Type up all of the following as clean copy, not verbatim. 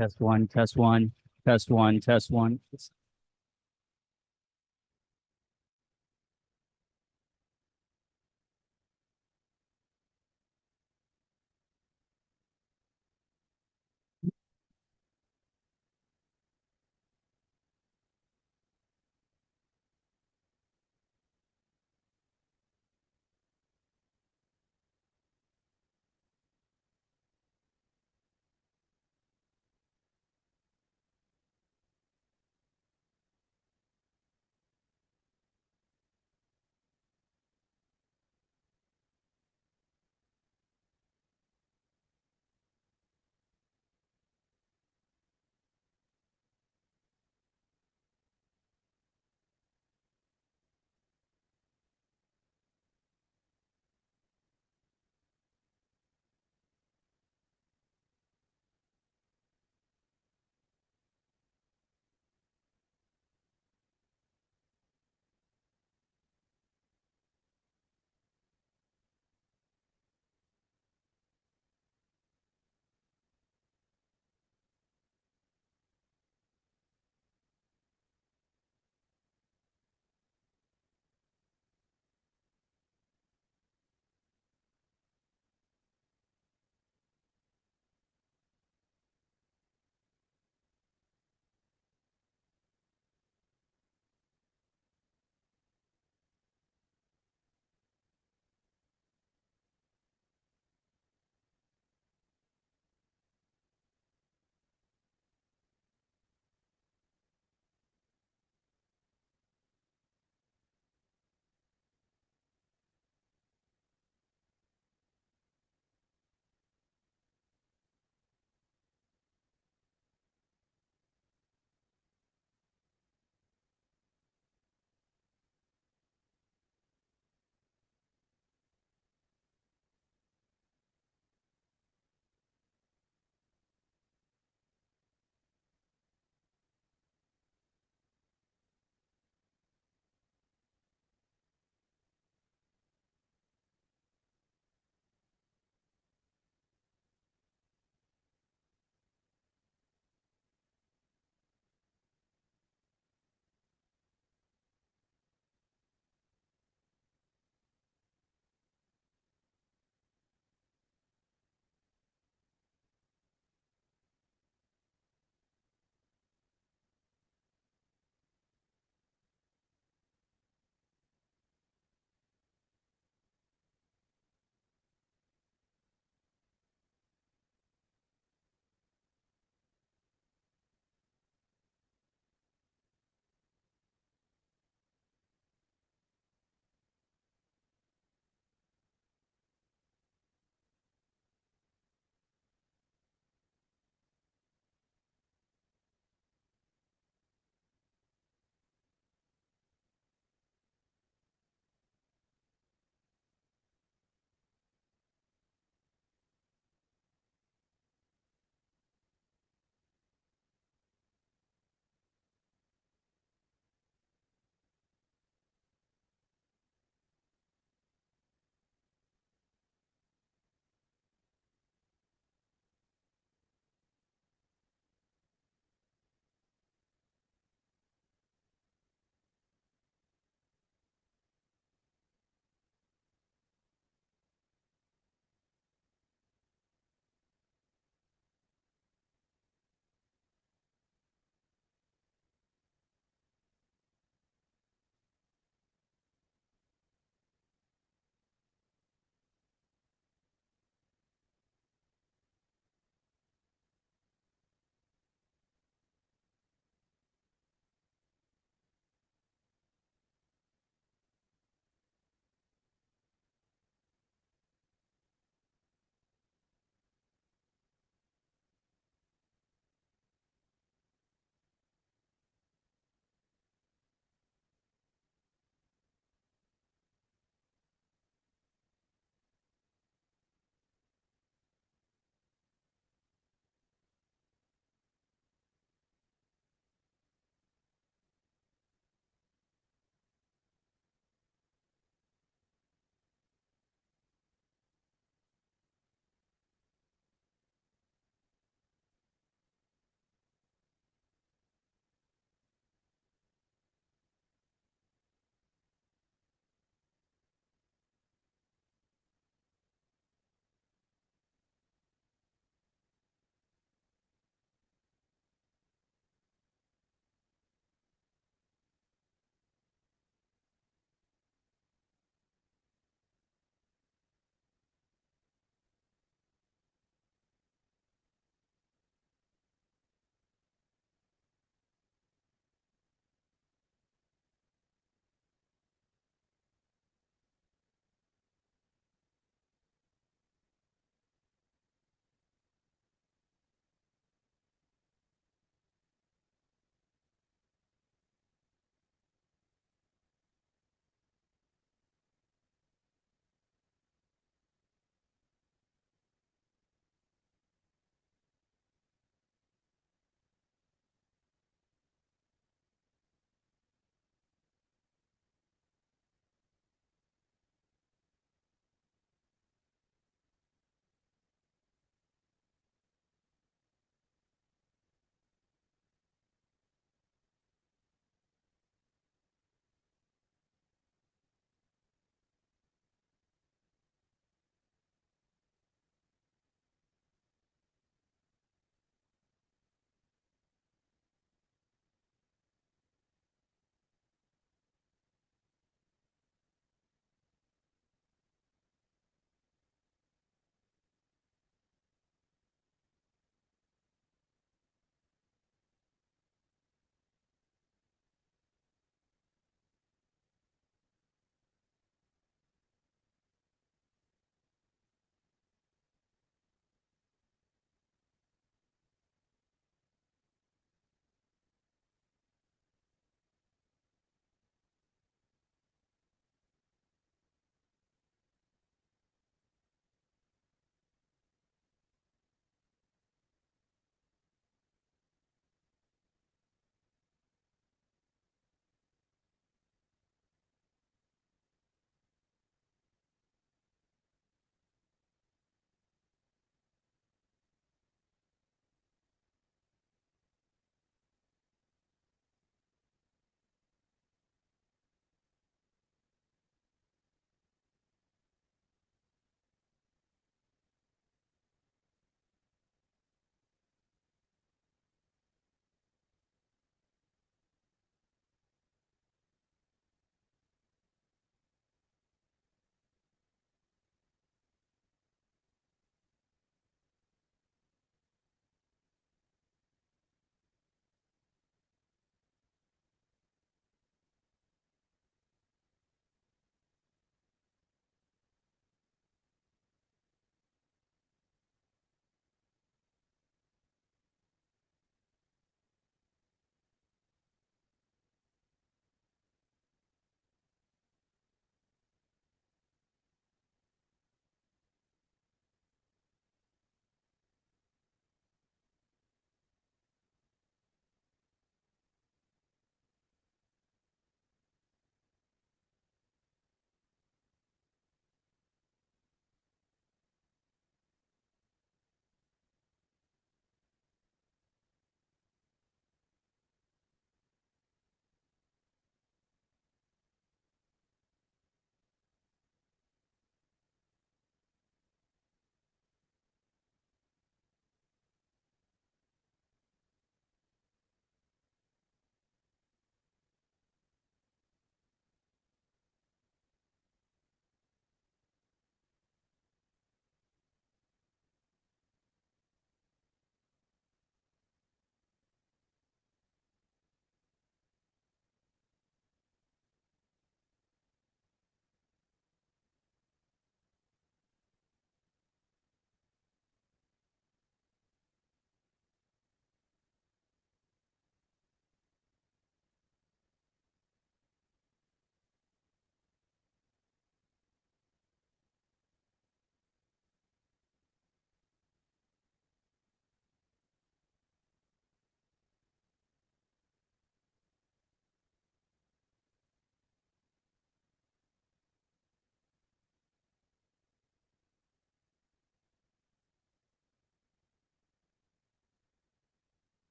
Test one, test one, test one, test one.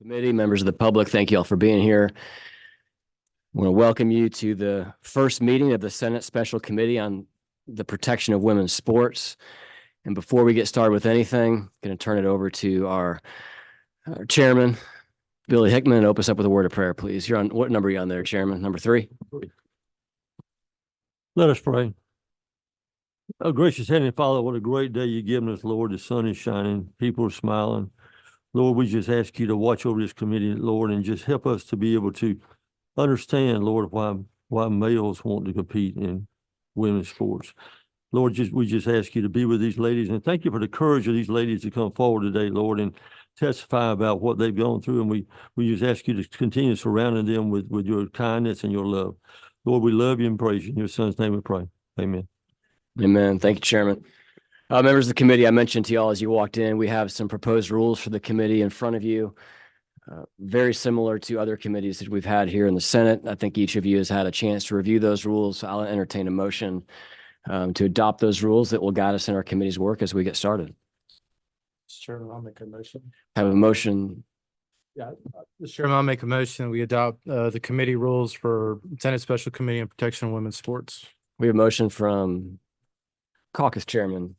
Committee, members of the public, thank you all for being here. I want to welcome you to the first meeting of the Senate Special Committee on the Protection of Women's Sports. And before we get started with anything, I'm going to turn it over to our chairman, Billy Hickman, and open us up with a word of prayer, please. You're on, what number are you on there, Chairman? Number 3? Let us pray. Oh, gracious Heavenly Father, what a great day you've given us, Lord. The sun is shining, people are smiling. Lord, we just ask you to watch over this committee, Lord, and just help us to be able to understand, Lord, why males want to compete in women's sports. Lord, we just ask you to be with these ladies, and thank you for the courage of these ladies to come forward today, Lord, and testify about what they've gone through. And we just ask you to continue surrounding them with your kindness and your love. Lord, we love you and praise you. In your son's name we pray. Amen. Amen. Thank you, Chairman. Members of the committee, I mentioned to you all as you walked in, we have some proposed rules for the committee in front of you. Very similar to other committees that we've had here in the Senate. I think each of you has had a chance to review those rules. I'll entertain a motion to adopt those rules that will guide us in our committee's work as we get started. Mr. Chairman, I'll make a motion. Have a motion. Yeah, Mr. Chairman, I'll make a motion. We adopt the committee rules for Senate Special Committee on Protection of Women's Sports. We have a motion from Caucus Chairman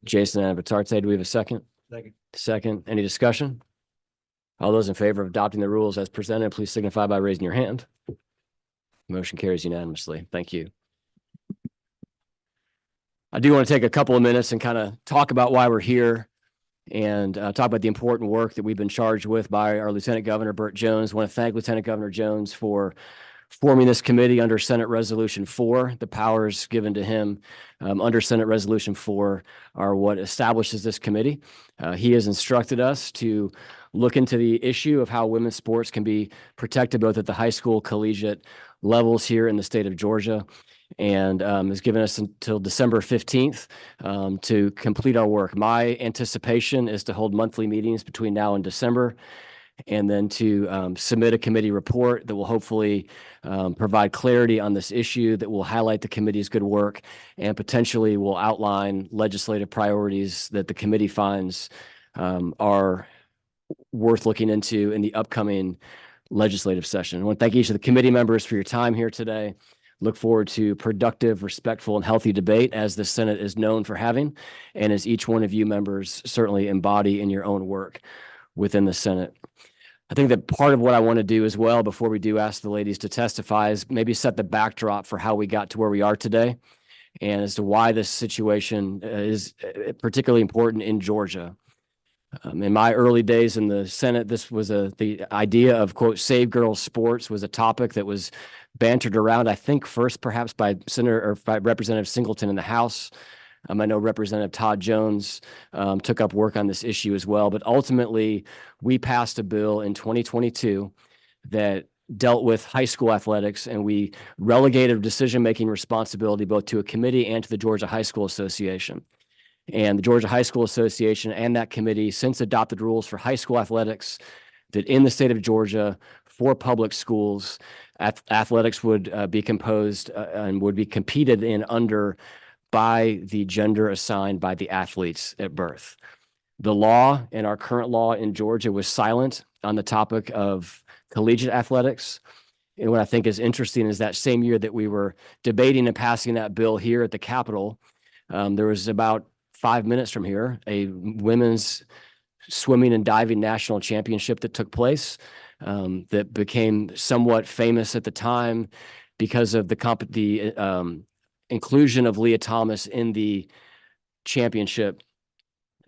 Jason Anavitarte. Do we have a second? Second. Second. Any discussion? All those in favor of adopting the rules as presented, please signify by raising your hand. Motion carries unanimously. Thank you. I do want to take a couple of minutes and kind of talk about why we're here and talk about the important work that we've been charged with by our Lieutenant Governor, Bert Jones. I want to thank Lieutenant Governor Jones for forming this committee under Senate Resolution 4. The powers given to him under Senate Resolution 4 are what establishes this committee. He has instructed us to look into the issue of how women's sports can be protected both at the high school, collegiate levels here in the state of Georgia, and has given us until December 15th to complete our work. My anticipation is to hold monthly meetings between now and December, and then to submit a committee report that will hopefully provide clarity on this issue, that will highlight the committee's good work, and potentially will outline legislative priorities that the committee finds are worth looking into in the upcoming legislative session. I want to thank each of the committee members for your time here today. Look forward to productive, respectful, and healthy debate, as the Senate is known for having, and as each one of you members certainly embody in your own work within the Senate. I think that part of what I want to do as well, before we do ask the ladies to testify, is maybe set the backdrop for how we got to where we are today, and as to why this situation is particularly important in Georgia. In my early days in the Senate, this was the idea of, quote, save girls sports was a topic that was bantered around, I think first perhaps by Senator or by Representative Singleton in the House. I know Representative Todd Jones took up work on this issue as well, but ultimately we passed a bill in 2022 that dealt with high school athletics, and we relegated decision-making responsibility both to a committee and to the Georgia High School Association. And the Georgia High School Association and that committee since adopted rules for high school athletics that in the state of Georgia for public schools, athletics would be composed and would be competed in under by the gender assigned by the athletes at birth. The law and our current law in Georgia was silent on the topic of collegiate athletics. And what I think is interesting is that same year that we were debating and passing that bill here at the Capitol, there was about 5 minutes from here, a women's swimming and diving national championship that took place that became somewhat famous at the time because of the inclusion of Leah Thomas in the championship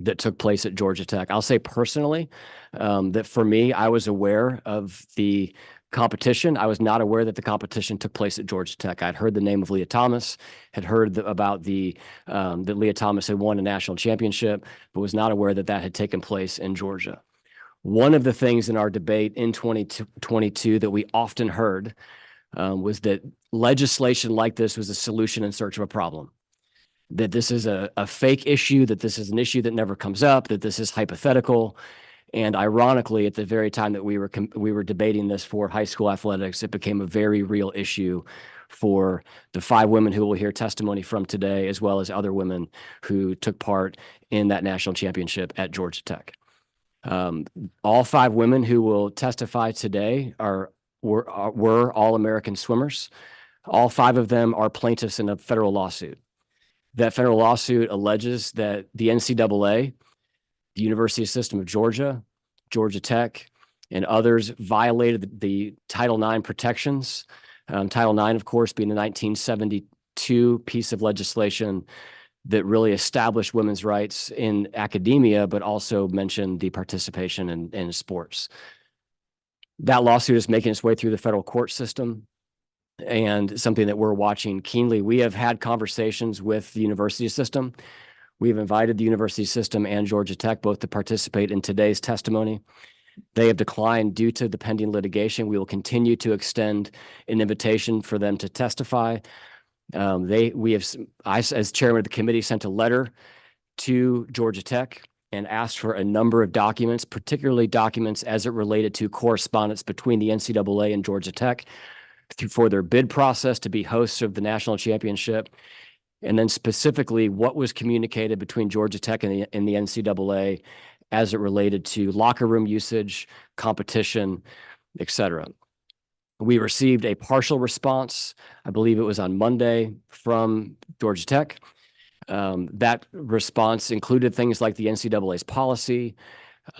that took place at Georgia Tech. I'll say personally that for me, I was aware of the competition. I was not aware that the competition took place at Georgia Tech. I'd heard the name of Leah Thomas, had heard about that Leah Thomas had won a national championship, but was not aware that that had taken place in Georgia. One of the things in our debate in 2022 that we often heard was that legislation like this was a solution in search of a problem, that this is a fake issue, that this is an issue that never comes up, that this is hypothetical. And ironically, at the very time that we were debating this for high school athletics, it became a very real issue for the 5 women who will hear testimony from today, as well as other women who took part in that national championship at Georgia Tech. All 5 women who will testify today were All-American swimmers. All 5 of them are plaintiffs in a federal lawsuit. That federal lawsuit alleges that the NCAA, the University System of Georgia, Georgia Tech, and others violated the Title IX protections. Title IX, of course, being the 1972 piece of legislation that really established women's rights in academia, but also mentioned the participation in sports. That lawsuit is making its way through the federal court system, and something that we're watching keenly. We have had conversations with the university system. We've invited the university system and Georgia Tech both to participate in today's testimony. They have declined due to the pending litigation. We will continue to extend an invitation for them to testify. I, as chairman of the committee, sent a letter to Georgia Tech and asked for a number of documents, particularly documents as it related to correspondence between the NCAA and Georgia Tech for their bid process to be hosts of the national championship. And then specifically what was communicated between Georgia Tech and the NCAA as it related to locker room usage, competition, et cetera. We received a partial response, I believe it was on Monday, from Georgia Tech. That response included things like the NCAA's policy,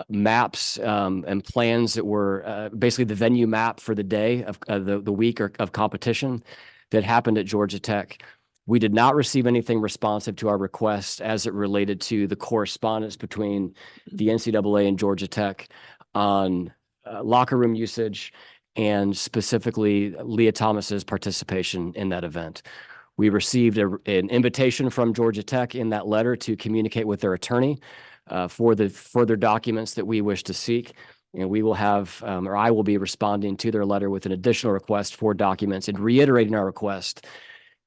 maps, and plans that were basically the venue map for the day of the week of competition that happened at Georgia Tech. We did not receive anything responsive to our request as it related to the correspondence between the NCAA and Georgia Tech on locker room usage, and specifically Leah Thomas's participation in that event. We received an invitation from Georgia Tech in that letter to communicate with their attorney for the further documents that we wish to seek. And we will have, or I will be responding to their letter with an additional request for documents and reiterating our request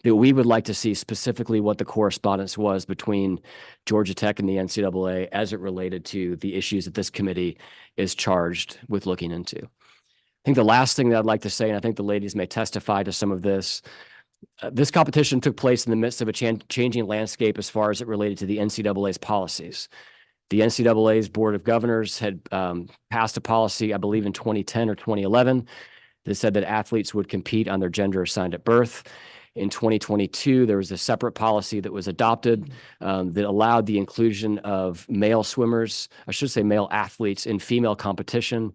that we would like to see specifically what the correspondence was between Georgia Tech and the NCAA as it related to the issues that this committee is charged with looking into. I think the last thing that I'd like to say, and I think the ladies may testify to some of this, this competition took place in the midst of a changing landscape as far as it related to the NCAA's policies. The NCAA's Board of Governors had passed a policy, I believe in 2010 or 2011, that said that athletes would compete on their gender assigned at birth. In 2022, there was a separate policy that was adopted that allowed the inclusion of male swimmers, I should say male athletes, in female competition,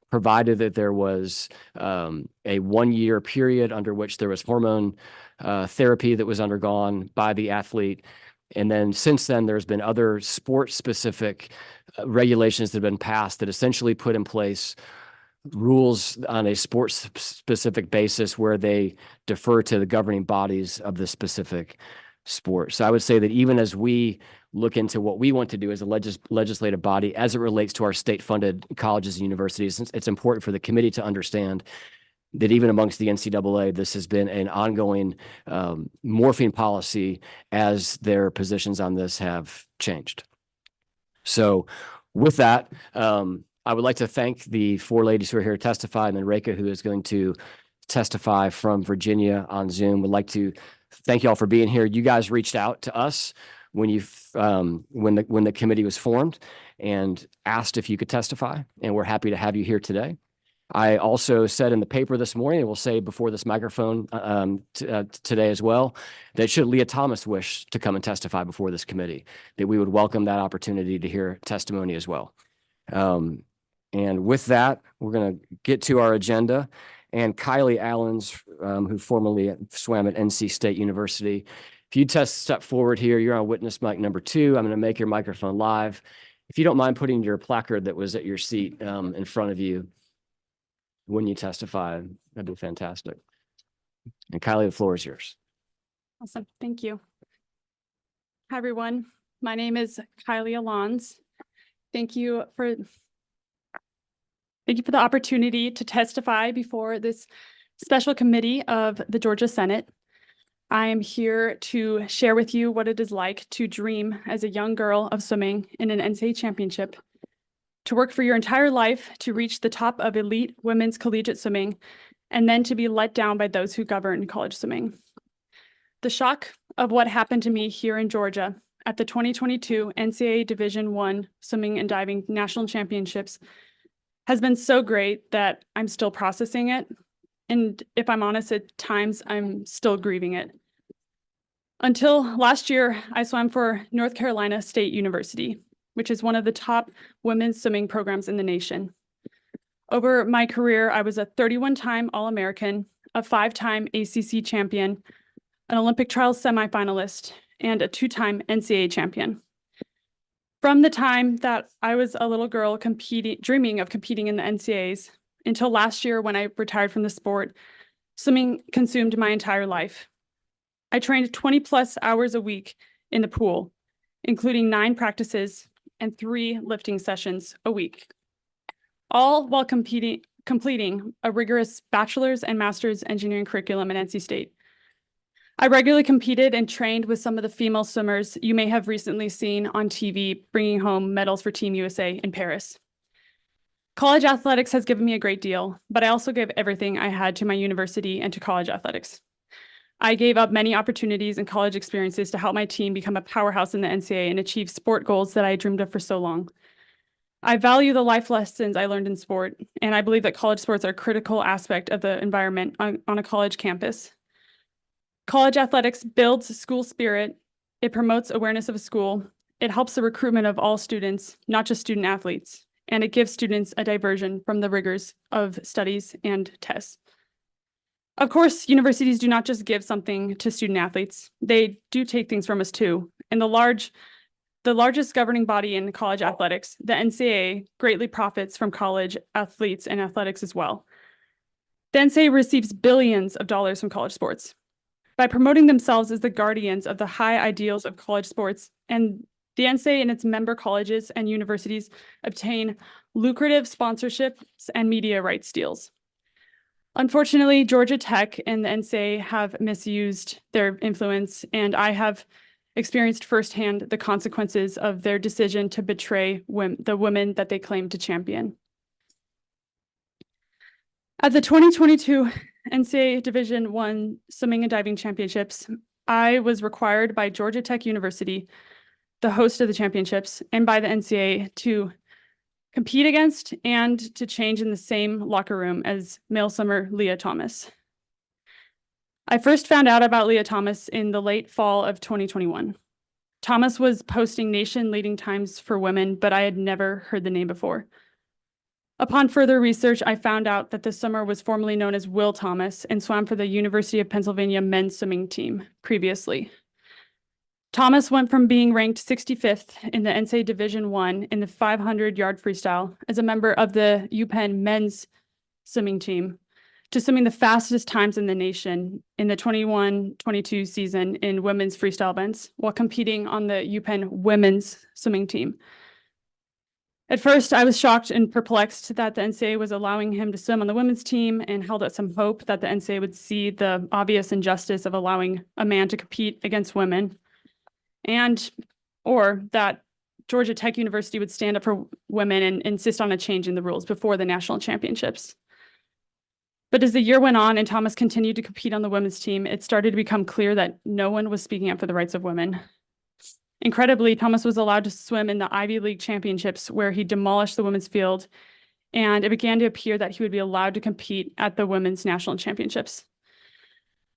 provided that there was a 1-year period under which there was hormone therapy that was undergone by the athlete. And then since then, there's been other sport-specific regulations that have been passed that essentially put in place rules on a sports-specific basis where they defer to the governing bodies of the specific sport. So I would say that even as we look into what we want to do as a legislative body as it relates to our state-funded colleges and universities, it's important for the committee to understand that even amongst the NCAA, this has been an ongoing morphing policy as their positions on this have changed. So with that, I would like to thank the 4 ladies who are here to testify, and then Reka, who is going to testify from Virginia on Zoom. Would like to thank you all for being here. You guys reached out to us when the committee was formed and asked if you could testify, and we're happy to have you here today. I also said in the paper this morning, and we'll say before this microphone today as well, that should Leah Thomas wish to come and testify before this committee, that we would welcome that opportunity to hear testimony as well. And with that, we're going to get to our agenda. And Kylie Alons, who formerly swam at NC State University, if you step forward here, you're on witness mic number 2. I'm going to make your microphone live. If you don't mind putting your placard that was at your seat in front of you when you testify, that'd be fantastic. And Kylie, the floor is yours. Awesome. Thank you. Hi, everyone. My name is Kylie Alons. Thank you for the opportunity to testify before this special committee of the Georgia Senate. I am here to share with you what it is like to dream as a young girl of swimming in an NCAA championship, to work for your entire life to reach the top of elite women's collegiate swimming, and then to be let down by those who govern college swimming. The shock of what happened to me here in Georgia at the 2022 NCAA Division I Swimming and Diving National Championships has been so great that I'm still processing it. And if I'm honest, at times I'm still grieving it. Until last year, I swam for North Carolina State University, which is one of the top women's swimming programs in the nation. Over my career, I was a 31-time All-American, a 5-time ACC champion, an Olympic trials semifinalist, and a 2-time NCAA champion. From the time that I was a little girl dreaming of competing in the NCAAs until last year when I retired from the sport, swimming consumed my entire life. I trained 20+ hours a week in the pool, including 9 practices and 3 lifting sessions a week, all while completing a rigorous bachelor's and master's engineering curriculum at NC State. I regularly competed and trained with some of the female swimmers you may have recently seen on TV bringing home medals for Team USA in Paris. College athletics has given me a great deal, but I also gave everything I had to my university and to college athletics. I gave up many opportunities and college experiences to help my team become a powerhouse in the NCAA and achieve sport goals that I dreamed of for so long. I value the life lessons I learned in sport, and I believe that college sports are a critical aspect of the environment on a college campus. College athletics builds school spirit, it promotes awareness of a school, it helps the recruitment of all students, not just student athletes, and it gives students a diversion from the rigors of studies and tests. Of course, universities do not just give something to student athletes, they do take things from us too. And the largest governing body in college athletics, the NCAA, greatly profits from college athletes and athletics as well. The NCAA receives billions of dollars from college sports. By promoting themselves as the guardians of the high ideals of college sports, and the NCAA and its member colleges and universities obtain lucrative sponsorships and media rights deals. Unfortunately, Georgia Tech and the NCAA have misused their influence, and I have experienced firsthand the consequences of their decision to betray the women that they claim to champion. At the 2022 NCAA Division I Swimming and Diving Championships, I was required by Georgia Tech University, the host of the championships, and by the NCAA to compete against and to change in the same locker room as male swimmer Lia Thomas. I first found out about Lia Thomas in the late fall of 2021. Thomas was posting nation-leading times for women, but I had never heard the name before. Upon further research, I found out that the swimmer was formerly known as Will Thomas and swam for the University of Pennsylvania men's swimming team previously. Thomas went from being ranked 65th in the NCAA Division I in the 500-yard freestyle as a member of the UPenn men's swimming team to swimming the fastest times in the nation in the 21-22 season in women's freestyle events while competing on the UPenn women's swimming team. At first, I was shocked and perplexed that the NCAA was allowing him to swim on the women's team and held out some hope that the NCAA would see the obvious injustice of allowing a man to compete against women, or that Georgia Tech University would stand up for women and insist on a change in the rules before the national championships. But as the year went on and Thomas continued to compete on the women's team, it started to become clear that no one was speaking up for the rights of women. Incredibly, Thomas was allowed to swim in the Ivy League championships where he demolished the women's field, and it began to appear that he would be allowed to compete at the women's national championships.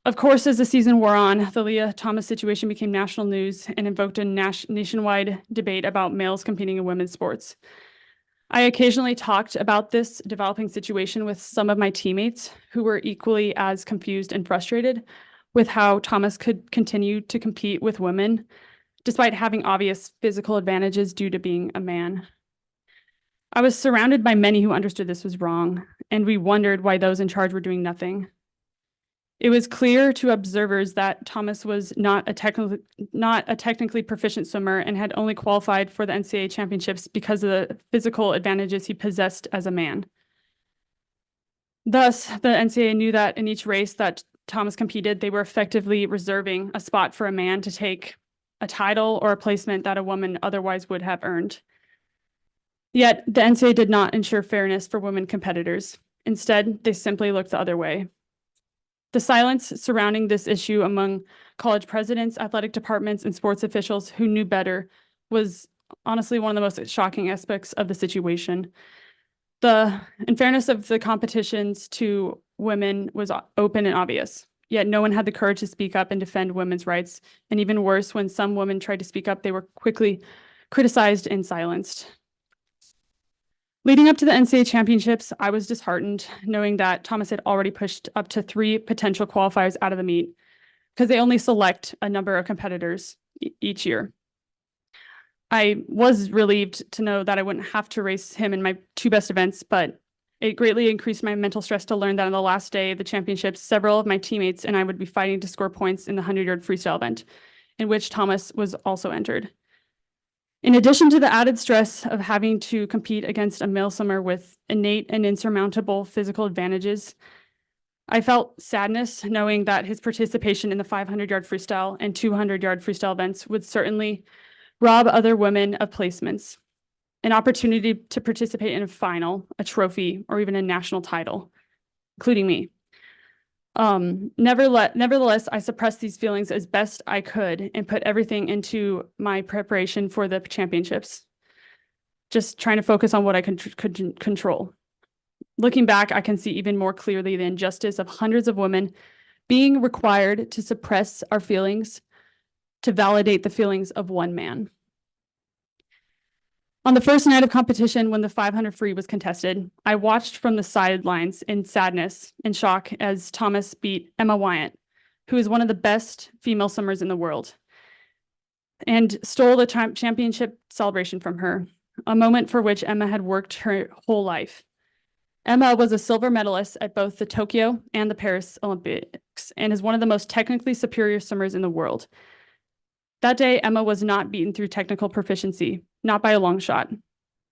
Of course, as the season wore on, the Lia Thomas situation became national news and invoked a nationwide debate about males competing in women's sports. I occasionally talked about this developing situation with some of my teammates who were equally as confused and frustrated with how Thomas could continue to compete with women despite having obvious physical advantages due to being a man. I was surrounded by many who understood this was wrong, and we wondered why those in charge were doing nothing. It was clear to observers that Thomas was not a technically proficient swimmer and had only qualified for the NCAA championships because of the physical advantages he possessed as a man. Thus, the NCAA knew that in each race that Thomas competed, they were effectively reserving a spot for a man to take a title or a placement that a woman otherwise would have earned. Yet, the NCAA did not ensure fairness for women competitors. Instead, they simply looked the other way. The silence surrounding this issue among college presidents, athletic departments, and sports officials who knew better was honestly one of the most shocking aspects of the situation. The unfairness of the competitions to women was open and obvious, yet no one had the courage to speak up and defend women's rights. And even worse, when some women tried to speak up, they were quickly criticized and silenced. Leading up to the NCAA championships, I was disheartened knowing that Thomas had already pushed up to 3 potential qualifiers out of the meet because they only select a number of competitors each year. I was relieved to know that I wouldn't have to race him in my 2 best events, but it greatly increased my mental stress to learn that on the last day of the championships, several of my teammates and I would be fighting to score points in the 100-yard freestyle event, in which Thomas was also entered. In addition to the added stress of having to compete against a male swimmer with innate and insurmountable physical advantages, I felt sadness knowing that his participation in the 500-yard freestyle and 200-yard freestyle events would certainly rob other women of placements, an opportunity to participate in a final, a trophy, or even a national title, including me. Nevertheless, I suppressed these feelings as best I could and put everything into my preparation for the championships, just trying to focus on what I could control. Looking back, I can see even more clearly the injustice of hundreds of women being required to suppress our feelings to validate the feelings of one man. On the first night of competition, when the 500 free was contested, I watched from the sidelines in sadness and shock as Thomas beat Emma Wyatt, who is one of the best female swimmers in the world, and stole the championship celebration from her, a moment for which Emma had worked her whole life. Emma was a silver medalist at both the Tokyo and the Paris Olympics and is one of the most technically superior swimmers in the world. That day, Emma was not beaten through technical proficiency, not by a long shot.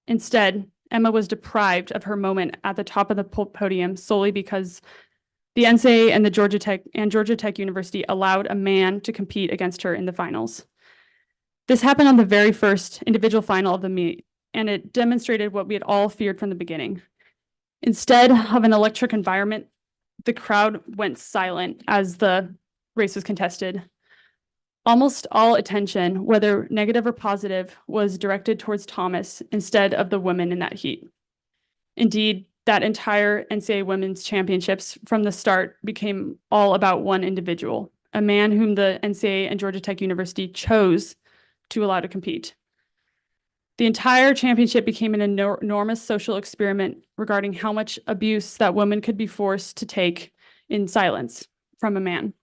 Instead, Emma was deprived of her moment at the top of the podium solely because the NCAA and Georgia Tech University allowed a man to compete against her in the finals. This happened on the very first individual final of the meet, and it demonstrated what we had all feared from the beginning. Instead of an electric environment, the crowd went silent as the race was contested. Almost all attention, whether negative or positive, was directed towards Thomas instead of the women in that heat. Indeed, that entire NCAA Women's Championships from the start became all about one individual, a man whom the NCAA and Georgia Tech University chose to allow to compete. The entire championship became an enormous social experiment regarding how much abuse that women could be forced to take in silence from a man.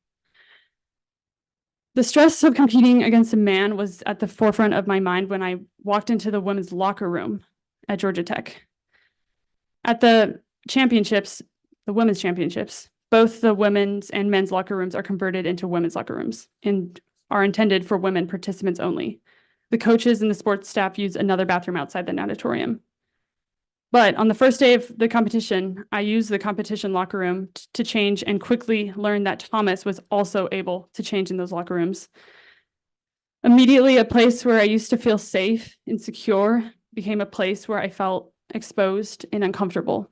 The stress of competing against a man was at the forefront of my mind when I walked into the women's locker room at Georgia Tech. At the championships, the women's championships, both the women's and men's locker rooms are converted into women's locker rooms and are intended for women participants only. The coaches and the sports staff use another bathroom outside the natatorium. But on the first day of the competition, I used the competition locker room to change and quickly learned that Thomas was also able to change in those locker rooms. Immediately, a place where I used to feel safe and secure became a place where I felt exposed and uncomfortable.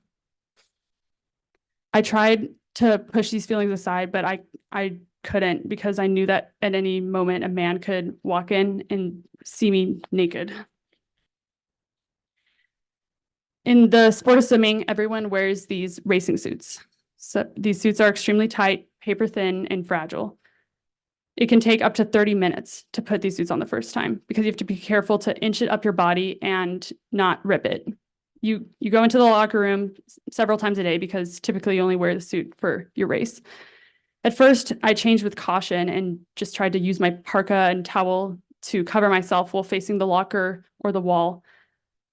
I tried to push these feelings aside, but I couldn't because I knew that at any moment a man could walk in and see me naked. In the sport of swimming, everyone wears these racing suits. So these suits are extremely tight, paper thin, and fragile. It can take up to 30 minutes to put these suits on the first time because you have to be careful to inch it up your body and not rip it. You go into the locker room several times a day because typically you only wear the suit for your race. At first, I changed with caution and just tried to use my parka and towel to cover myself while facing the locker or the wall.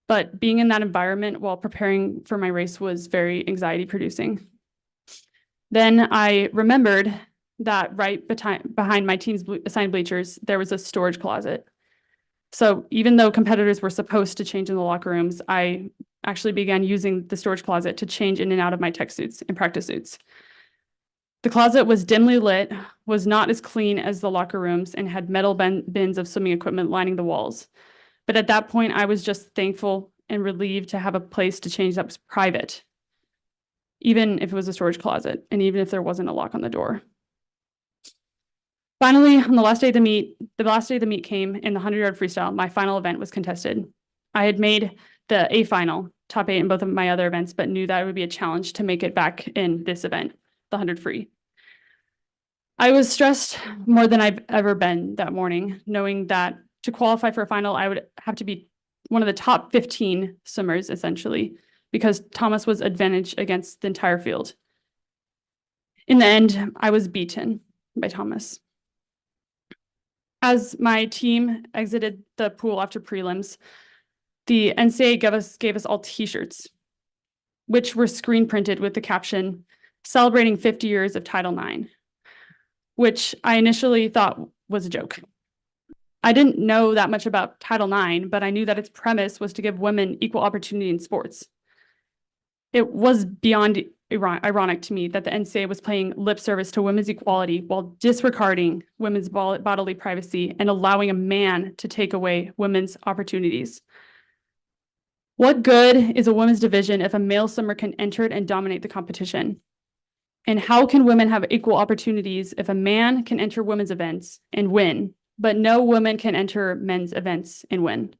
But being in that environment while preparing for my race was very anxiety producing. Then I remembered that right behind my team's assigned bleachers, there was a storage closet. So even though competitors were supposed to change in the locker rooms, I actually began using the storage closet to change in and out of my tech suits and practice suits. The closet was dimly lit, was not as clean as the locker rooms, and had metal bins of swimming equipment lining the walls. But at that point, I was just thankful and relieved to have a place to change that was private. even if it was a storage closet, and even if there wasn't a lock on the door. Finally, on the last day of the meet came in the 100-yard freestyle. My final event was contested. I had made the A final, top 8 in both of my other events, but knew that it would be a challenge to make it back in this event, the 100 free. I was stressed more than I've ever been that morning, knowing that to qualify for a final, I would have to be one of the top 15 swimmers, essentially, because Thomas was advantaged against the entire field. In the end, I was beaten by Thomas. As my team exited the pool after prelims, the NCAA gave us all t-shirts, which were screen printed with the caption, "Celebrating 50 years of Title IX," which I initially thought was a joke. I didn't know that much about Title IX, but I knew that its premise was to give women equal opportunity in sports. It was beyond ironic to me that the NCAA was paying lip service to women's equality while disregarding women's bodily privacy and allowing a man to take away women's opportunities. What good is a women's division if a male swimmer can enter it and dominate the competition? And how can women have equal opportunities if a man can enter women's events and win, but no woman can enter men's events and win?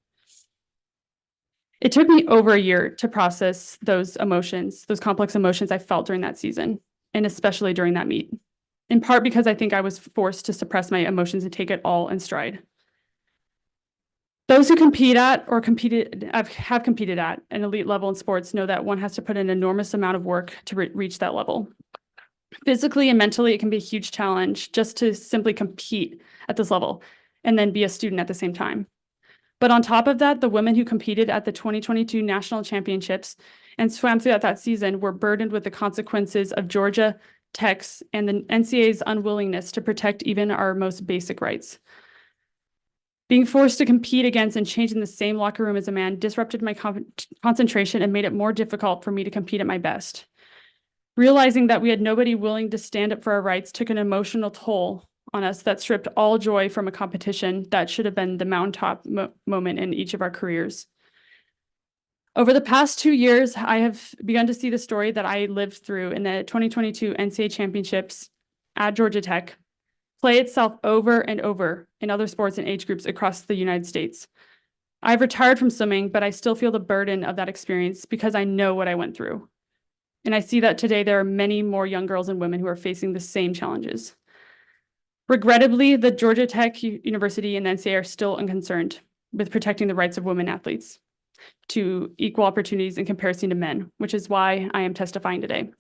It took me over a year to process those emotions, those complex emotions I felt during that season, and especially during that meet, in part because I think I was forced to suppress my emotions and take it all in stride. Those who compete at or have competed at an elite level in sports know that one has to put an enormous amount of work to reach that level. Physically and mentally, it can be a huge challenge just to simply compete at this level and then be a student at the same time. But on top of that, the women who competed at the 2022 national championships and swam throughout that season were burdened with the consequences of Georgia Tech's and the NCAA's unwillingness to protect even our most basic rights. Being forced to compete against and change in the same locker room as a man disrupted my concentration and made it more difficult for me to compete at my best. Realizing that we had nobody willing to stand up for our rights took an emotional toll on us that stripped all joy from a competition that should have been the mountaintop moment in each of our careers. Over the past 2 years, I have begun to see the story that I lived through in the 2022 NCAA championships at Georgia Tech play itself over and over in other sports and age groups across the United States. I've retired from swimming, but I still feel the burden of that experience because I know what I went through. And I see that today there are many more young girls and women who are facing the same challenges. Regrettably, the Georgia Tech University and the NCAA are still unconcerned with protecting the rights of women athletes to equal opportunities in comparison to men, which is why I am testifying today.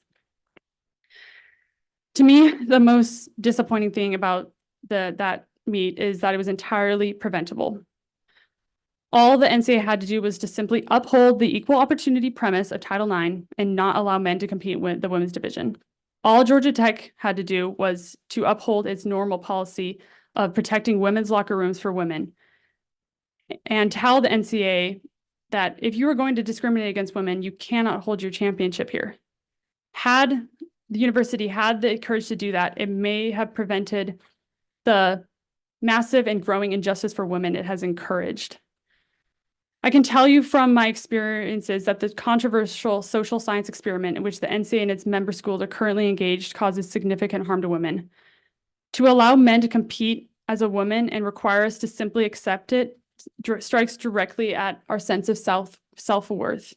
To me, the most disappointing thing about that meet is that it was entirely preventable. All the NCAA had to do was to simply uphold the equal opportunity premise of Title IX and not allow men to compete with the women's division. All Georgia Tech had to do was to uphold its normal policy of protecting women's locker rooms for women and tell the NCAA that if you are going to discriminate against women, you cannot hold your championship here. Had the university had the courage to do that, it may have prevented the massive and growing injustice for women it has encouraged. I can tell you from my experiences that the controversial social science experiment in which the NCAA and its member schools are currently engaged causes significant harm to women. To allow men to compete as a woman and require us to simply accept it strikes directly at our sense of self-worth.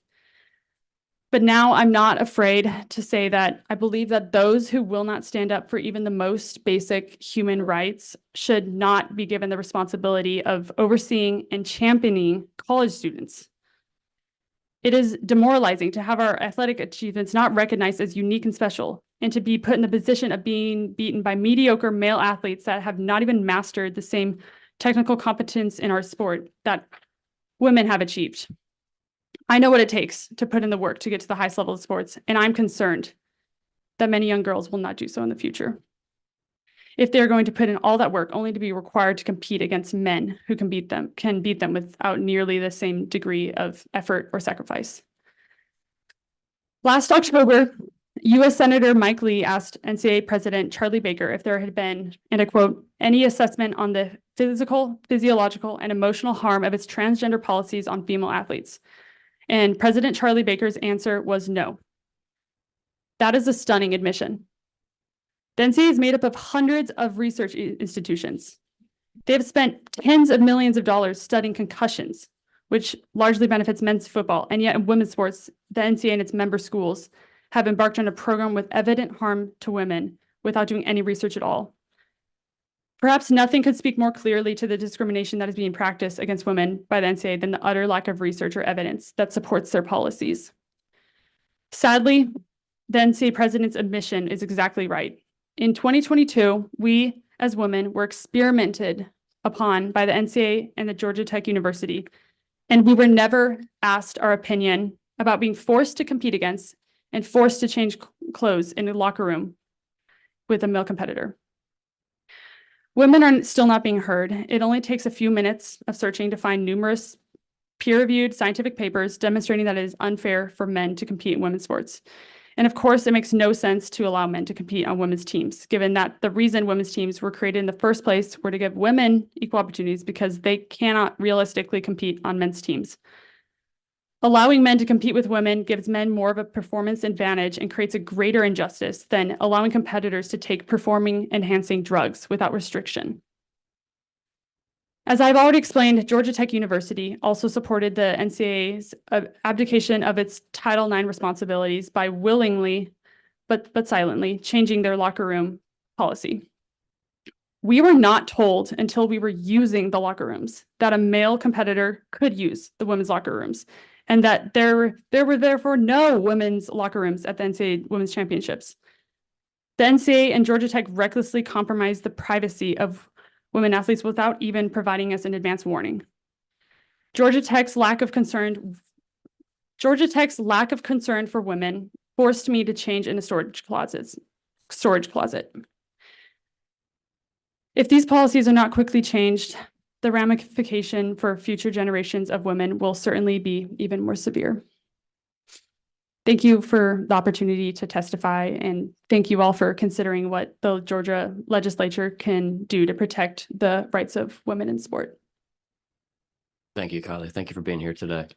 But now I'm not afraid to say that I believe that those who will not stand up for even the most basic human rights should not be given the responsibility of overseeing and championing college students. It is demoralizing to have our athletic achievements not recognized as unique and special, and to be put in the position of being beaten by mediocre male athletes that have not even mastered the same technical competence in our sport that women have achieved. I know what it takes to put in the work to get to the highest level of sports, and I'm concerned that many young girls will not do so in the future. If they're going to put in all that work only to be required to compete against men who can beat them without nearly the same degree of effort or sacrifice. Last October, U.S. Senator Mike Lee asked NCAA President Charlie Baker if there had been, and I quote, any assessment on the physical, physiological, and emotional harm of its transgender policies on female athletes. And President Charlie Baker's answer was no. That is a stunning admission. The NCAA is made up of hundreds of research institutions. They have spent tens of millions of dollars studying concussions, which largely benefits men's football. And yet in women's sports, the NCAA and its member schools have embarked on a program with evident harm to women without doing any research at all. Perhaps nothing could speak more clearly to the discrimination that is being practiced against women by the NCAA than the utter lack of research or evidence that supports their policies. Sadly, the NCAA president's admission is exactly right. In 2022, we as women were experimented upon by the NCAA and the Georgia Tech University, and we were never asked our opinion about being forced to compete against and forced to change clothes in a locker room with a male competitor. Women are still not being heard. It only takes a few minutes of searching to find numerous peer-reviewed scientific papers demonstrating that it is unfair for men to compete in women's sports. And of course, it makes no sense to allow men to compete on women's teams, given that the reason women's teams were created in the first place were to give women equal opportunities because they cannot realistically compete on men's teams. Allowing men to compete with women gives men more of a performance advantage and creates a greater injustice than allowing competitors to take performing-enhancing drugs without restriction. As I've already explained, Georgia Tech University also supported the NCAA's abdication of its Title IX responsibilities by willingly, but silently, changing their locker room policy. We were not told until we were using the locker rooms that a male competitor could use the women's locker rooms, and that there were therefore no women's locker rooms at the NCAA Women's Championships. The NCAA and Georgia Tech recklessly compromised the privacy of women athletes without even providing us an advance warning. Georgia Tech's lack of concern for women forced me to change in a storage closet. If these policies are not quickly changed, the ramification for future generations of women will certainly be even more severe. Thank you for the opportunity to testify, and thank you all for considering what the Georgia legislature can do to protect the rights of women in sport. Thank you, Kylie. Thank you for being here today.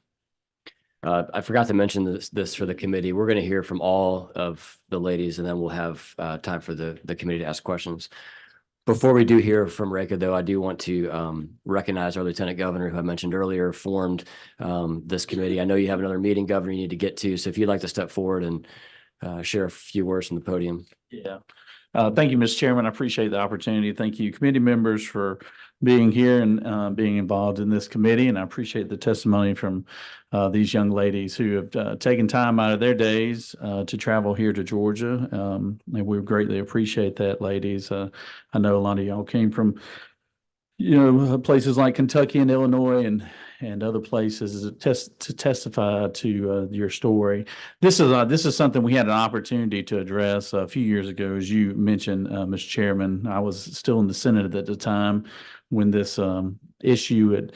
I forgot to mention this for the committee. We're going to hear from all of the ladies, and then we'll have time for the committee to ask questions. Before we do hear from Reka, though, I do want to recognize our Lieutenant Governor, who I mentioned earlier, formed this committee. I know you have another meeting, Governor, you need to get to. So if you'd like to step forward and share a few words from the podium. Yeah. Thank you, Mr. Chairman. I appreciate the opportunity. Thank you, committee members, for being here and being involved in this committee. And I appreciate the testimony from these young ladies who have taken time out of their days to travel here to Georgia. And we greatly appreciate that, ladies. I know a lot of y'all came from, places like Kentucky and Illinois and other places to testify to your story. This is something we had an opportunity to address a few years ago, as you mentioned, Mr. Chairman. I was still in the Senate at the time when this issue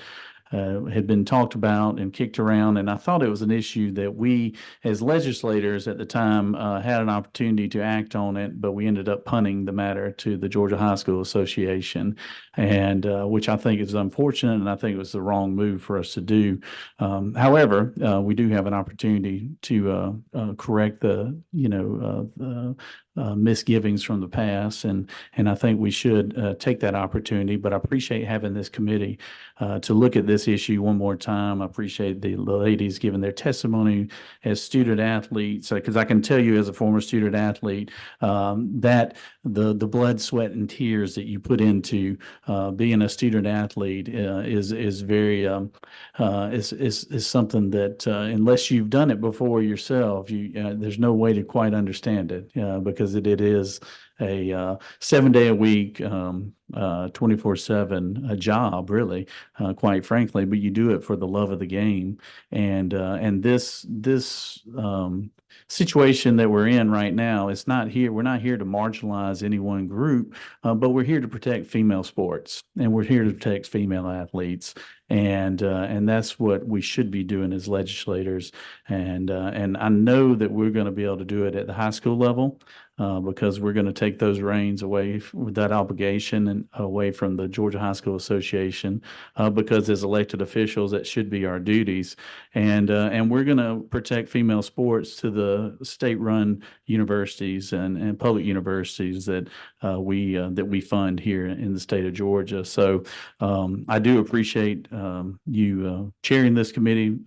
had been talked about and kicked around, and I thought it was an issue that we, as legislators at the time, had an opportunity to act on it, but we ended up punting the matter to the Georgia High School Association, and which I think is unfortunate, and I think it was the wrong move for us to do. However, we do have an opportunity to correct the misgivings from the past, and I think we should take that opportunity. But I appreciate having this committee to look at this issue one more time. I appreciate the ladies giving their testimony as student athletes, because I can tell you as a former student athlete that the blood, sweat, and tears that you put into being a student athlete is very is something that unless you've done it before yourself, there's no way to quite understand it, because it is a 7-day a week, 24/7 job, really, quite frankly, but you do it for the love of the game. And this situation that we're in right now is not here. We're not here to marginalize any one group, but we're here to protect female sports, and we're here to protect female athletes. And that's what we should be doing as legislators. And I know that we're going to be able to do it at the high school level, because we're going to take those reins away with that obligation and away from the Georgia High School Association, because as elected officials, that should be our duties. And we're going to protect female sports to the the state-run universities and public universities that we fund here in the state of Georgia. So I do appreciate you chairing this committee,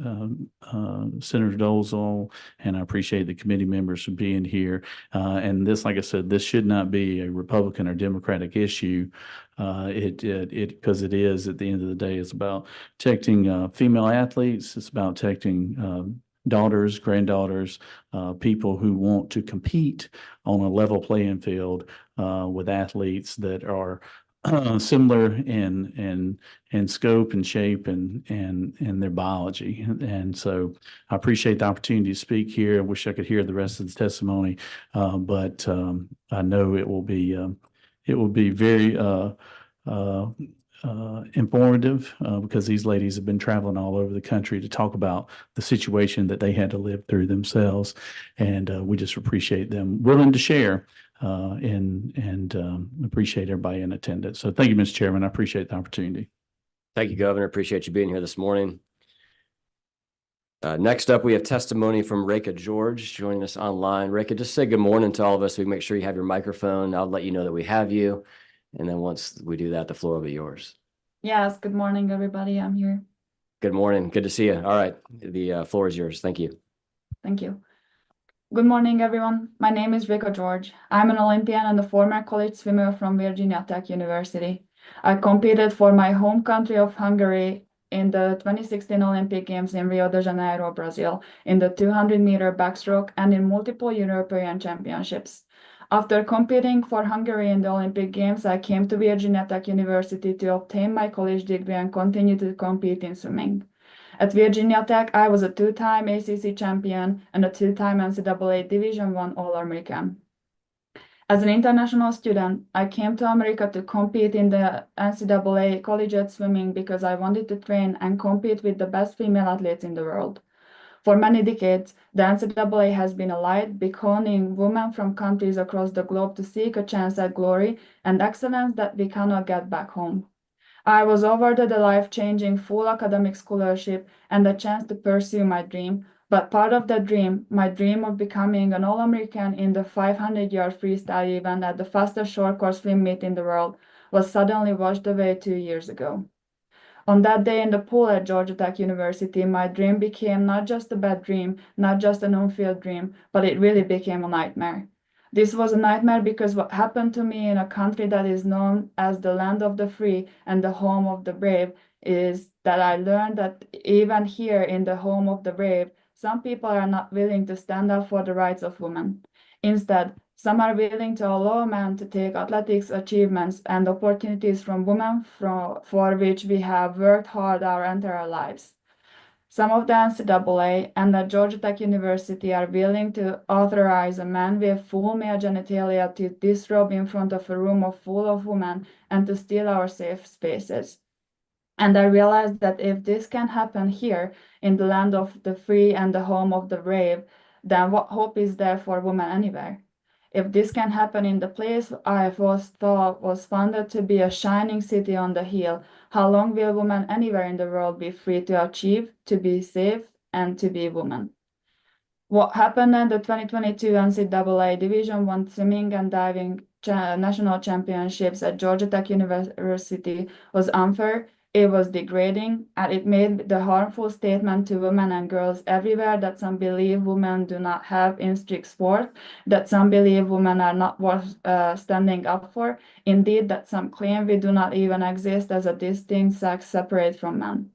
Senator Dolezal, and I appreciate the committee members for being here. And this, like I said, this should not be a Republican or Democratic issue. Because it is, at the end of the day, it's about protecting female athletes. It's about protecting daughters, granddaughters, people who want to compete on a level playing field with athletes that are similar in scope and shape and their biology. And so I appreciate the opportunity to speak here. I wish I could hear the rest of the testimony, but I know it will be very informative because these ladies have been traveling all over the country to talk about the situation that they had to live through themselves. And we just appreciate them willing to share and appreciate everybody in attendance. So thank you, Mr. Chairman. I appreciate the opportunity. Thank you, Governor. Appreciate you being here this morning. Next up, we have testimony from Reka Gyorgy joining us online. Reka, just say good morning to all of us. So we make sure you have your microphone. I'll let you know that we have you. And then once we do that, the floor will be yours. Yes, good morning, everybody. I'm here. Good morning. Good to see you. All right. The floor is yours. Thank you. Thank you. Good morning, everyone. My name is Reka Gyorgy. I'm an Olympian and a former college swimmer from Virginia Tech University. I competed for my home country of Hungary in the 2016 Olympic Games in Rio de Janeiro, Brazil, in the 200-meter backstroke and in multiple European championships. After competing for Hungary in the Olympic Games, I came to Virginia Tech University to obtain my college degree and continue to compete in swimming. At Virginia Tech, I was a two-time ACC champion and a two-time NCAA Division I All-American. As an international student, I came to America to compete in the NCAA collegiate swimming because I wanted to train and compete with the best female athletes in the world. For many decades, the NCAA has been a light beckoning women from countries across the globe to seek a chance at glory and excellence that we cannot get back home. I was awarded a life-changing full academic scholarship and a chance to pursue my dream, but part of that dream, my dream of becoming an All-American in the 500-yard freestyle event at the fastest short course swim meet in the world, was suddenly washed away 2 years ago. On that day in the pool at Georgia Tech University, my dream became not just a bad dream, not just an unfulfilled dream, but it really became a nightmare. This was a nightmare because what happened to me in a country that is known as the land of the free and the home of the brave is that I learned that even here in the home of the brave, some people are not willing to stand up for the rights of women. Instead, some are willing to allow men to take athletics achievements and opportunities from women for which we have worked hard our entire lives. Some of the NCAA and at Georgia Tech University are willing to authorize a man with full male genitalia to disrobe in front of a room full of women and to steal our safe spaces. And I realized that if this can happen here in the land of the free and the home of the brave, then what hope is there for women anywhere? If this can happen in the place I thought was founded to be a shining city on the hill, how long will women anywhere in the world be free to achieve, to be safe, and to be women? What happened at the 2022 NCAA Division I Swimming and Diving National Championships at Georgia Tech University was unfair, it was degrading, and it made the harmful statement to women and girls everywhere that some believe women do not have intrinsic worth, that some believe women are not worth standing up for, indeed that some claim we do not even exist as a distinct sex separate from men.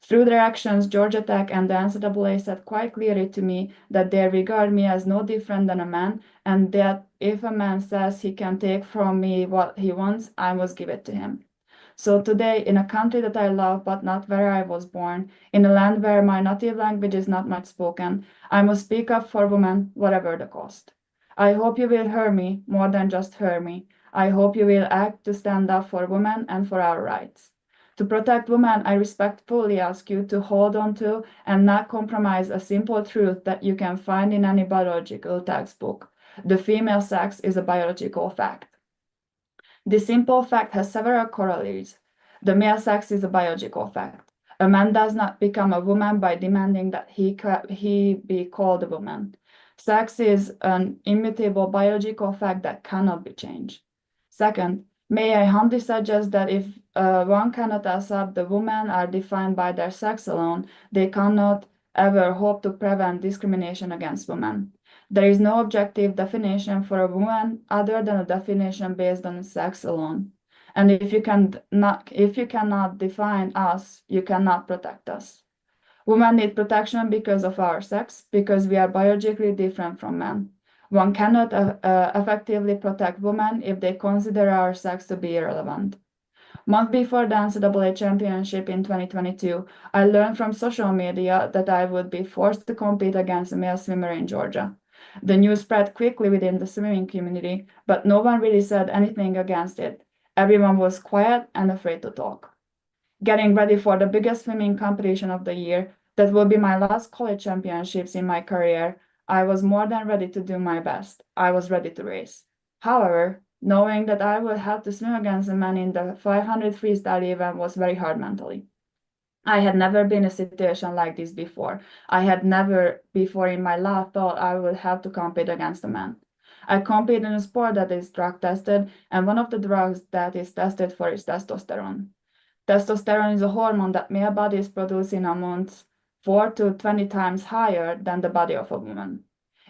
Through their actions, Georgia Tech and the NCAA said quite clearly to me that they regard me as no different than a man, and that if a man says he can take from me what he wants, I must give it to him. So today, in a country that I love but not where I was born, in a land where my native language is not much spoken, I must speak up for women, whatever the cost. I hope you will hear me more than just hear me. I hope you will act to stand up for women and for our rights. To protect women, I respectfully ask you to hold on to and not compromise a simple truth that you can find in any biological textbook. The female sex is a biological fact. This simple fact has several corollaries. The male sex is a biological fact. A man does not become a woman by demanding that he be called a woman. Sex is an immutable biological fact that cannot be changed. Second, may I humbly suggest that if one cannot accept the women are defined by their sex alone, they cannot ever hope to prevent discrimination against women. There is no objective definition for a woman other than a definition based on sex alone. And if you cannot define us, you cannot protect us. Women need protection because of our sex, because we are biologically different from men. One cannot effectively protect women if they consider our sex to be irrelevant. Month before the NCAA championship in 2022, I learned from social media that I would be forced to compete against a male swimmer in Georgia. The news spread quickly within the swimming community, but no one really said anything against it. Everyone was quiet and afraid to talk. Getting ready for the biggest swimming competition of the year, that will be my last college championships in my career, I was more than ready to do my best. I was ready to race. However, knowing that I would have to swim against a man in the 500 freestyle event was very hard mentally. I had never been in a situation like this before. I had never before in my life thought I would have to compete against a man. I compete in a sport that is drug tested, and one of the drugs that is tested for is testosterone. Testosterone is a hormone that male bodies produce in amounts 4 to 20 times higher than the body of a woman.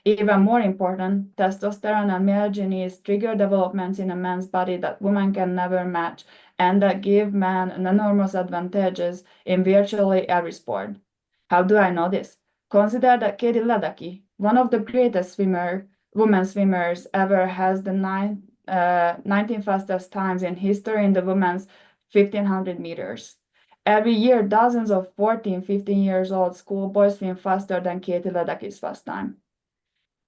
Even more important, testosterone and male genes trigger developments in a man's body that women can never match and that give men enormous advantages in virtually every sport. How do I know this? Consider that Katie Ledecky, one of the greatest women swimmers ever, has the 19 fastest times in history in the women's 1500 meters. Every year, dozens of 14, 15 years old schoolboys swim faster than Katie Ledecky's fast time.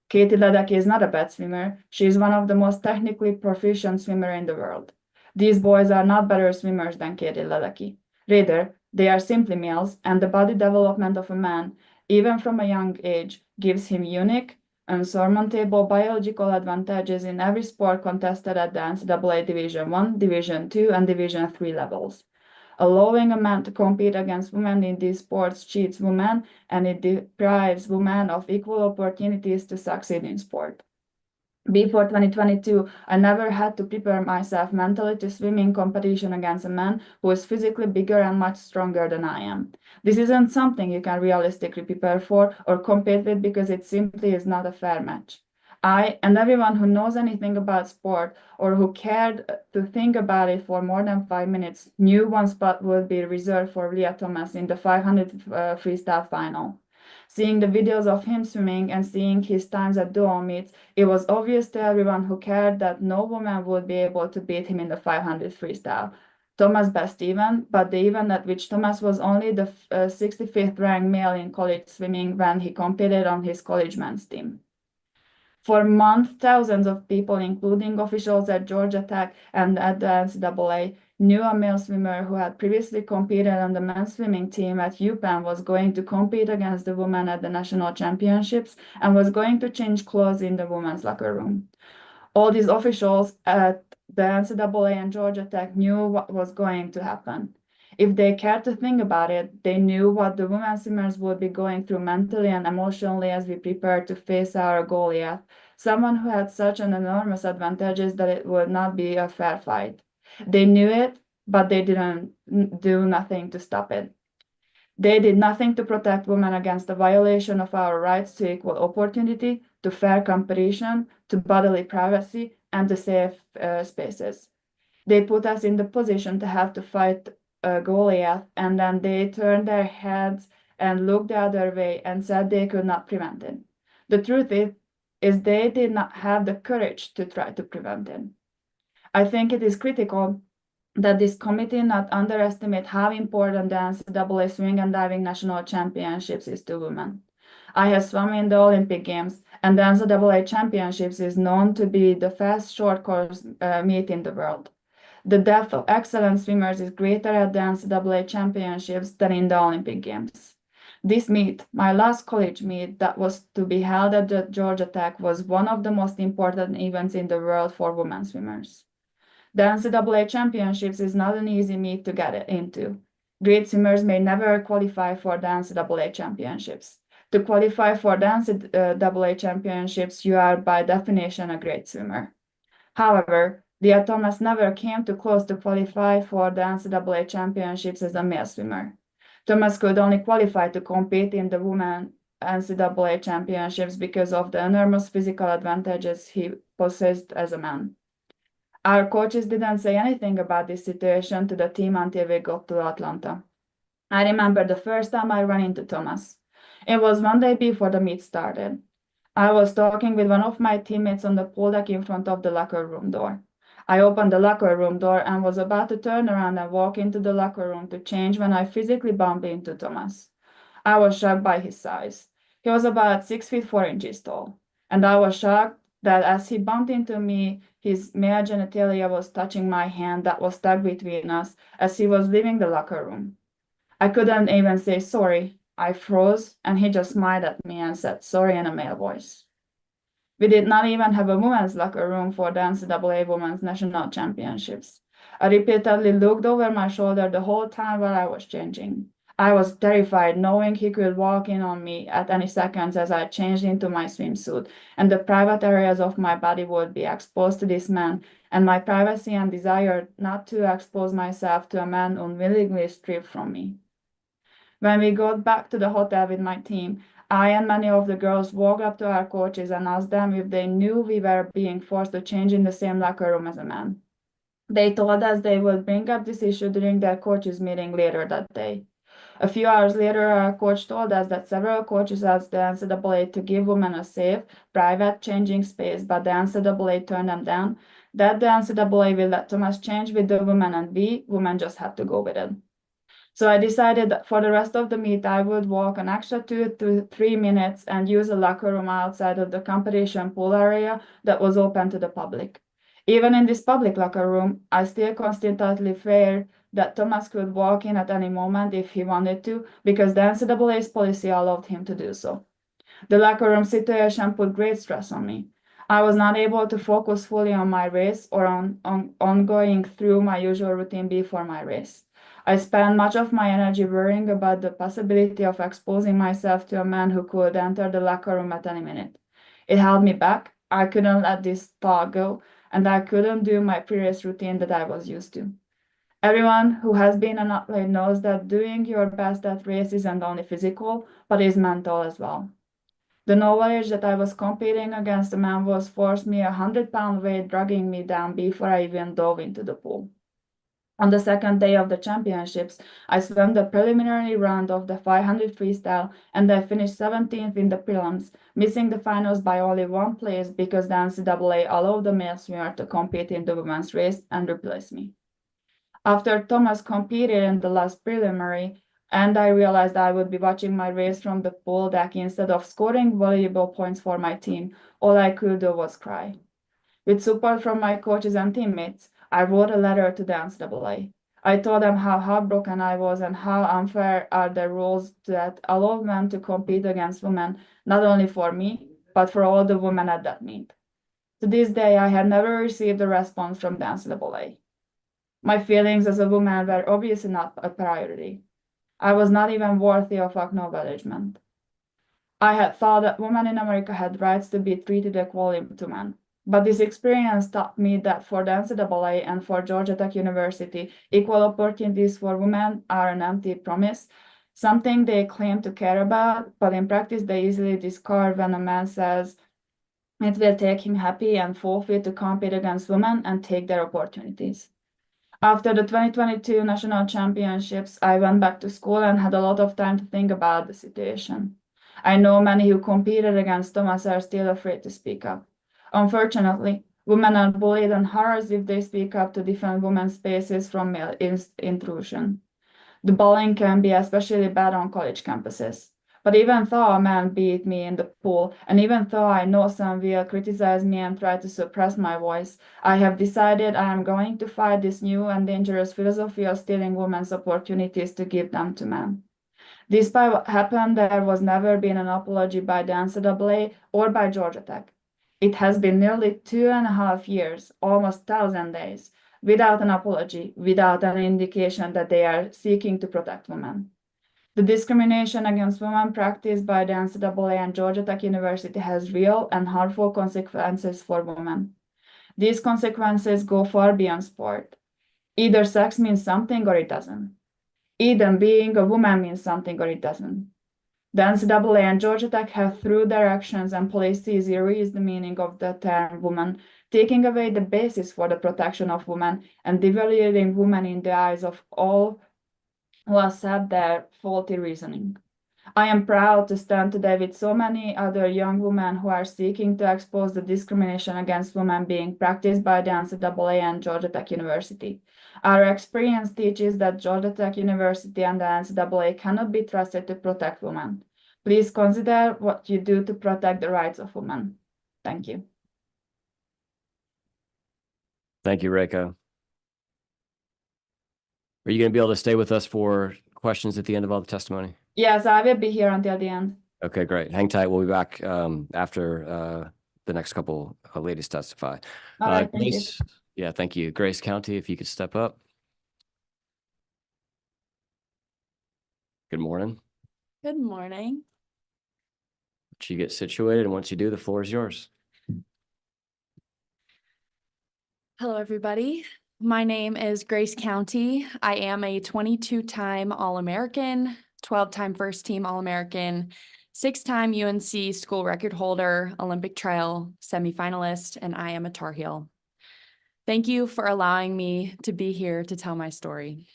Katie Ledecky is not a bad swimmer. She is one of the most technically proficient swimmers in the world. These boys are not better swimmers than Katie Ledecky. Rather, they are simply males, and the body development of a man, even from a young age, gives him unique, unsurmountable biological advantages in every sport contested at the NCAA Division I, Division II, and Division III levels. Allowing a man to compete against women in these sports cheats women, and it deprives women of equal opportunities to succeed in sport. Before 2022, I never had to prepare myself mentally to swimming competition against a man who is physically bigger and much stronger than I am. This isn't something you can realistically prepare for or compete with because it simply is not a fair match. I and everyone who knows anything about sport or who cared to think about it for more than 5 minutes knew one spot would be reserved for Leah Thomas in the 500 freestyle final. Seeing the videos of him swimming and seeing his times at dual meets, it was obvious to everyone who cared that no woman would be able to beat him in the 500 freestyle. Thomas' best event, but the event at which Thomas was only the 65th ranked male in college swimming when he competed on his college men's team. For months, thousands of people, including officials at Georgia Tech and at the NCAA, knew a male swimmer who had previously competed on the men's swimming team at UPenn was going to compete against the women at the national championships and was going to change clothes in the women's locker room. All these officials at the NCAA and Georgia Tech knew what was going to happen. If they cared to think about it, they knew what the women swimmers would be going through mentally and emotionally as we prepared to face our Goliath, someone who had such an enormous advantages that it would not be a fair fight. They knew it, but they didn't do nothing to stop it. They did nothing to protect women against the violation of our rights to equal opportunity, to fair competition, to bodily privacy, and to safe spaces. They put us in the position to have to fight Goliath, and then they turned their heads and looked the other way and said they could not prevent it. The truth is they did not have the courage to try to prevent it. I think it is critical that this committee not underestimate how important the NCAA Swimming and Diving National Championships is to women. I have swum in the Olympic Games, and the NCAA Championships is known to be the fast short course meet in the world. The depth of excellent swimmers is greater at the NCAA Championships than in the Olympic Games. This meet, my last college meet that was to be held at the Georgia Tech, was one of the most important events in the world for women swimmers. The NCAA Championships is not an easy meet to get into. Great swimmers may never qualify for the NCAA Championships. To qualify for the NCAA championships, you are by definition a great swimmer. However, Leah Thomas never came too close to qualify for the NCAA championships as a male swimmer. Thomas could only qualify to compete in the women NCAA championships because of the enormous physical advantages he possessed as a man. Our coaches didn't say anything about this situation to the team until we got to Atlanta. I remember the first time I ran into Thomas. It was one day before the meet started. I was talking with one of my teammates on the pool deck in front of the locker room door. I opened the locker room door and was about to turn around and walk into the locker room to change when I physically bumped into Thomas. I was shocked by his size. He was about 6 feet 4 inches tall, and I was shocked that as he bumped into me, his male genitalia was touching my hand that was stuck between us as he was leaving the locker room. I couldn't even say sorry. I froze, and he just smiled at me and said sorry in a male voice. We did not even have a women's locker room for the NCAA Women's National Championships. I repeatedly looked over my shoulder the whole time while I was changing. I was terrified knowing he could walk in on me at any second as I changed into my swimsuit, and the private areas of my body would be exposed to this man, and my privacy and desire not to expose myself to a man unwillingly stripped from me. When we got back to the hotel with my team, I and many of the girls walked up to our coaches and asked them if they knew we were being forced to change in the same locker room as a man. They told us they would bring up this issue during their coaches' meeting later that day. A few hours later, our coach told us that several coaches asked the NCAA to give women a safe, private changing space, but the NCAA turned them down, that the NCAA will let Thomas change with the women and we, women, just had to go with it. So I decided that for the rest of the meet, I would walk an extra 2 to 3 minutes and use a locker room outside of the competition pool area that was open to the public. Even in this public locker room, I still constantly feared that Thomas could walk in at any moment if he wanted to, because the NCAA's policy allowed him to do so. The locker room situation put great stress on me. I was not able to focus fully on my race or on going through my usual routine before my race. I spent much of my energy worrying about the possibility of exposing myself to a man who could enter the locker room at any minute. It held me back. I couldn't let this thought go, and I couldn't do my previous routine that I was used to. Everyone who has been an athlete knows that doing your best at race isn't only physical, but is mental as well. The knowledge that I was competing against a man was forced me 100-pound weight dragging me down before I even dove into the pool. On the second day of the championships, I swam the preliminary round of the 500 freestyle, and I finished 17th in the prelims, missing the finals by only 1 place because the NCAA allowed the male swimmer to compete in the women's race and replace me. After Thomas competed in the last preliminary, and I realized I would be watching my race from the pool deck instead of scoring valuable points for my team, all I could do was cry. With support from my coaches and teammates, I wrote a letter to the NCAA. I told them how heartbroken I was and how unfair are the rules that allow men to compete against women, not only for me, but for all the women at that meet. To this day, I had never received a response from the NCAA. My feelings as a woman were obviously not a priority. I was not even worthy of acknowledgement. I had thought that women in America had rights to be treated equally to men. But this experience taught me that for the NCAA and for Georgia Tech University, equal opportunities for women are an empty promise, something they claim to care about, but in practice they easily discard when a man says it will take him happy and fulfilled to compete against women and take their opportunities. After the 2022 national championships, I went back to school and had a lot of time to think about the situation. I know many who competed against Thomas are still afraid to speak up. Unfortunately, women are bullied and harassed if they speak up to defend women's spaces from male intrusion. The bullying can be especially bad on college campuses. But even though a man beat me in the pool, and even though I know some will criticize me and try to suppress my voice, I have decided I am going to fight this new and dangerous philosophy of stealing women's opportunities to give them to men. Despite what happened, there was never been an apology by the NCAA or by Georgia Tech. It has been nearly 2.5 years, almost 1,000 days, without an apology, without an indication that they are seeking to protect women. The discrimination against women practiced by the NCAA and Georgia Tech University has real and harmful consequences for women. These consequences go far beyond sport. Either sex means something or it doesn't. Either being a woman means something or it doesn't. The NCAA and Georgia Tech have, through their actions and policies, erased the meaning of the term woman, taking away the basis for the protection of women and devaluing women in the eyes of all who accept their faulty reasoning. I am proud to stand today with so many other young women who are seeking to expose the discrimination against women being practiced by the NCAA and Georgia Tech University. Our experience teaches that Georgia Tech University and the NCAA cannot be trusted to protect women. Please consider what you do to protect the rights of women. Thank you. Thank you, Reka. Are you going to be able to stay with us for questions at the end of all the testimony? Yes, I will be here until the end. Okay, great. Hang tight. We'll be back after the next couple ladies testify. All right, thank you. Grace, yeah, thank you. Grace Countie, if you could step up. Good morning. Good morning. Once you get situated, and once you do, the floor is yours. Hello, everybody. My name is Grace Countie. I am a 22-time All-American, 12-time first-team All-American, 6-time UNC school record holder, Olympic trial semifinalist, and I am a Tar Heel. Thank you for allowing me to be here to tell my story.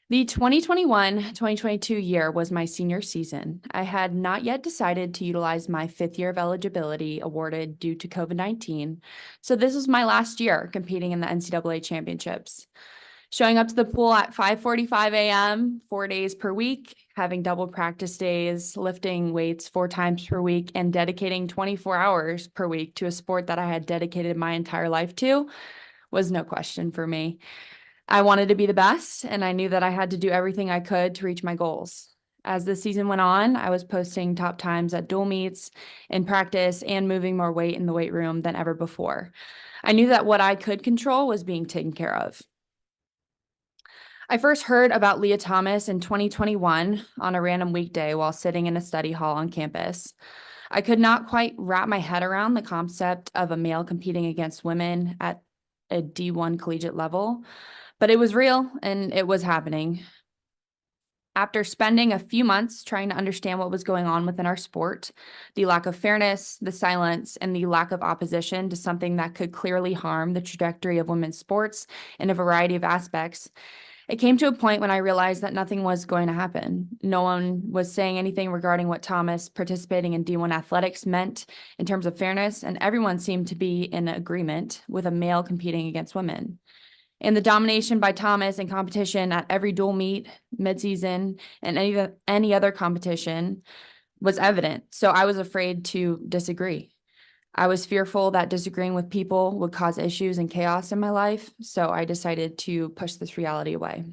The 2021-2022 year was my senior season. I had not yet decided to utilize my 5th year of eligibility awarded due to COVID-19, so this was my last year competing in the NCAA championships. Showing up to the pool at 5:45 a.m., 4 days per week, having double practice days, lifting weights 4 times per week, and dedicating 24 hours per week to a sport that I had dedicated my entire life to was no question for me. I wanted to be the best, and I knew that I had to do everything I could to reach my goals. As the season went on, I was posting top times at dual meets, in practice, and moving more weight in the weight room than ever before. I knew that what I could control was being taken care of. I first heard about Lia Thomas in 2021 on a random weekday while sitting in a study hall on campus. I could not quite wrap my head around the concept of a male competing against women at a D1 collegiate level, but it was real and it was happening. After spending a few months trying to understand what was going on within our sport, the lack of fairness, the silence, and the lack of opposition to something that could clearly harm the trajectory of women's sports in a variety of aspects, it came to a point when I realized that nothing was going to happen. No one was saying anything regarding what Thomas participating in D1 athletics meant in terms of fairness, and everyone seemed to be in agreement with a male competing against women. And the domination by Thomas in competition at every dual meet, midseason, and any other competition was evident. So I was afraid to disagree. I was fearful that disagreeing with people would cause issues and chaos in my life. So I decided to push this reality away.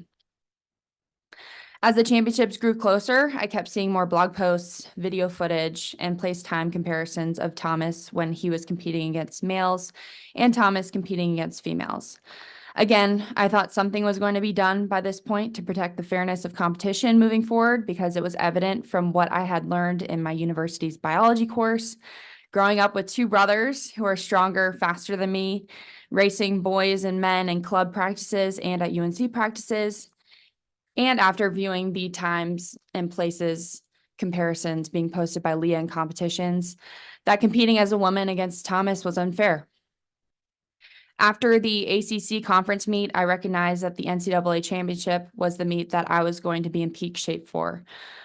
As the championships grew closer, I kept seeing more blog posts, video footage, and place time comparisons of Thomas when he was competing against males and Thomas competing against females. Again, I thought something was going to be done by this point to protect the fairness of competition moving forward because it was evident from what I had learned in my university's biology course, growing up with 2 brothers who are stronger, faster than me, racing boys and men in club practices and at UNC practices, and after viewing the times and places comparisons being posted by Leah in competitions, that competing as a woman against Thomas was unfair. After the ACC conference meet, I recognized that the NCAA championship was the meet that I was going to be in peak shape for.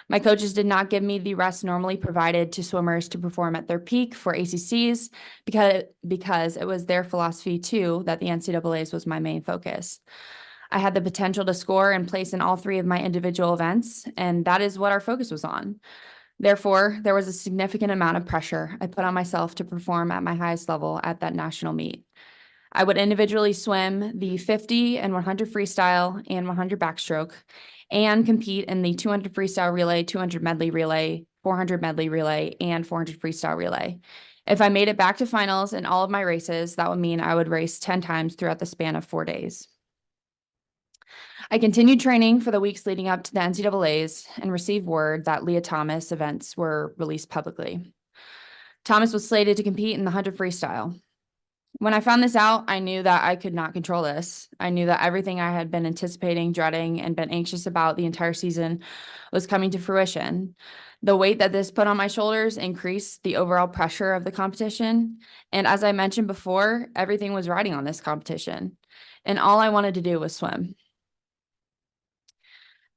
My coaches did not give me the rest normally provided to swimmers to perform at their peak for ACCs because it was their philosophy too that the NCAA's was my main focus. I had the potential to score and place in all 3 of my individual events, and that is what our focus was on. Therefore, there was a significant amount of pressure I put on myself to perform at my highest level at that national meet. I would individually swim the 50 and 100 freestyle and 100 backstroke and compete in the 200 freestyle relay, 200 medley relay, 400 medley relay, and 400 freestyle relay. If I made it back to finals in all of my races, that would mean I would race 10 times throughout the span of 4 days. I continued training for the weeks leading up to the NCAAs and received word that Leah Thomas events were released publicly. Thomas was slated to compete in the 100 freestyle. When I found this out, I knew that I could not control this. I knew that everything I had been anticipating, dreading, and been anxious about the entire season was coming to fruition. The weight that this put on my shoulders increased the overall pressure of the competition. And as I mentioned before, everything was riding on this competition. And all I wanted to do was swim.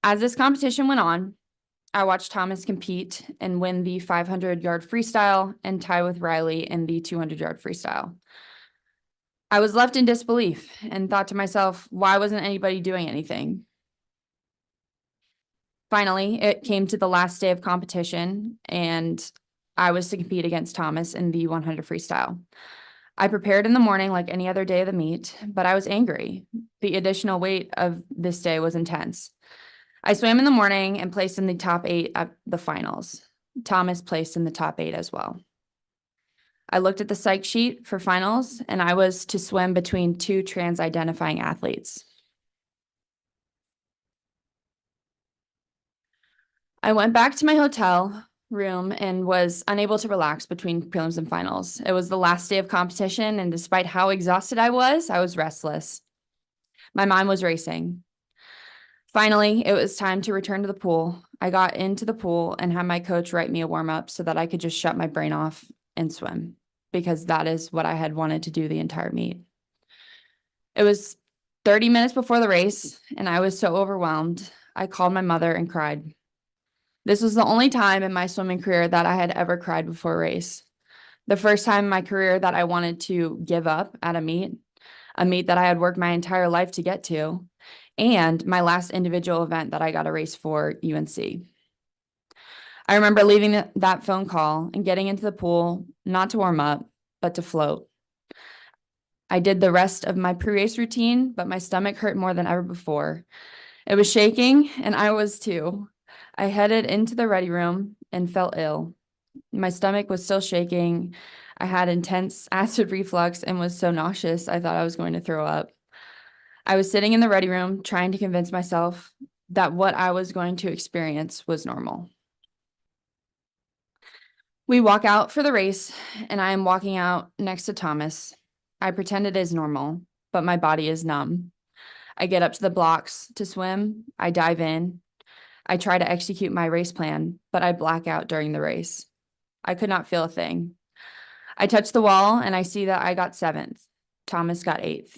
As this competition went on, I watched Thomas compete and win the 500-yard freestyle and tie with Riley in the 200-yard freestyle. I was left in disbelief and thought to myself, why wasn't anybody doing anything? Finally, it came to the last day of competition, and I was to compete against Thomas in the 100 freestyle. I prepared in the morning like any other day of the meet, but I was angry. The additional weight of this day was intense. I swam in the morning and placed in the top 8 at the finals. Thomas placed in the top 8 as well. I looked at the psych sheet for finals, and I was to swim between 2 trans-identifying athletes. I went back to my hotel room and was unable to relax between prelims and finals. It was the last day of competition, and despite how exhausted I was restless. My mind was racing. Finally, it was time to return to the pool. I got into the pool and had my coach write me a warm-up so that I could just shut my brain off and swim, because that is what I had wanted to do the entire meet. It was 30 minutes before the race, and I was so overwhelmed. I called my mother and cried. This was the only time in my swimming career that I had ever cried before a race. The first time in my career that I wanted to give up at a meet that I had worked my entire life to get to, and my last individual event that I got a race for UNC. I remember leaving that phone call and getting into the pool, not to warm up, but to float. I did the rest of my pre-race routine, but my stomach hurt more than ever before. It was shaking, and I was too. I headed into the ready room and felt ill. My stomach was still shaking. I had intense acid reflux and was so nauseous I thought I was going to throw up. I was sitting in the ready room trying to convince myself that what I was going to experience was normal. We walk out for the race, and I am walking out next to Thomas. I pretend it is normal, but my body is numb. I get up to the blocks to swim. I dive in. I try to execute my race plan, but I black out during the race. I could not feel a thing. I touch the wall, and I see that I got 7th. Thomas got 8th.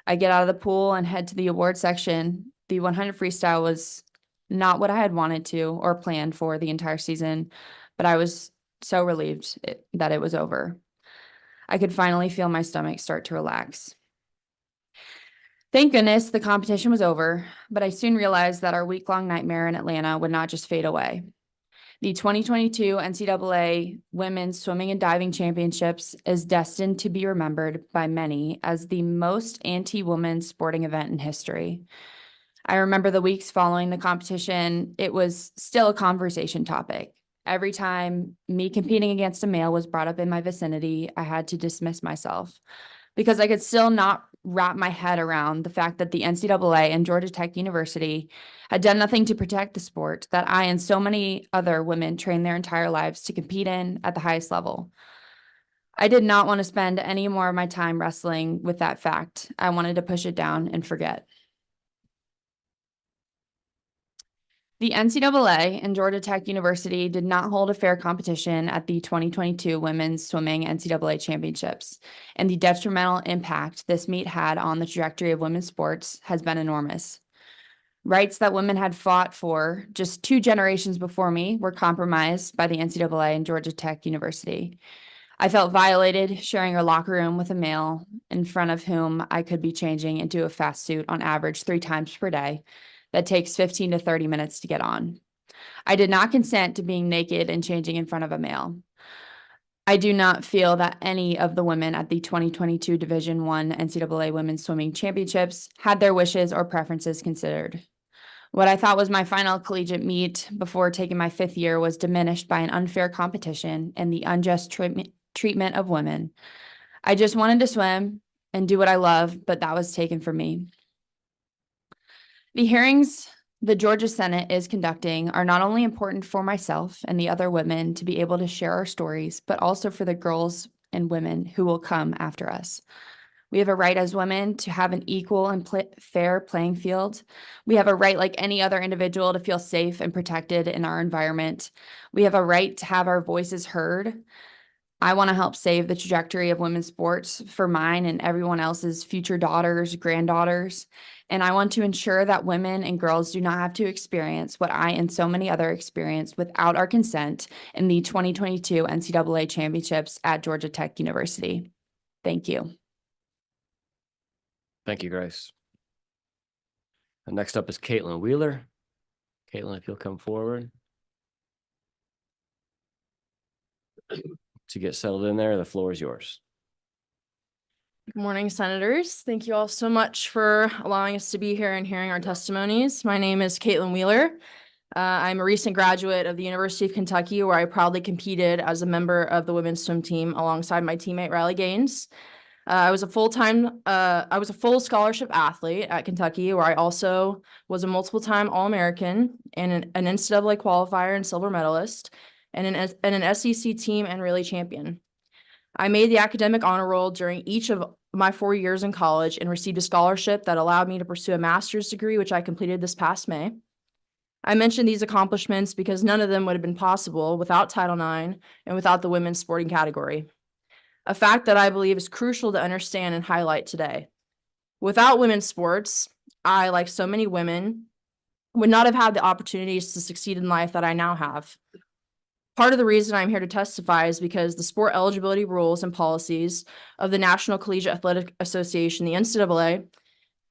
I get out of the pool and head to the award section. The 100 freestyle was not what I had wanted to or planned for the entire season, but I was so relieved that it was over. I could finally feel my stomach start to relax. Thank goodness the competition was over, but I soon realized that our week-long nightmare in Atlanta would not just fade away. The 2022 NCAA Women's Swimming and Diving Championships is destined to be remembered by many as the most anti-woman sporting event in history. I remember the weeks following the competition, it was still a conversation topic. Every time me competing against a male was brought up in my vicinity, I had to dismiss myself because I could still not wrap my head around the fact that the NCAA and Georgia Tech University had done nothing to protect the sport that I and so many other women trained their entire lives to compete in at the highest level. I did not want to spend any more of my time wrestling with that fact. I wanted to push it down and forget. The NCAA and Georgia Tech University did not hold a fair competition at the 2022 Women's Swimming NCAA Championships, and the detrimental impact this meet had on the trajectory of women's sports has been enormous. Rights that women had fought for just 2 generations before me were compromised by the NCAA and Georgia Tech University. I felt violated sharing a locker room with a male in front of whom I could be changing into a fast suit on average 3 times per day. That takes 15 to 30 minutes to get on. I did not consent to being naked and changing in front of a male. I do not feel that any of the women at the 2022 Division I NCAA Women's Swimming Championships had their wishes or preferences considered. What I thought was my final collegiate meet before taking my 5th year was diminished by an unfair competition and the unjust treatment of women. I just wanted to swim and do what I love, but that was taken from me. The hearings the Georgia Senate is conducting are not only important for myself and the other women to be able to share our stories, but also for the girls and women who will come after us. We have a right as women to have an equal and fair playing field. We have a right, like any other individual, to feel safe and protected in our environment. We have a right to have our voices heard. I want to help save the trajectory of women's sports for mine and everyone else's future daughters, granddaughters. And I want to ensure that women and girls do not have to experience what I and so many other experienced without our consent in the 2022 NCAA championships at Georgia Tech University. Thank you. Thank you, Grace. And next up is Caitlyn Wheeler. Caitlyn, if you'll come forward. To get settled in there, the floor is yours. Good morning, Senators. Thank you all so much for allowing us to be here and hearing our testimonies. My name is Caitlyn Wheeler. I'm a recent graduate of the University of Kentucky, where I proudly competed as a member of the women's swim team alongside my teammate Riley Gaines. I was a full scholarship athlete at Kentucky, where I also was a multiple-time All-American and an NCAA qualifier and silver medalist, and an SEC team and relay champion. I made the academic honor roll during each of my 4 years in college and received a scholarship that allowed me to pursue a master's degree, which I completed this past May. I mention these accomplishments because none of them would have been possible without Title IX and without the women's sporting category. A fact that I believe is crucial to understand and highlight today. Without women's sports, I, like so many women, would not have had the opportunities to succeed in life that I now have. Part of the reason I'm here to testify is because the sport eligibility rules and policies of the National Collegiate Athletic Association, the NCAA,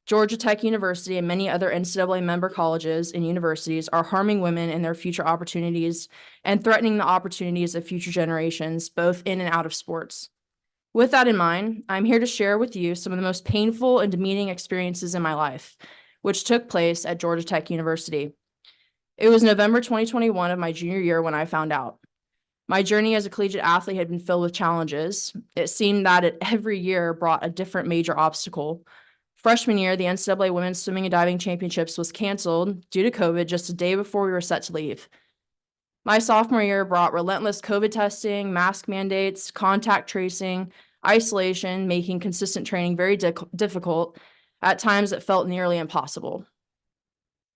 Georgia Tech University, and many other NCAA member colleges and universities are harming women in their future opportunities and threatening the opportunities of future generations, both in and out of sports. With that in mind, I'm here to share with you some of the most painful and demeaning experiences in my life, which took place at Georgia Tech University. It was November 2021 of my junior year when I found out. My journey as a collegiate athlete had been filled with challenges. It seemed that it every year brought a different major obstacle. Freshman year, the NCAA Women's Swimming and Diving Championships was canceled due to COVID just a day before we were set to leave. My sophomore year brought relentless COVID testing, mask mandates, contact tracing, isolation, making consistent training very difficult. At times, it felt nearly impossible.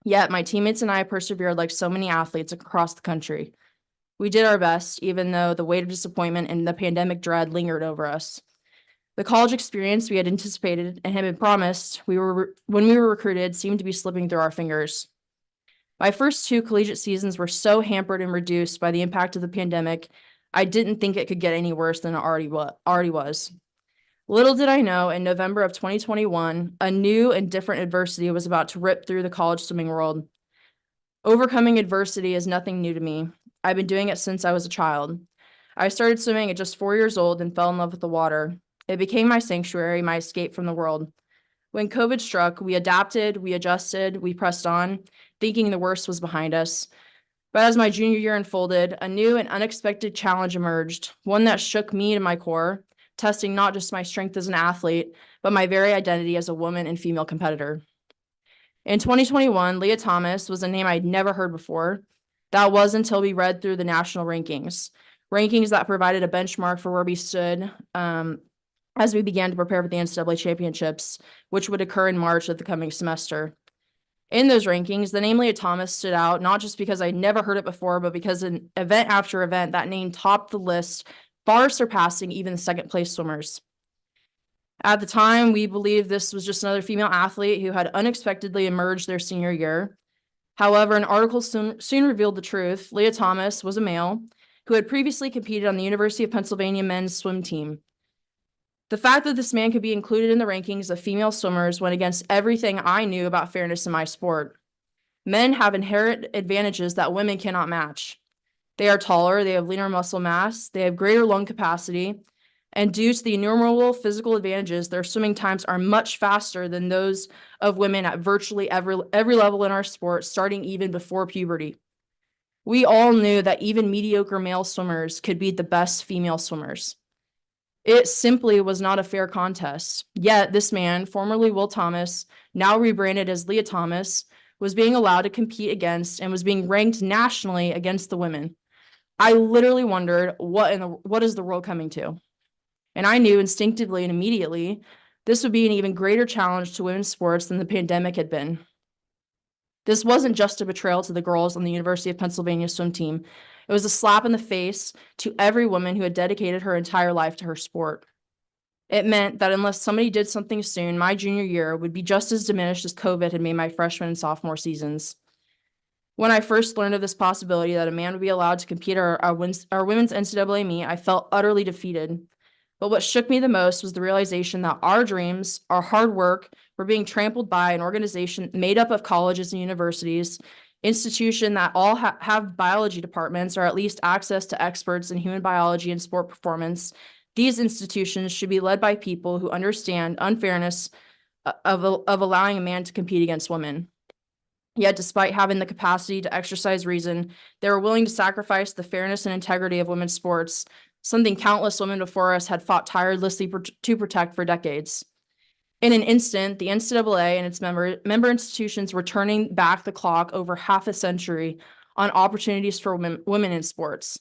Yet, my teammates and I persevered like so many athletes across the country. We did our best, even though the weight of disappointment and the pandemic dread lingered over us. The college experience we had anticipated and had been promised when we were recruited seemed to be slipping through our fingers. My first 2 collegiate seasons were so hampered and reduced by the impact of the pandemic, I didn't think it could get any worse than it already was. Little did I know, in November of 2021, a new and different adversity was about to rip through the college swimming world. Overcoming adversity is nothing new to me. I've been doing it since I was a child. I started swimming at just 4 years old and fell in love with the water. It became my sanctuary, my escape from the world. When COVID struck, we adapted, we adjusted, we pressed on, thinking the worst was behind us. But as my junior year unfolded, a new and unexpected challenge emerged, one that shook me to my core, testing not just my strength as an athlete, but my very identity as a woman and female competitor. In 2021, Leah Thomas was a name I'd never heard before. That was until we read through the national rankings that provided a benchmark for where we stood as we began to prepare for the NCAA championships, which would occur in March of the coming semester. In those rankings, the name Leah Thomas stood out, not just because I'd never heard it before, but because in event after event, that name topped the list, far surpassing even the second place swimmers. At the time, we believed this was just another female athlete who had unexpectedly emerged their senior year. However, an article soon revealed the truth. Leah Thomas was a male who had previously competed on the University of Pennsylvania men's swim team. The fact that this man could be included in the rankings of female swimmers went against everything I knew about fairness in my sport. Men have inherent advantages that women cannot match. They are taller, they have leaner muscle mass, they have greater lung capacity, and due to the innumerable physical advantages, their swimming times are much faster than those of women at virtually every level in our sport, starting even before puberty. We all knew that even mediocre male swimmers could beat the best female swimmers. It simply was not a fair contest. Yet this man, formerly Will Thomas, now rebranded as Leah Thomas, was being allowed to compete against and was being ranked nationally against the women. I literally wondered, what is the world coming to? And I knew instinctively and immediately this would be an even greater challenge to women's sports than the pandemic had been. This wasn't just a betrayal to the girls on the University of Pennsylvania swim team. It was a slap in the face to every woman who had dedicated her entire life to her sport. It meant that unless somebody did something soon, my junior year would be just as diminished as COVID had made my freshman and sophomore seasons. When I first learned of this possibility that a man would be allowed to compete at our women's NCAA meet, I felt utterly defeated. But what shook me the most was the realization that our dreams, our hard work, were being trampled by an organization made up of colleges and universities, institution that all have biology departments or at least access to experts in human biology and sport performance. These institutions should be led by people who understand unfairness of allowing a man to compete against women. Yet, despite having the capacity to exercise reason, they were willing to sacrifice the fairness and integrity of women's sports, something countless women before us had fought tirelessly to protect for decades. In an instant, the NCAA and its member institutions were turning back the clock over half a century on opportunities for women in sports.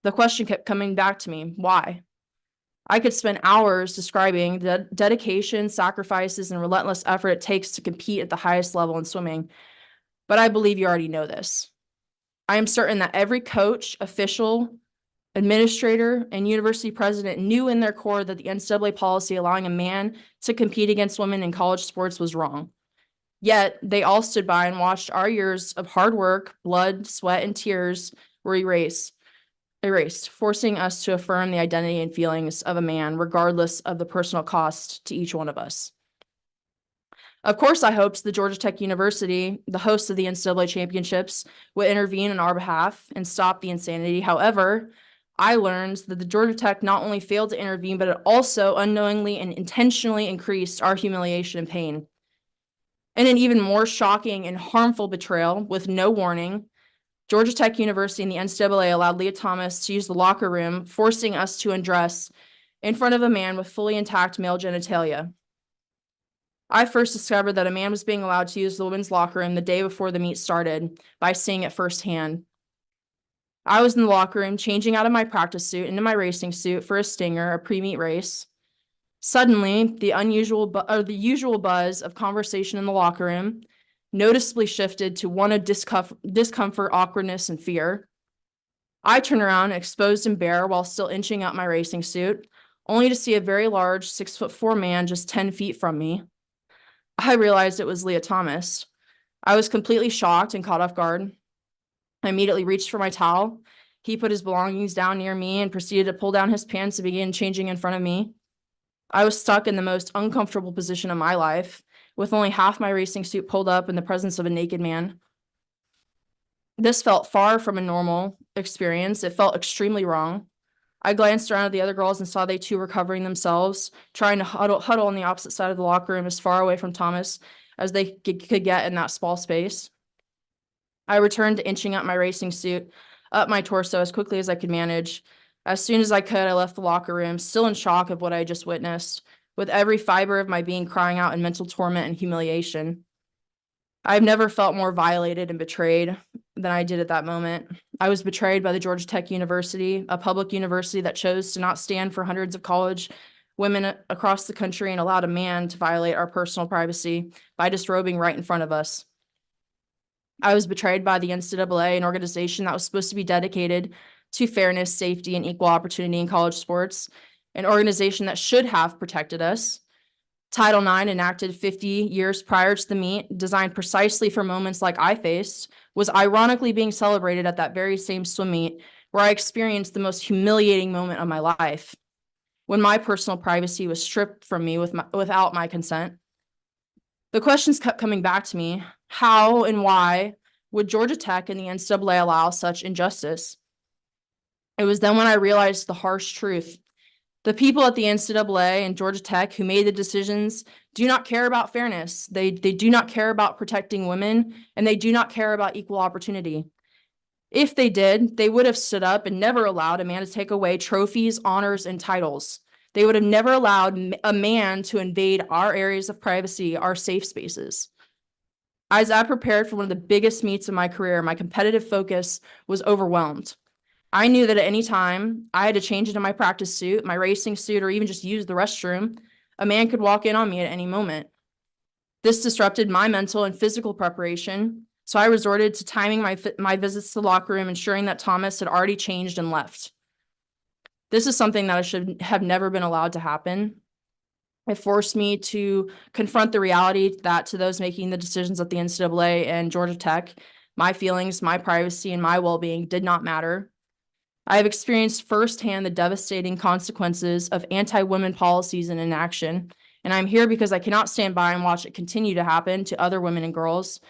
The question kept coming back to me, why? I could spend hours describing the dedication, sacrifices, and relentless effort it takes to compete at the highest level in swimming, but I believe you already know this. I am certain that every coach, official, administrator, and university president knew in their core that the NCAA policy allowing a man to compete against women in college sports was wrong. Yet, they all stood by and watched our years of hard work, blood, sweat, and tears were erased, forcing us to affirm the identity and feelings of a man, regardless of the personal cost to each one of us. Of course, I hoped the Georgia Tech University, the host of the NCAA championships, would intervene on our behalf and stop the insanity. However, I learned that the Georgia Tech not only failed to intervene, but it also unknowingly and intentionally increased our humiliation and pain. In an even more shocking and harmful betrayal with no warning, Georgia Tech University and the NCAA allowed Leah Thomas to use the locker room, forcing us to undress in front of a man with fully intact male genitalia. I first discovered that a man was being allowed to use the women's locker room the day before the meet started by seeing it firsthand. I was in the locker room changing out of my practice suit into my racing suit for a stinger, a pre-meet race. Suddenly, the usual buzz of conversation in the locker room noticeably shifted to one of discomfort, awkwardness, and fear. I turned around, exposed and bare, while still inching up my racing suit, only to see a very large 6'4" man just 10 feet from me. I realized it was Leah Thomas. I was completely shocked and caught off guard. I immediately reached for my towel. He put his belongings down near me and proceeded to pull down his pants and begin changing in front of me. I was stuck in the most uncomfortable position of my life, with only half my racing suit pulled up in the presence of a naked man. This felt far from a normal experience. It felt extremely wrong. I glanced around at the other girls and saw they too were covering themselves, trying to huddle on the opposite side of the locker room as far away from Thomas as they could get in that small space. I returned to inching up my racing suit up my torso as quickly as I could manage. As soon as I could, I left the locker room, still in shock of what I just witnessed, with every fiber of my being crying out in mental torment and humiliation. I've never felt more violated and betrayed than I did at that moment. I was betrayed by the Georgia Tech University, a public university that chose to not stand for hundreds of college women across the country and allowed a man to violate our personal privacy by disrobing right in front of us. I was betrayed by the NCAA, an organization that was supposed to be dedicated to fairness, safety, and equal opportunity in college sports, an organization that should have protected us. Title IX, enacted 50 years prior to the meet, designed precisely for moments like I faced, was ironically being celebrated at that very same swim meet where I experienced the most humiliating moment of my life, when my personal privacy was stripped from me without my consent. The questions kept coming back to me. How and why would Georgia Tech and the NCAA allow such injustice? It was then when I realized the harsh truth. The people at the NCAA and Georgia Tech who made the decisions do not care about fairness. They do not care about protecting women, and they do not care about equal opportunity. If they did, they would have stood up and never allowed a man to take away trophies, honors, and titles. They would have never allowed a man to invade our areas of privacy, our safe spaces. As I prepared for one of the biggest meets of my career, my competitive focus was overwhelmed. I knew that at any time I had to change into my practice suit, my racing suit, or even just use the restroom, a man could walk in on me at any moment. This disrupted my mental and physical preparation, so I resorted to timing my visits to the locker room, ensuring that Thomas had already changed and left. This is something that I should have never been allowed to happen. It forced me to confront the reality that to those making the decisions at the NCAA and Georgia Tech, my feelings, my privacy, and my well-being did not matter. I have experienced firsthand the devastating consequences of anti-women policies in inaction, and I'm here because I cannot stand by and watch it continue to happen to other women and girls.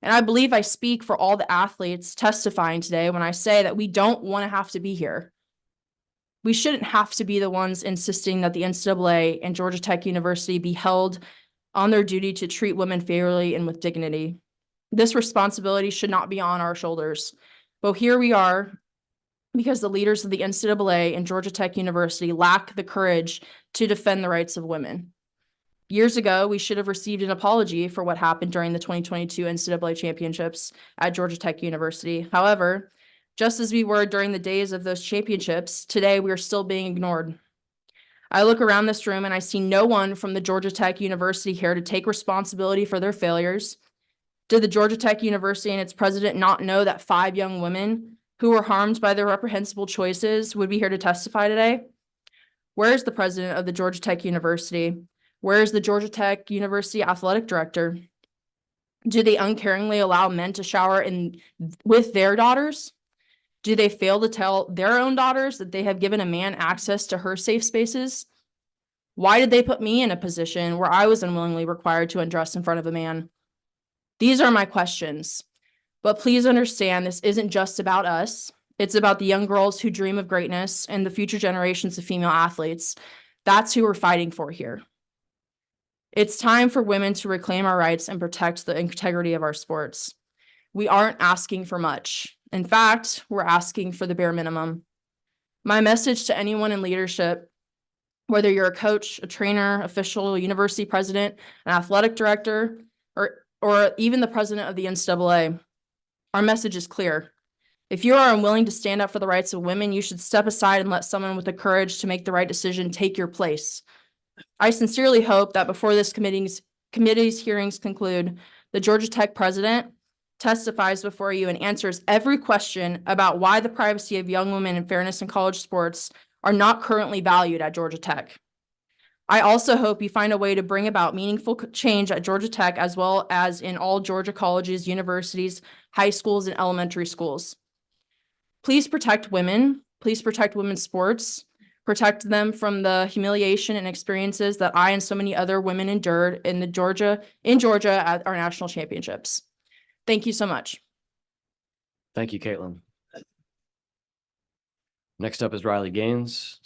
And I believe I speak for all the athletes testifying today when I say that we don't want to have to be here. We shouldn't have to be the ones insisting that the NCAA and Georgia Tech University be held on their duty to treat women fairly and with dignity. This responsibility should not be on our shoulders. But here we are because the leaders of the NCAA and Georgia Tech University lack the courage to defend the rights of women. Years ago, we should have received an apology for what happened during the 2022 NCAA championships at Georgia Tech University. However, just as we were during the days of those championships, today we are still being ignored. I look around this room and I see no one from the Georgia Tech University here to take responsibility for their failures. Did the Georgia Tech University and its president not know that 5 young women who were harmed by their reprehensible choices would be here to testify today? Where is the president of the Georgia Tech University? Where is the Georgia Tech University athletic director? Do they uncaringly allow men to shower with their daughters? Do they fail to tell their own daughters that they have given a man access to her safe spaces? Why did they put me in a position where I was unwillingly required to undress in front of a man? These are my questions. But please understand, this isn't just about us. It's about the young girls who dream of greatness and the future generations of female athletes. That's who we're fighting for here. It's time for women to reclaim our rights and protect the integrity of our sports. We aren't asking for much. In fact, we're asking for the bare minimum. My message to anyone in leadership, whether you're a coach, a trainer, official, university president, an athletic director, or even the president of the NCAA, our message is clear. If you are unwilling to stand up for the rights of women, you should step aside and let someone with the courage to make the right decision take your place. I sincerely hope that before this committee's hearings conclude, the Georgia Tech president testifies before you and answers every question about why the privacy of young women and fairness in college sports are not currently valued at Georgia Tech. I also hope you find a way to bring about meaningful change at Georgia Tech as well as in all Georgia colleges, universities, high schools, and elementary schools. Please protect women. Please protect women's sports. Protect them from the humiliation and experiences that I and so many other women endured in Georgia at our national championships. Thank you so much. Thank you, Caitlyn. Next up is Riley Gaines.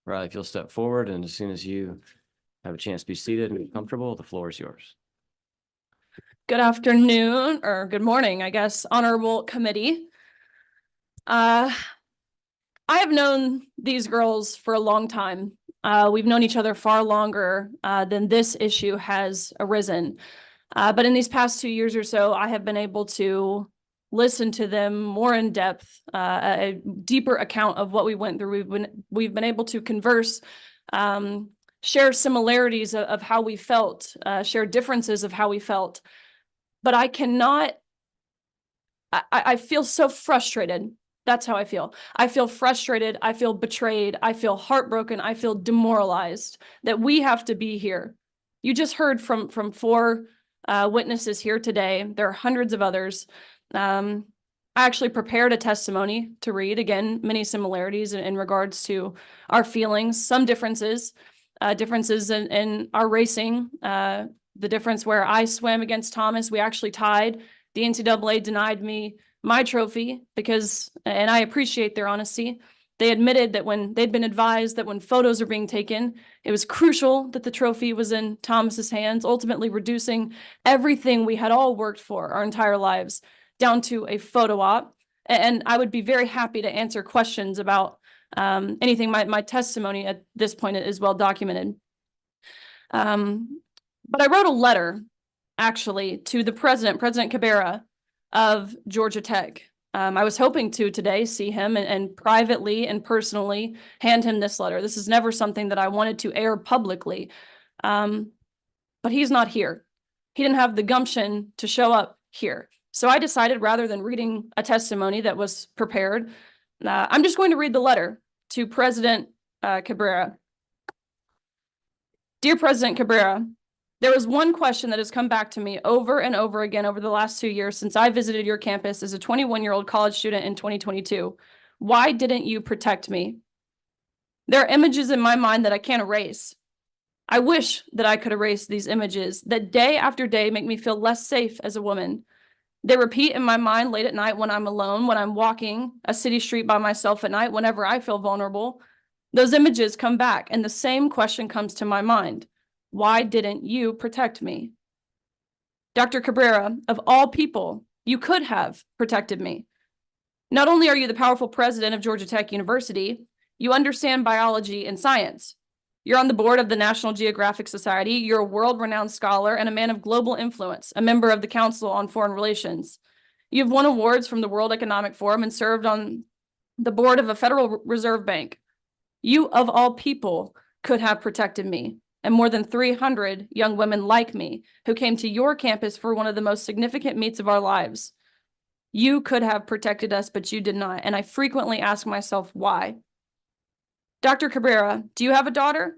Riley, if you'll step forward, and as soon as you have a chance to be seated and be comfortable, the floor is yours. Good afternoon, or good morning, I guess, honorable committee. I have known these girls for a long time. We've known each other far longer than this issue has arisen. But in these past 2 years or so, I have been able to listen to them more in depth, a deeper account of what we went through. We've been able to converse, share similarities of how we felt, share differences of how we felt. But I cannot, I feel so frustrated. That's how I feel. I feel frustrated. I feel betrayed. I feel heartbroken. I feel demoralized that we have to be here. You just heard from 4 witnesses here today. There are hundreds of others. I actually prepared a testimony to read. Again, many similarities in regards to our feelings, some differences in our racing. The difference where I swam against Thomas, we actually tied. The NCAA denied me my trophy because, and I appreciate their honesty, they admitted that when they'd been advised that when photos are being taken, it was crucial that the trophy was in Thomas's hands, ultimately reducing everything we had all worked for our entire lives down to a photo op. And I would be very happy to answer questions about anything. My testimony at this point is well documented. But I wrote a letter actually, to the President Cabrera of Georgia Tech. I was hoping to today see him and privately and personally hand him this letter. This is never something that I wanted to air publicly, but he's not here. He didn't have the gumption to show up here. So I decided, rather than reading a testimony that was prepared, I'm just going to read the letter to President Cabrera. Dear President Cabrera, there is one question that has come back to me over and over again over the last 2 years since I visited your campus as a 21-year-old college student in 2022. Why didn't you protect me? There are images in my mind that I can't erase. I wish that I could erase these images that day after day make me feel less safe as a woman. They repeat in my mind late at night when I'm alone, when I'm walking a city street by myself at night, whenever I feel vulnerable. Those images come back and the same question comes to my mind. Why didn't you protect me? Dr. Cabrera, of all people, you could have protected me. Not only are you the powerful president of Georgia Tech University, you understand biology and science. You're on the board of the National Geographic Society. You're a world-renowned scholar and a man of global influence, a member of the Council on Foreign Relations. You've won awards from the World Economic Forum and served on the board of a Federal Reserve Bank. You, of all people, could have protected me, and more than 300 young women like me who came to your campus for one of the most significant meets of our lives. You could have protected us, but you did not, and I frequently ask myself why. Dr. Cabrera, do you have a daughter?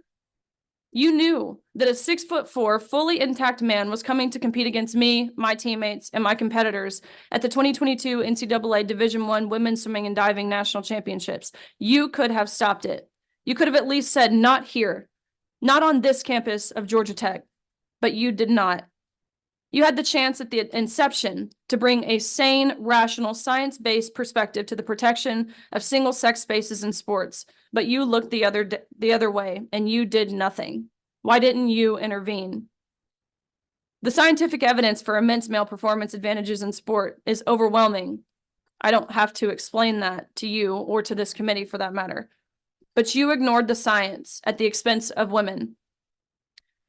You knew that a 6'4", fully intact man was coming to compete against me, my teammates, and my competitors at the 2022 NCAA Division I Women's Swimming and Diving National Championships. You could have stopped it. You could have at least said, not here, not on this campus of Georgia Tech, but you did not. You had the chance at the inception to bring a sane, rational, science-based perspective to the protection of single-sex spaces in sports, but you looked the other way and you did nothing. Why didn't you intervene? The scientific evidence for immense male performance advantages in sport is overwhelming. I don't have to explain that to you or to this committee for that matter, but you ignored the science at the expense of women.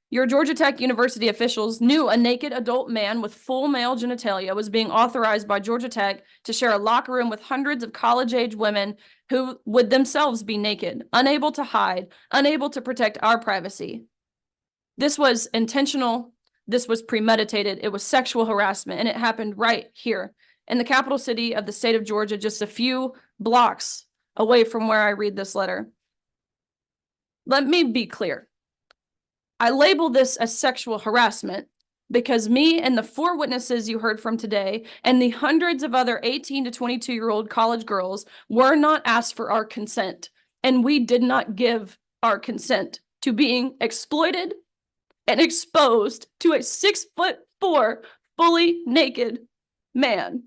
Your Georgia Tech University officials knew a naked adult man with full male genitalia was being authorized by Georgia Tech to share a locker room with hundreds of college-age women who would themselves be naked, unable to hide, unable to protect our privacy. This was intentional. This was premeditated. It was sexual harassment, and it happened right here in the capital city of the state of Georgia, just a few blocks away from where I read this letter. Let me be clear. I label this as sexual harassment because me and the 4 witnesses you heard from today and the hundreds of other 18 to 22-year-old college girls were not asked for our consent, and we did not give our consent to being exploited and exposed to a 6'4" fully naked man.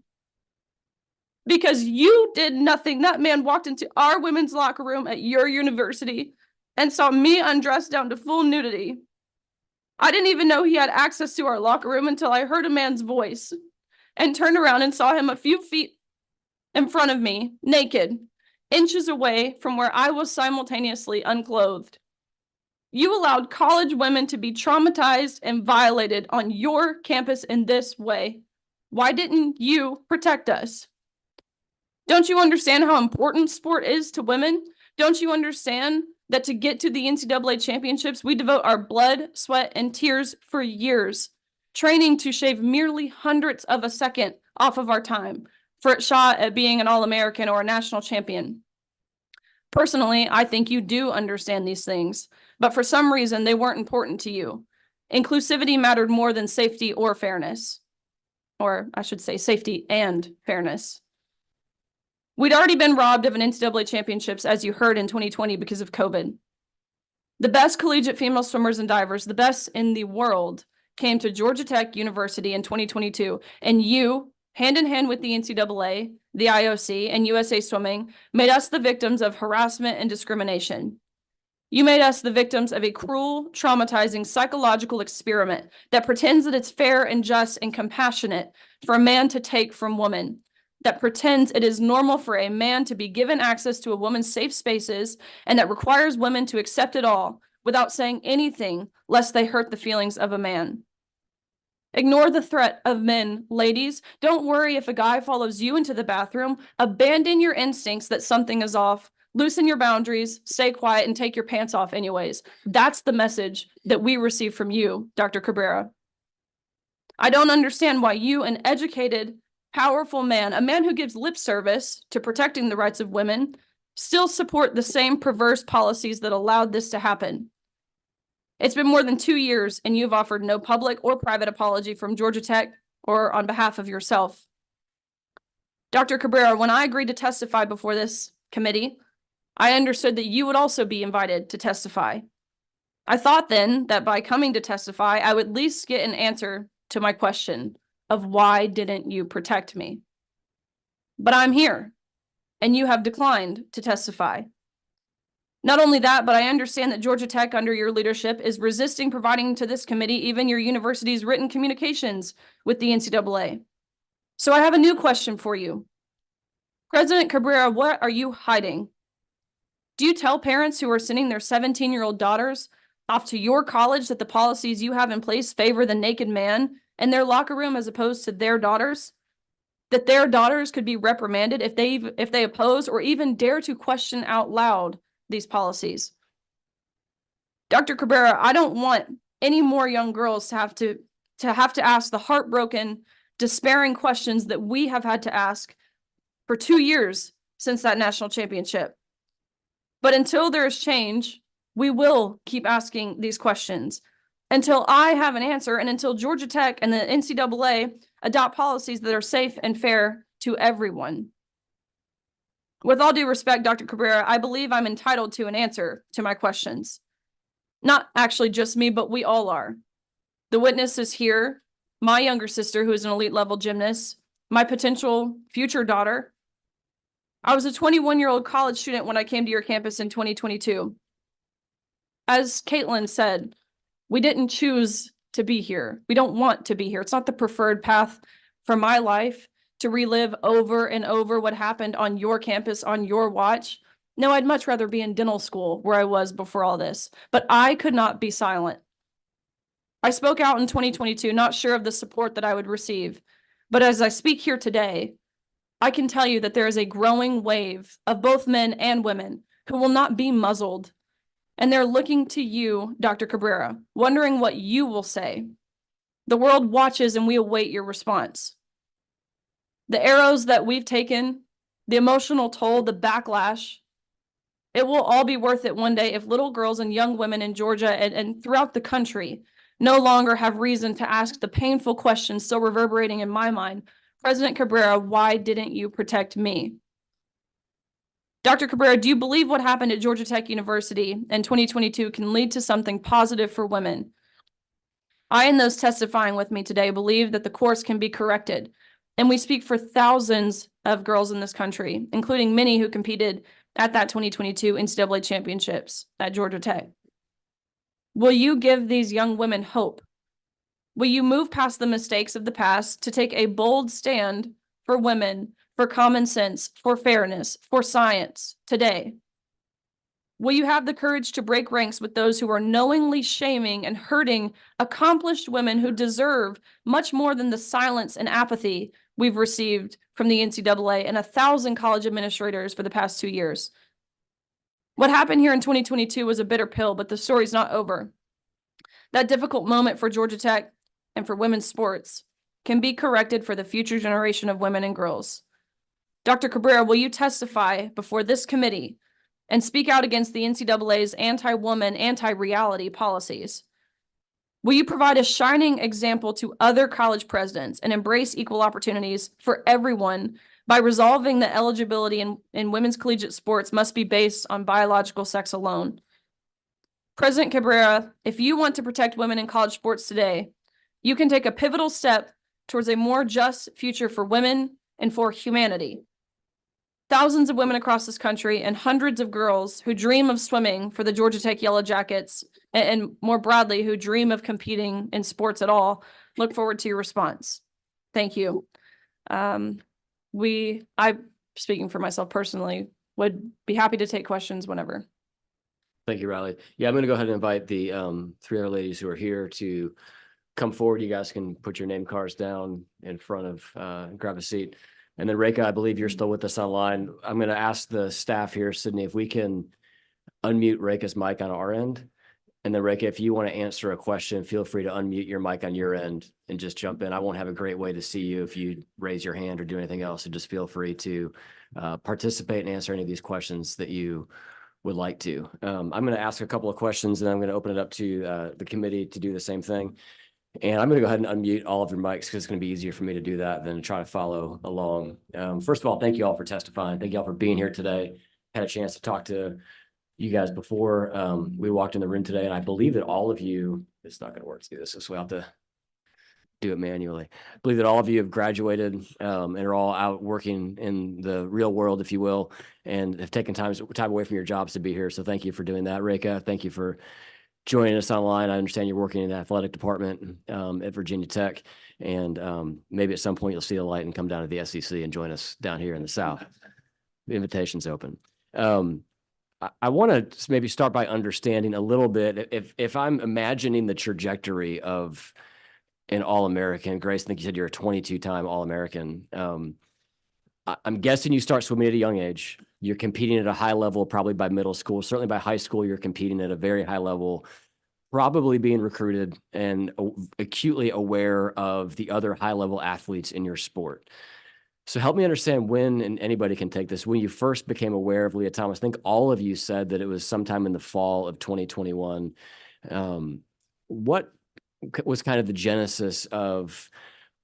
Because you did nothing. That man walked into our women's locker room at your university and saw me undressed down to full nudity. I didn't even know he had access to our locker room until I heard a man's voice and turned around and saw him a few feet in front of me, naked, inches away from where I was simultaneously unclothed. You allowed college women to be traumatized and violated on your campus in this way. Why didn't you protect us? Don't you understand how important sport is to women? Don't you understand that to get to the NCAA championships, we devote our blood, sweat, and tears for years, training to shave merely hundredths of a second off of our time for a shot at being an All-American or a national champion? Personally, I think you do understand these things, but for some reason, they weren't important to you. Inclusivity mattered more than safety or fairness, or I should say safety and fairness. We'd already been robbed of an NCAA championships, as you heard, in 2020 because of COVID. The best collegiate female swimmers and divers, the best in the world, came to Georgia Tech University in 2022, and you, hand in hand with the NCAA, the IOC, and USA Swimming, made us the victims of harassment and discrimination. You made us the victims of a cruel, traumatizing psychological experiment that pretends that it's fair and just and compassionate for a man to take from woman, that pretends it is normal for a man to be given access to a woman's safe spaces, and that requires women to accept it all without saying anything lest they hurt the feelings of a man. Ignore the threat of men. Ladies, don't worry if a guy follows you into the bathroom. Abandon your instincts that something is off. Loosen your boundaries, stay quiet, and take your pants off anyways. That's the message that we receive from you, Dr. Cabrera. I don't understand why you, an educated, powerful man, a man who gives lip service to protecting the rights of women, still support the same perverse policies that allowed this to happen. It's been more than 2 years, and you've offered no public or private apology from Georgia Tech or on behalf of yourself. Dr. Cabrera, when I agreed to testify before this committee, I understood that you would also be invited to testify. I thought then that by coming to testify, I would at least get an answer to my question of why didn't you protect me? But I'm here, and you have declined to testify. Not only that, but I understand that Georgia Tech, under your leadership, is resisting providing to this committee even your university's written communications with the NCAA. So I have a new question for you. President Cabrera, what are you hiding? Do you tell parents who are sending their 17-year-old daughters off to your college that the policies you have in place favor the naked man in their locker room as opposed to their daughters? That their daughters could be reprimanded if they oppose or even dare to question out loud these policies? Dr. Cabrera, I don't want any more young girls to have to ask the heartbroken, despairing questions that we have had to ask for 2 years since that national championship. But until there is change, we will keep asking these questions until I have an answer and until Georgia Tech and the NCAA adopt policies that are safe and fair to everyone. With all due respect, Dr. Cabrera, I believe I'm entitled to an answer to my questions. Not actually just me, but we all are. The witness is here, my younger sister, who is an elite level gymnast, my potential future daughter. I was a 21-year-old college student when I came to your campus in 2022. As Caitlyn said, we didn't choose to be here. We don't want to be here. It's not the preferred path for my life to relive over and over what happened on your campus, on your watch. No, I'd much rather be in dental school where I was before all this, but I could not be silent. I spoke out in 2022, not sure of the support that I would receive, but as I speak here today, I can tell you that there is a growing wave of both men and women who will not be muzzled. And they're looking to you, Dr. Cabrera, wondering what you will say. The world watches and we await your response. The arrows that we've taken, the emotional toll, the backlash, it will all be worth it one day if little girls and young women in Georgia and throughout the country no longer have reason to ask the painful questions still reverberating in my mind. President Cabrera, why didn't you protect me? Dr. Cabrera, do you believe what happened at Georgia Tech University in 2022 can lead to something positive for women? I and those testifying with me today believe that the course can be corrected, and we speak for thousands of girls in this country, including many who competed at that 2022 NCAA championships at Georgia Tech. Will you give these young women hope? Will you move past the mistakes of the past to take a bold stand for women, for common sense, for fairness, for science today? Will you have the courage to break ranks with those who are knowingly shaming and hurting accomplished women who deserve much more than the silence and apathy we've received from the NCAA and 1,000 college administrators for the past 2 years? What happened here in 2022 was a bitter pill, but the story's not over. That difficult moment for Georgia Tech and for women's sports can be corrected for the future generation of women and girls. Dr. Cabrera, will you testify before this committee and speak out against the NCAA's anti-woman, anti-reality policies? Will you provide a shining example to other college presidents and embrace equal opportunities for everyone by resolving that eligibility in women's collegiate sports must be based on biological sex alone? President Cabrera, if you want to protect women in college sports today, you can take a pivotal step towards a more just future for women and for humanity. Thousands of women across this country and hundreds of girls who dream of swimming for the Georgia Tech Yellow Jackets and more broadly, who dream of competing in sports at all, look forward to your response. Thank you. I, speaking for myself personally, would be happy to take questions whenever. Thank you, Riley. Yeah, I'm going to go ahead and invite the 3 other ladies who are here to come forward. You guys can put your name cards down in front of, grab a seat. And then Reka, I believe you're still with us online. I'm going to ask the staff here, Sydney, if we can unmute Reka's mic on our end. And then Reka, if you want to answer a question, feel free to unmute your mic on your end and just jump in. I won't have a great way to see you if you raise your hand or do anything else. So just feel free to participate and answer any of these questions that you would like to. I'm going to ask a couple of questions and I'm going to open it up to the committee to do the same thing. And I'm going to go ahead and unmute all of your mics because it's going to be easier for me to do that than to try to follow along. First of all, thank you all for testifying. Thank you all for being here today. Had a chance to talk to you guys before we walked in the room today, and I believe that all of you, it's not going to work to do this, so we'll have to do it manually. I believe that all of you have graduated and are all out working in the real world, if you will, and have taken time away from your jobs to be here. So thank you for doing that, Reka. Thank you for joining us online. I understand you're working in the athletic department at Virginia Tech, and maybe at some point you'll see the light and come down to the SEC and join us down here in the South. The invitation's open. I want to maybe start by understanding a little bit, if I'm imagining the trajectory of an All-American. Grace, I think you said you're a 22-time All-American. I'm guessing you start swimming at a young age. You're competing at a high level, probably by middle school. Certainly by high school, you're competing at a very high level, probably being recruited and acutely aware of the other high-level athletes in your sport. So help me understand when, and anybody can take this, when you first became aware of Lia Thomas. I think all of you said that it was sometime in the fall of 2021. What was kind of the genesis of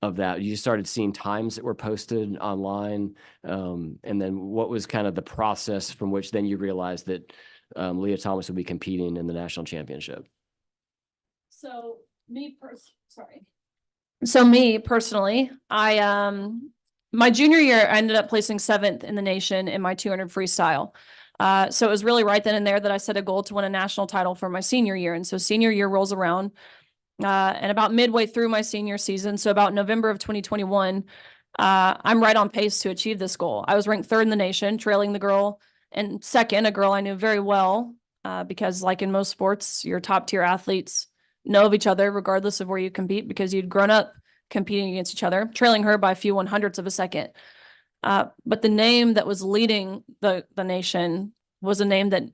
that? You started seeing times that were posted online, and then what was kind of the process from which then you realized that Lia Thomas would be competing in the national championship? So me personally, my junior year, I ended up placing 7th in the nation in my 200 freestyle. So it was really right then and there that I set a goal to win a national title for my senior year. And so senior year rolls around, and about midway through my senior season, so about November of 2021, I'm right on pace to achieve this goal. I was ranked 3rd in the nation, trailing the girl, and second, a girl I knew very well, because like in most sports, your top tier athletes know of each other regardless of where you compete because you'd grown up competing against each other, trailing her by a few 100ths of a second. But the name that was leading the nation was a name that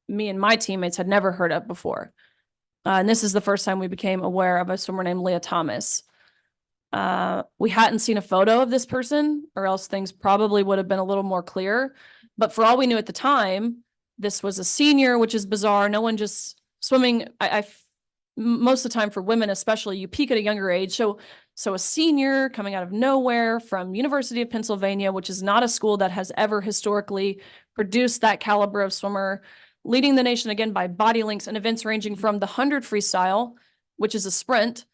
me and my teammates had never heard of before. And this is the first time we became aware of a swimmer named Lia Thomas. We hadn't seen a photo of this person, or else things probably would have been a little more clear. But for all we knew at the time, this was a senior, which is bizarre. No one just swimming. Most of the time for women, especially, you peak at a younger age. So a senior coming out of nowhere from University of Pennsylvania, which is not a school that has ever historically produced that caliber of swimmer, leading the nation again by body lengths and events ranging from the 100 freestyle, which is a sprint,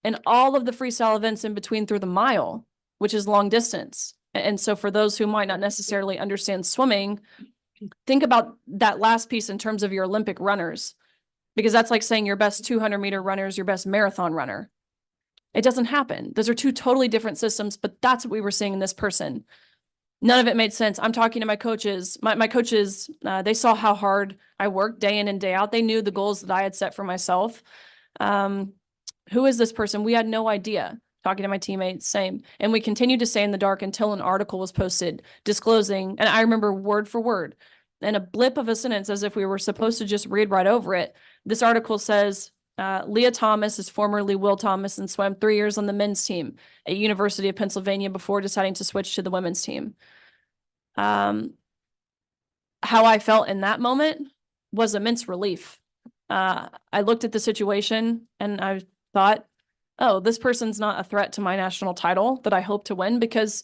and all of the freestyle events in between through the mile, which is long distance. And so for those who might not necessarily understand swimming, think about that last piece in terms of your Olympic runners, because that's like saying your best 200-meter runner is your best marathon runner. It doesn't happen. Those are two totally different systems, but that's what we were seeing in this person. None of it made sense. I'm talking to my coaches. My coaches, they saw how hard I worked day in and day out. They knew the goals that I had set for myself. Who is this person? We had no idea. Talking to my teammates, same. And we continued to stay in the dark until an article was posted disclosing, and I remember word for word, in a blip of a sentence as if we were supposed to just read right over it. This article says, Lia Thomas is formerly Will Thomas and swam 3 years on the men's team at University of Pennsylvania before deciding to switch to the women's team. How I felt in that moment was immense relief. I looked at the situation and I thought, oh, this person's not a threat to my national title that I hope to win because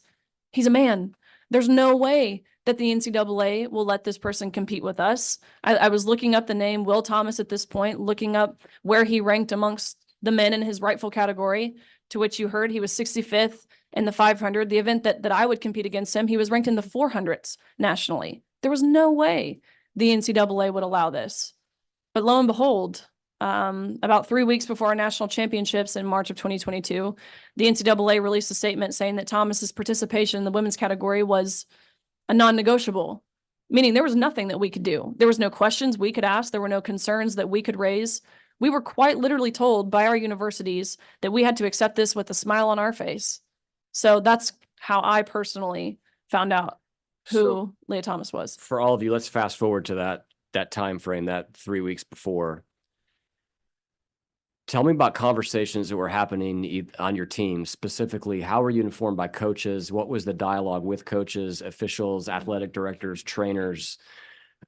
he's a man. There's no way that the NCAA will let this person compete with us. I was looking up the name Will Thomas at this point, looking up where he ranked amongst the men in his rightful category, to which you heard he was 65th in the 500. The event that I would compete against him, he was ranked in the 400s nationally. There was no way the NCAA would allow this. But lo and behold, about 3 weeks before our national championships in March of 2022, the NCAA released a statement saying that Thomas's participation in the women's category was a non-negotiable, meaning there was nothing that we could do. There was no questions we could ask. There were no concerns that we could raise. We were quite literally told by our universities that we had to accept this with a smile on our face. So that's how I personally found out who So Leah Thomas was. for all of you, let's fast forward to that time frame, that 3 weeks before. Tell me about conversations that were happening on your team. Specifically, how were you informed by coaches? What was the dialogue with coaches, officials, athletic directors, trainers?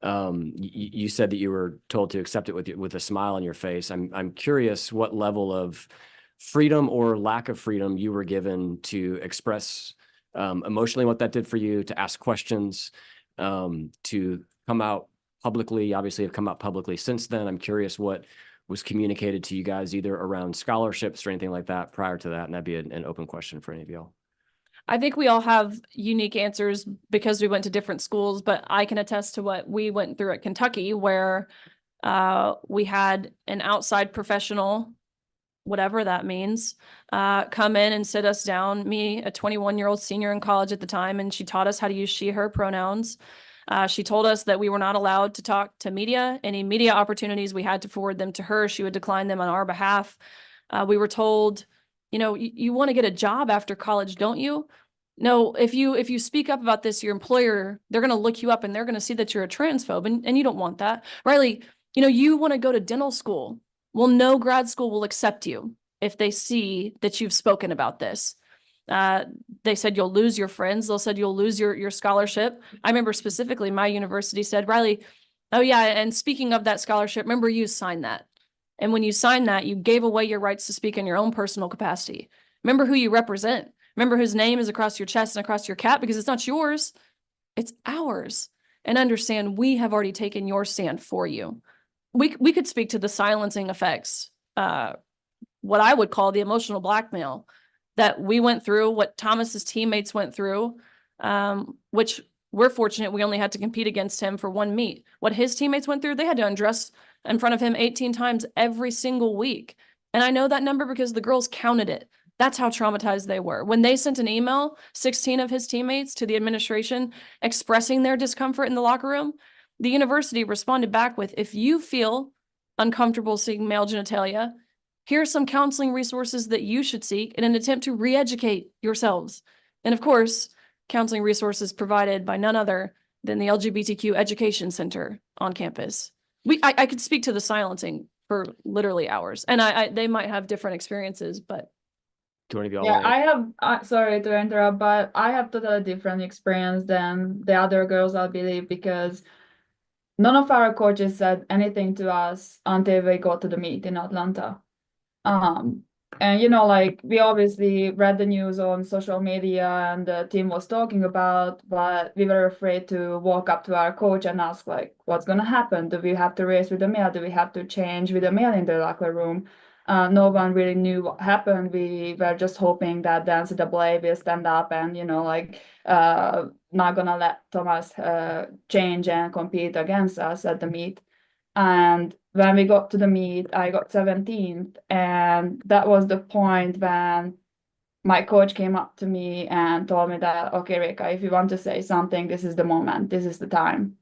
You said that you were told to accept it with a smile on your face. I'm curious what level of freedom or lack of freedom you were given to express emotionally what that did for you, to ask questions, to come out publicly. Obviously, have come out publicly since then. I'm curious what was communicated to you guys either around scholarships or anything like that prior to that. And that'd be an open question for any of y'all. I think we all have unique answers because we went to different schools, but I can attest to what we went through at Kentucky, where we had an outside professional, whatever that means, come in and sit us down, me, a 21-year-old senior in college at the time, and she taught us how to use she, her pronouns. She told us that we were not allowed to talk to media. Any media opportunities, we had to forward them to her. She would decline them on our behalf. We were told, you know, you want to get a job after college, don't you? No, if you speak up about this, your employer, they're going to look you up and they're going to see that you're a transphobe, and you don't want that. Riley, you know, you want to go to dental school. Well, no grad school will accept you if they see that you've spoken about this. They said you'll lose your friends. They'll said you'll lose your scholarship. I remember specifically my university said, Riley, oh yeah, and speaking of that scholarship, remember you signed that. And when you signed that, you gave away your rights to speak in your own personal capacity. Remember who you represent. Remember whose name is across your chest and across your cap, because it's not yours, it's ours. And understand we have already taken your stand for you. We could speak to the silencing effects, what I would call the emotional blackmail that we went through, what Thomas's teammates went through, which we're fortunate we only had to compete against him for one meet. What his teammates went through, they had to undress in front of him 18 times every single week. And I know that number because the girls counted it. That's how traumatized they were. When they sent an email, 16 of his teammates, to the administration expressing their discomfort in the locker room, the university responded back with, if you feel uncomfortable seeing male genitalia, here are some counseling resources that you should seek in an attempt to re-educate yourselves. And of course, counseling resources provided by none other than the LGBTQ Education Center on campus. I could speak to the silencing for literally hours, and they might have different experiences, but. Do any of y'all Yeah, want to? I have, sorry to interrupt, but I have totally different experience than the other girls, I believe, because none of our coaches said anything to us until we got to the meet in Atlanta. And you know, like, we obviously read the news on social media and the team was talking about, but we were afraid to walk up to our coach and ask, like, what's gonna happen? Do we have to race with the male? Do we have to change with the male in the locker room? No one really knew what happened. We were just hoping that the NCAA will stand up and, you know, like, not gonna let Thomas change and compete against us at the meet. And when we got to the meet, I got 17th, and that was the point when my coach came up to me and told me that, okay, Reka, if you want to say something, this is the moment, this is the time.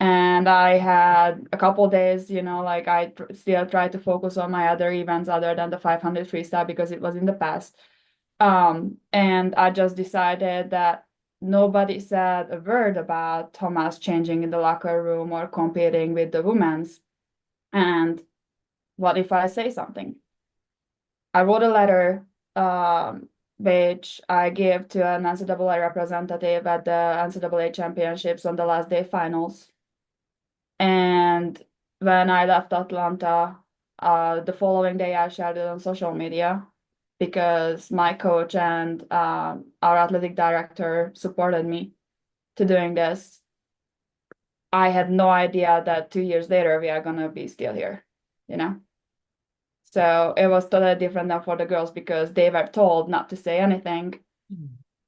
And I had a couple days, you know, like, I still tried to focus on my other events other than the 500 freestyle because it was in the past. And I just decided that nobody said a word about Thomas changing in the locker room or competing with the women's. And what if I say something? I wrote a letter, which I gave to an NCAA representative at the NCAA championships on the last day finals. And when I left Atlanta, the following day I shared it on social media because my coach and our athletic director supported me to doing this. I had no idea that 2 years later we are gonna be still here, you know? So it was totally different than for the girls because they were told not to say anything.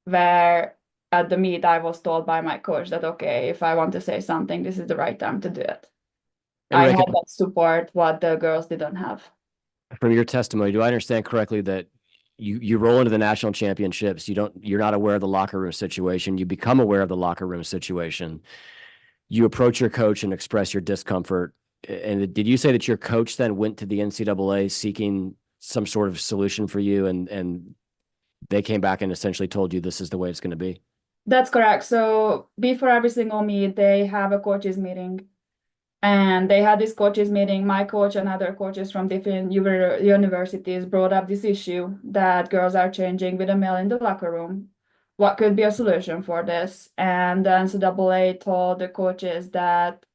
Where at the meet I was told by my coach that, okay, if I want to say something, this is the right time to do it. And I Reka, had that support what the girls didn't have. from your testimony, do I understand correctly that you roll into the national championships, you're not aware of the locker room situation, you become aware of the locker room situation, you approach your coach and express your discomfort, and did you say that your coach then went to the NCAA seeking some sort of solution for you, and they came back and essentially told you this is the way it's going to be? That's correct. So before every single meet, they have a coaches meeting. And they had this coaches meeting. My coach and other coaches from different universities brought up this issue that girls are changing with a male in the locker room. What could be a solution for this? And the NCAA told the coaches that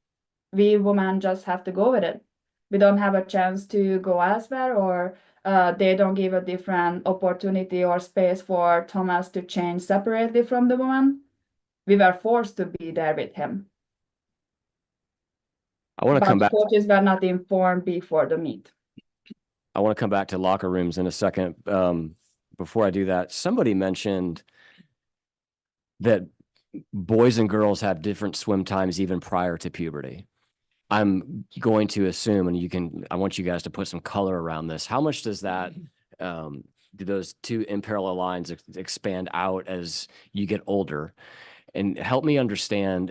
we women just have to go with it. We don't have a chance to go elsewhere, or they don't give a different opportunity or space for Thomas to change separately from the woman. We were forced to be there with him. I want to come back. Coaches were not informed before the meet. I want to come back to locker rooms in a second. Before I do that, somebody mentioned that boys and girls have different swim times even prior to puberty. I'm going to assume, and I want you guys to put some color around this. How much does that, do those two in parallel lines expand out as you get older? And help me understand,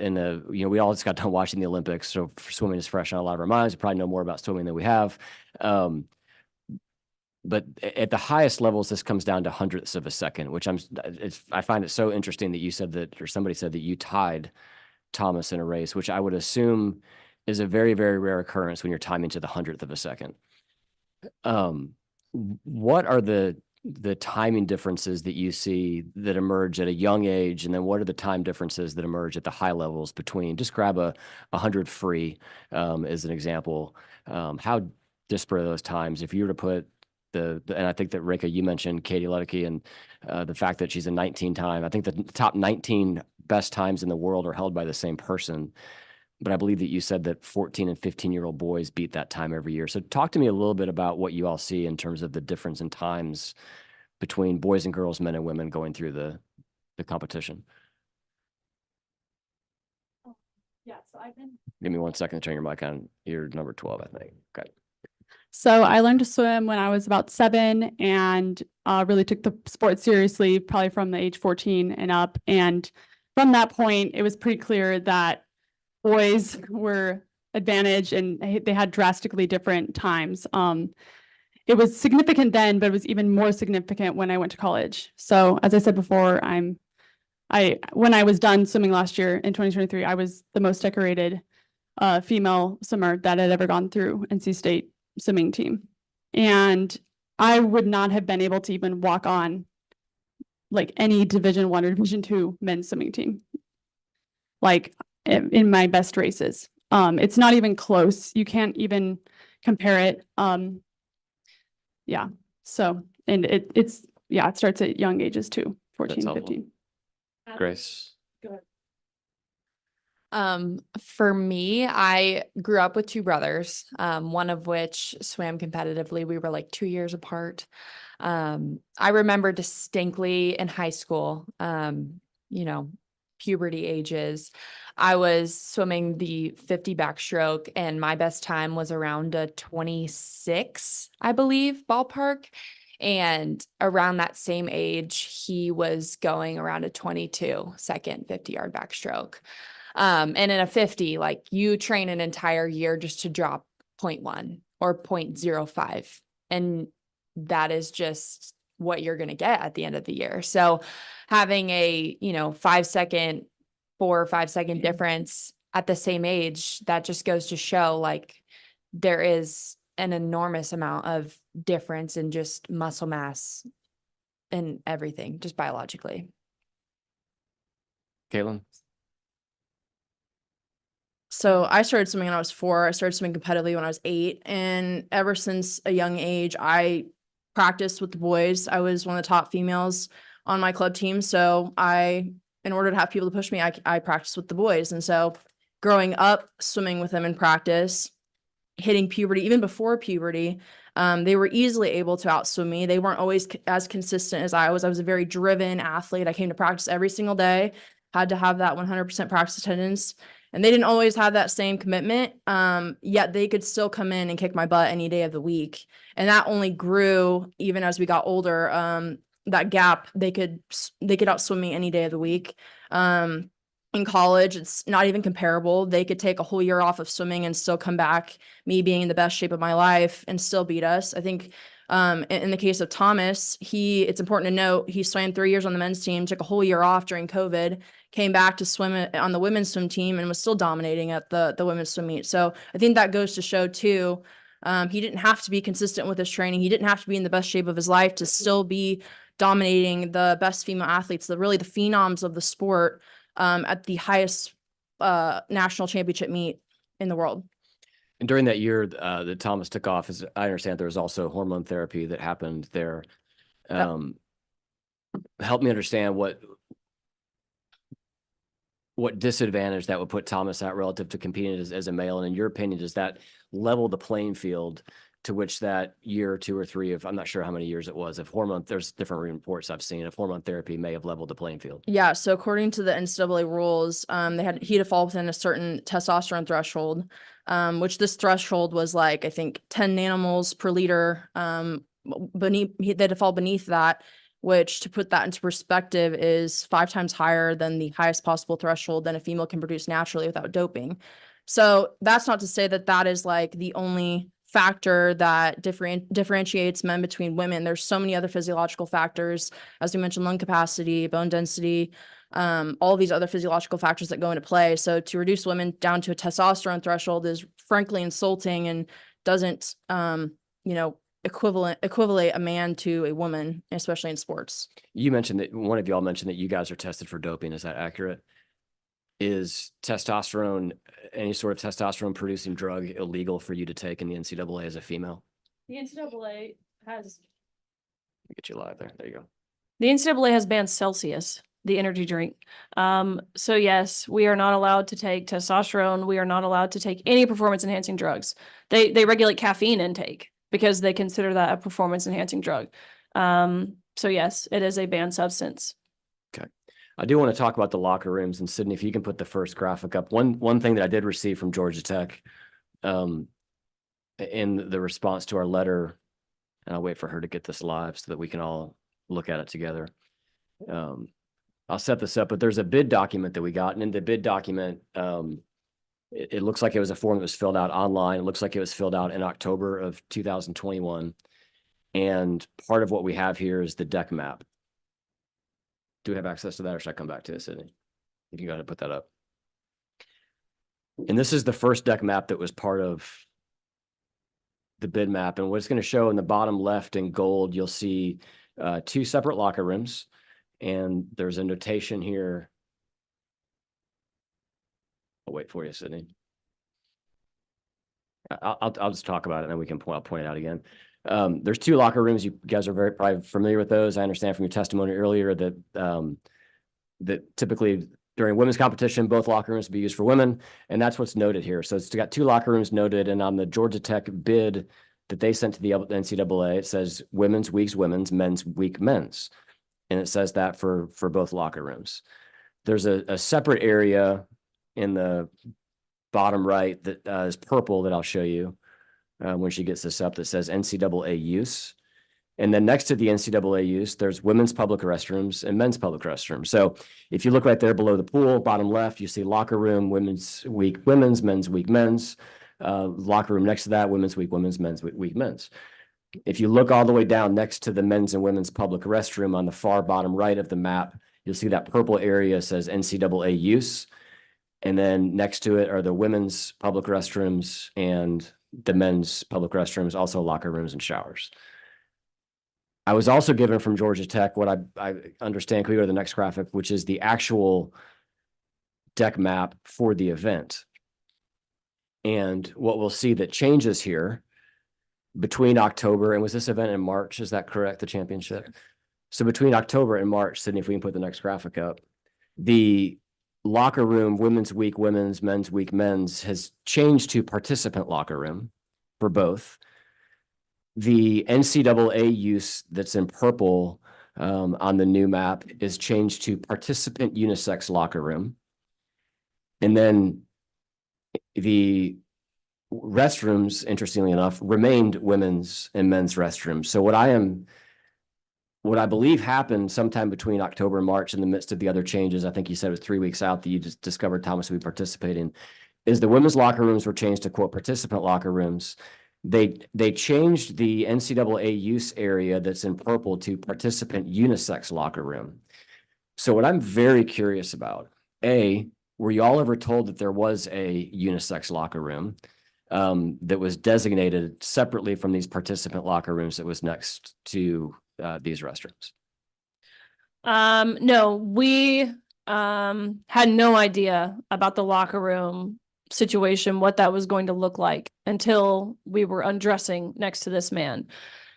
we all just got done watching the Olympics, so swimming is fresh on a lot of our minds. We probably know more about swimming than we have. But at the highest levels, this comes down to hundredths of a second, which I find it so interesting that you said that, or somebody said that you tied Thomas in a race, which I would assume is a very, very rare occurrence when you're timing to the hundredth of a second. What are the timing differences that you see that emerge at a young age, and then what are the time differences that emerge at the high levels between, just grab a 100 free as an example. How disparate are those times? If you were to put and I think that Reka, you mentioned Katie Ledecky and the fact that she's a 19 time. I think the top 19 best times in the world are held by the same person. But I believe that you said that 14 and 15-year-old boys beat that time every year. So talk to me a little bit about what you all see in terms of the difference in times between boys and girls, men and women going through the competition. Yeah, so I've been. Give me 1 second to turn your mic on. You're number 12, I think. Okay. So I learned to swim when I was about 7 and really took the sport seriously, probably from the age 14 and up. And from that point, it was pretty clear that boys were advantaged and they had drastically different times. It was significant then, but it was even more significant when I went to college. So as I said before, when I was done swimming last year in 2023, I was the most decorated female swimmer that had ever gone through NC State swimming team. And I would not have been able to even walk on like any Division I or Division II men's swimming team, like in my best races. It's not even close. You can't even compare it. Yeah. So, and it starts at young ages too, 14, 15. Grace. Go ahead. For me, I grew up with 2 brothers, one of which swam competitively. We were like 2 years apart. I remember distinctly in high school, puberty ages, I was swimming the 50 backstroke and my best time was around a 26, I believe, ballpark. And around that same age, he was going around a 22 second 50-yard backstroke. And in a 50, like you train an entire year just to drop 0.1 or 0.05. And that is just what you're going to get at the end of the year. So having a, 4 or 5 second difference at the same age, that just goes to show like there is an enormous amount of difference in just muscle mass and everything, just biologically. Caitlyn? So I started swimming when I was 4. I started swimming competitively when I was 8. And ever since a young age, I practiced with the boys. I was one of the top females on my club team. So in order to have people to push me, I practiced with the boys. And so growing up, swimming with them in practice, hitting puberty, even before puberty, they were easily able to outswim me. They weren't always as consistent as I was. I was a very driven athlete. I came to practice every single day, had to have that 100% practice attendance. And they didn't always have that same commitment, yet they could still come in and kick my butt any day of the week. And that only grew even as we got older. That gap, they could outswim me any day of the week. in college, it's not even comparable. They could take a whole year off of swimming and still come back, me being in the best shape of my life, and still beat us. I think in the case of Thomas, it's important to note, he swam 3 years on the men's team, took a whole year off during COVID, came back to swim on the women's swim team and was still dominating at the women's swim meet. So I think that goes to show too, he didn't have to be consistent with his training. He didn't have to be in the best shape of his life to still be dominating the best female athletes, the phenoms of the sport, at the highest national championship meet in the world. And during that year that Thomas took off, as I understand, there was also hormone therapy that happened there. Help me understand what disadvantage that would put Thomas at relative to competing as a male. And in your opinion, does that level the playing field to which that year, 2 or 3 of, I'm not sure how many years it was, of hormone, there's different reports I've seen, of hormone therapy may have leveled the playing field? Yeah, so according to the NCAA rules, he had to fall within a certain testosterone threshold, which this threshold was like, I think 10 nanomoles per liter. They had to fall beneath that, which, to put that into perspective, is 5 times higher than the highest possible threshold that a female can produce naturally without doping. So that's not to say that that is like the only factor that differentiates men between women. There's so many other physiological factors, as we mentioned, lung capacity, bone density, all these other physiological factors that go into play. So to reduce women down to a testosterone threshold is frankly insulting and doesn't, equivalent a man to a woman, especially in sports. You mentioned that one of y'all mentioned that you guys are tested for doping. Is that accurate? Is testosterone, any sort of testosterone producing drug, illegal for you to take in the NCAA as a female? The NCAA has Get you live there. There you go. the NCAA has banned Celsius, the energy drink. So yes, we are not allowed to take testosterone. We are not allowed to take any performance enhancing drugs. They regulate caffeine intake because they consider that a performance enhancing drug. So yes, it is a banned substance. I do want to talk about the locker rooms, and Sydney, if you can put the first graphic up. One thing that I did receive from Georgia Tech, in the response to our letter, and I'll wait for her to get this live so that we can all look at it together. I'll set this up, but there's a bid document that we got, and in the bid document, it looks like it was a form that was filled out online. It looks like it was filled out in October of 2021. And part of what we have here is the deck map. Do we have access to that, or should I come back to it, Sydney? If you got to put that up. And this is the first deck map that was part of the bid map. And what it's going to show in the bottom left in gold, you'll see 2 separate locker rooms. And there's a notation here. I'll wait for you, Sydney. I'll just talk about it, and then we can I'll point it out again. There's 2 locker rooms. You guys are probably familiar with those. I understand from your testimony earlier that that typically during women's competition, both locker rooms be used for women, and that's what's noted here. So it's got 2 locker rooms noted, and on the Georgia Tech bid that they sent to the NCAA, it says women's weeks women's, men's week men's, and it says that for both locker rooms. There's a separate area in the bottom right that is purple that I'll show you when she gets this up, that says NCAA use. And then next to the NCAA use, there's women's public restrooms and men's public restrooms. So if you look right there below the pool, bottom left, you see locker room, women's week women's, men's week men's. Locker room next to that, women's week women's, men's week men's. If you look all the way down next to the men's and women's public restroom on the far bottom right of the map, you'll see that purple area says NCAA use. And then next to it are the women's public restrooms and the men's public restrooms, also locker rooms and showers. I was also given from Georgia Tech what I understand, can we go to the next graphic, which is the actual deck map for the event. And what we'll see that changes here between October, and was this event in March? Is that correct, the championship? So between October and March, Sydney, if we can put the next graphic up, the locker room, women's week women's, men's week men's has changed to participant locker room for both. The NCAA use that's in purple on the new map is changed to participant unisex locker room. And then the restrooms, interestingly enough, remained women's and men's restrooms. So what what I believe happened sometime between October and March in the midst of the other changes, I think you said it was 3 weeks out that you just discovered Thomas would be participating, is the women's locker rooms were changed to quote participant locker rooms. They changed the NCAA use area that's in purple to participant unisex locker room. So what I'm very curious about, were you all ever told that there was a unisex locker room that was designated separately from these participant locker rooms that was next to these restrooms? No, we had no idea about the locker room situation, what that was going to look like until we were undressing next to this man.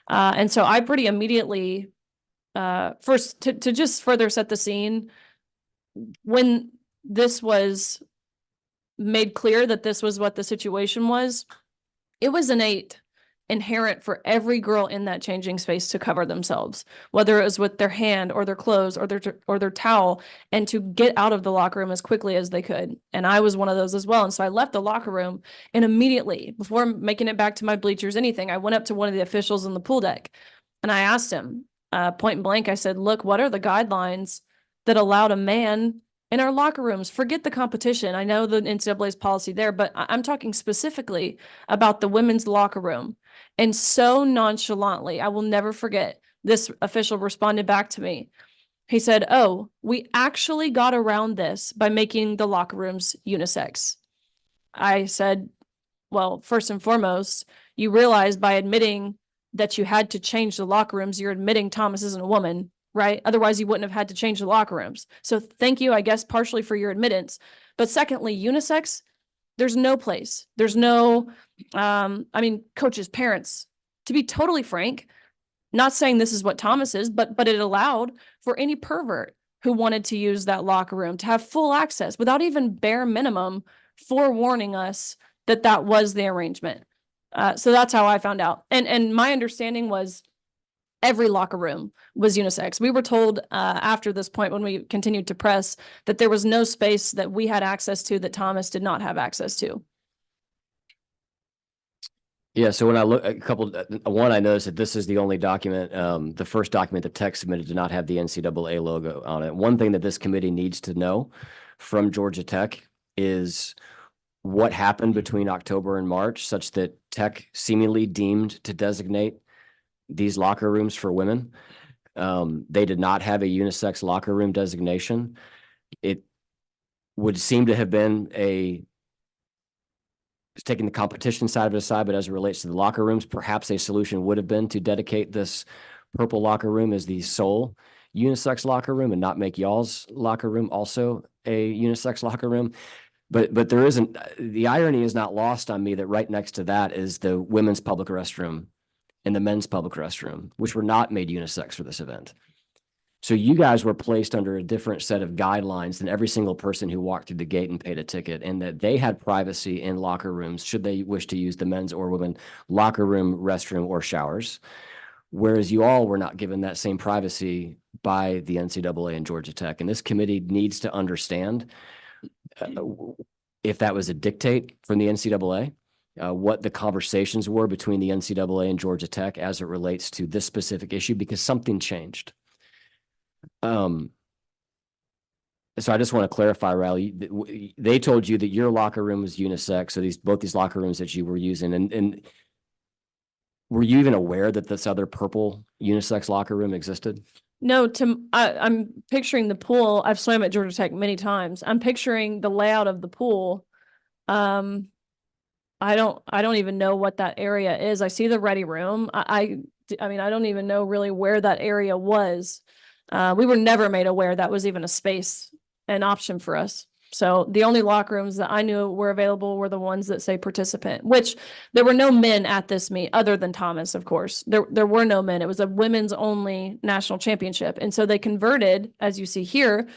And so I pretty immediately, first to just further set the scene, when this was made clear that this was what the situation was, it was inherent for every girl in that changing space to cover themselves, whether it was with their hand or their clothes or their towel, and to get out of the locker room as quickly as they could. And I was one of those as well. And so I left the locker room, and immediately, before making it back to my bleachers, anything, I went up to one of the officials in the pool deck and I asked him, point blank, I said, look, what are the guidelines that allowed a man in our locker rooms? Forget the competition. I know the NCAA's policy there, but I'm talking specifically about the women's locker room. And so nonchalantly, I will never forget, this official responded back to me. He said, oh, we actually got around this by making the locker rooms unisex. I said, well, first and foremost, you realize by admitting that you had to change the locker rooms, you're admitting Thomas isn't a woman, right? Otherwise, you wouldn't have had to change the locker rooms. So thank you, I guess, partially for your admittance. But secondly, unisex, there's no place. There's no, coaches, parents, to be totally frank, not saying this is what Thomas is, but it allowed for any pervert who wanted to use that locker room to have full access without even bare minimum forewarning us that that was the arrangement. So that's how I found out. And my understanding was every locker room was unisex. We were told after this point, when we continued to press, that there was no space that we had access to that Thomas did not have access to. Yeah, so when I look one, I noticed that this is the only document, the first document that Tech submitted did not have the NCAA logo on it. One thing that this committee needs to know from Georgia Tech is what happened between October and March such that Tech seemingly deemed to designate these locker rooms for women. They did not have a unisex locker room designation. It would seem to have been taking the competition side of it aside, but as it relates to the locker rooms, perhaps a solution would have been to dedicate this purple locker room as the sole unisex locker room and not make y'all's locker room also a unisex locker room. But there isn't, the irony is not lost on me that right next to that is the women's public restroom and the men's public restroom, which were not made unisex for this event. So you guys were placed under a different set of guidelines than every single person who walked through the gate and paid a ticket, and that they had privacy in locker rooms should they wish to use the men's or women locker room, restroom, or showers. Whereas you all were not given that same privacy by the NCAA and Georgia Tech. And this committee needs to understand if that was a dictate from the NCAA, what the conversations were between the NCAA and Georgia Tech as it relates to this specific issue, because something changed. So I just want to clarify, Riley, they told you that your locker room was unisex. So both these locker rooms that you were using, and were you even aware that this other purple unisex locker room existed? No, I'm picturing the pool. I've swam at Georgia Tech many times. I'm picturing the layout of the pool. I don't even know what that area is. I see the ready room. I don't even know really where that area was. We were never made aware that was even a space, an option for us. So the only locker rooms that I knew were available were the ones that say participant, which there were no men at this meet other than Thomas, of course. There were no men. It was a women's only national championship. And so they converted, as you see here,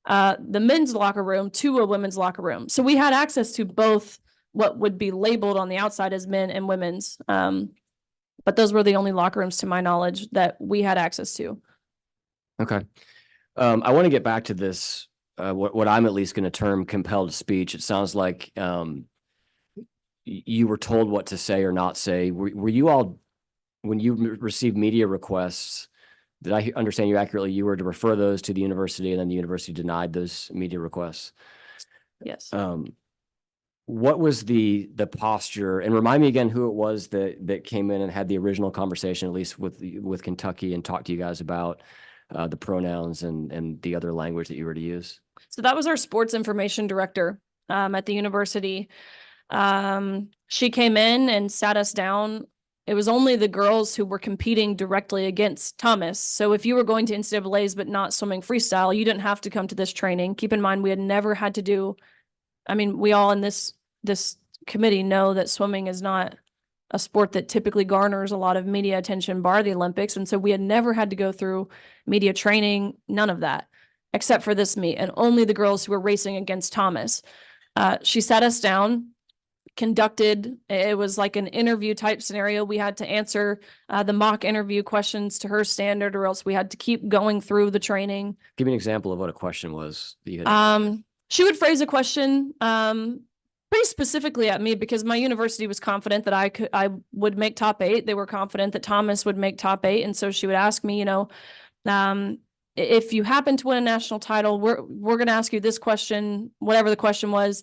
the men's locker room to a women's locker room. So we had access to both what would be labeled on the outside as men and women's. But those were the only locker rooms, to my knowledge, that we had access to. Okay. I want to get back to this, what I'm at least going to term compelled speech. It sounds like you were told what to say or not say. Were you all, when you received media requests Did I understand you accurately? You were to refer those to the university, and then the university denied those media requests. Yes. What was the posture, and remind me again who it was that came in and had the original conversation, at least with Kentucky, and talked to you guys about the pronouns and the other language that you were to use? So that was our sports information director at the university. She came in and sat us down. It was only the girls who were competing directly against Thomas. So if you were going to NCAA's but not swimming freestyle, you didn't have to come to this training. Keep in mind, we had never had to do, I mean, we all in this committee know that swimming is not a sport that typically garners a lot of media attention, bar the Olympics. And so we had never had to go through media training, none of that, except for this meet, and only the girls who were racing against Thomas. She sat us down, conducted, it was like an interview type scenario. We had to answer the mock interview questions to her standard, or else we had to keep going through the training. Give me an example of what a question was that you had. She would phrase a question pretty specifically at me, because my university was confident that I would make top 8. They were confident that Thomas would make top 8. And so she would ask me, if you happen to win a national title, we're going to ask you this question, whatever the question was.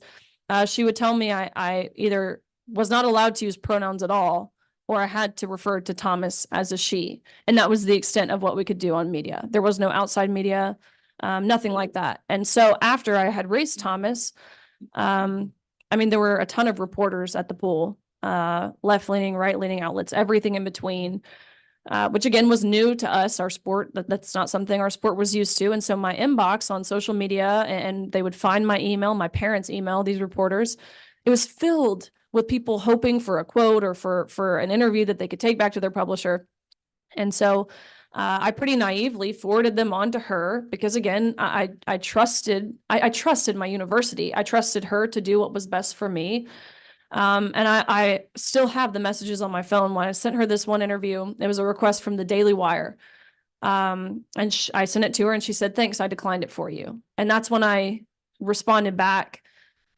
She would tell me I either was not allowed to use pronouns at all, or I had to refer to Thomas as a she. And that was the extent of what we could do on media. There was no outside media, nothing like that. And so after I had raced Thomas, there were a ton of reporters at the pool, left-leaning, right-leaning outlets, everything in between, which again was new to us, our sport. That's not something our sport was used to. And so my inbox on social media, and they would find my email, my parents' email, these reporters, it was filled with people hoping for a quote or for an interview that they could take back to their publisher. And so I pretty naively forwarded them on to her, because again, I trusted my university. I trusted her to do what was best for me. And I still have the messages on my phone. When I sent her this one interview, it was a request from the Daily Wire. And I sent it to her, and she said, "Thanks, I declined it for you." And that's when I responded back,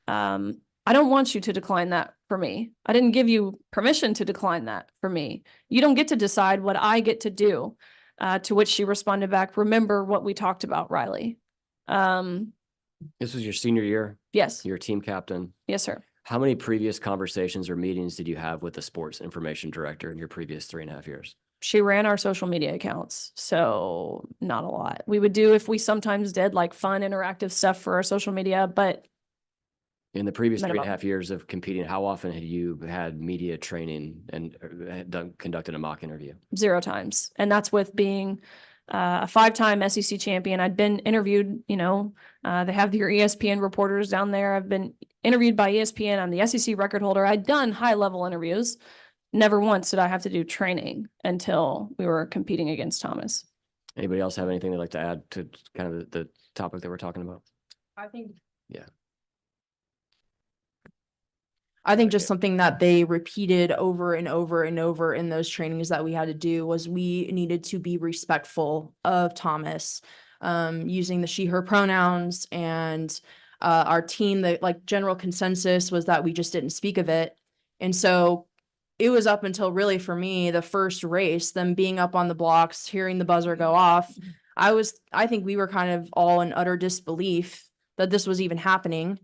"I don't want you to decline that for me. I didn't give you permission to decline that for me. You don't get to decide what I get to do." To which she responded back, "Remember what we talked about, Riley." This was your senior year? Yes. You're a team captain? Yes, sir. How many previous conversations or meetings did you have with the sports information director in your previous 3.5 years? She ran our social media accounts, so not a lot. We would do, if we sometimes did, like fun interactive stuff for our social media, but in the previous minimum. 3.5 years of competing, how often had you had media training and conducted a mock interview? 0 times. And that's with being a 5-time SEC champion. I'd been interviewed, they have your ESPN reporters down there. I've been interviewed by ESPN. I'm the SEC record holder. I'd done high-level interviews. Never once did I have to do training until we were competing against Thomas. Anybody else have anything they'd like to add to kind of the topic that we're talking about? I think Yeah. I think just something that they repeated over and over and over in those trainings that we had to do was we needed to be respectful of Thomas, using the she, her pronouns, and our team, the general consensus was that we just didn't speak of it. And so it was up until really for me, the first race, them being up on the blocks, hearing the buzzer go off. I think we were kind of all in utter disbelief that this was even happening.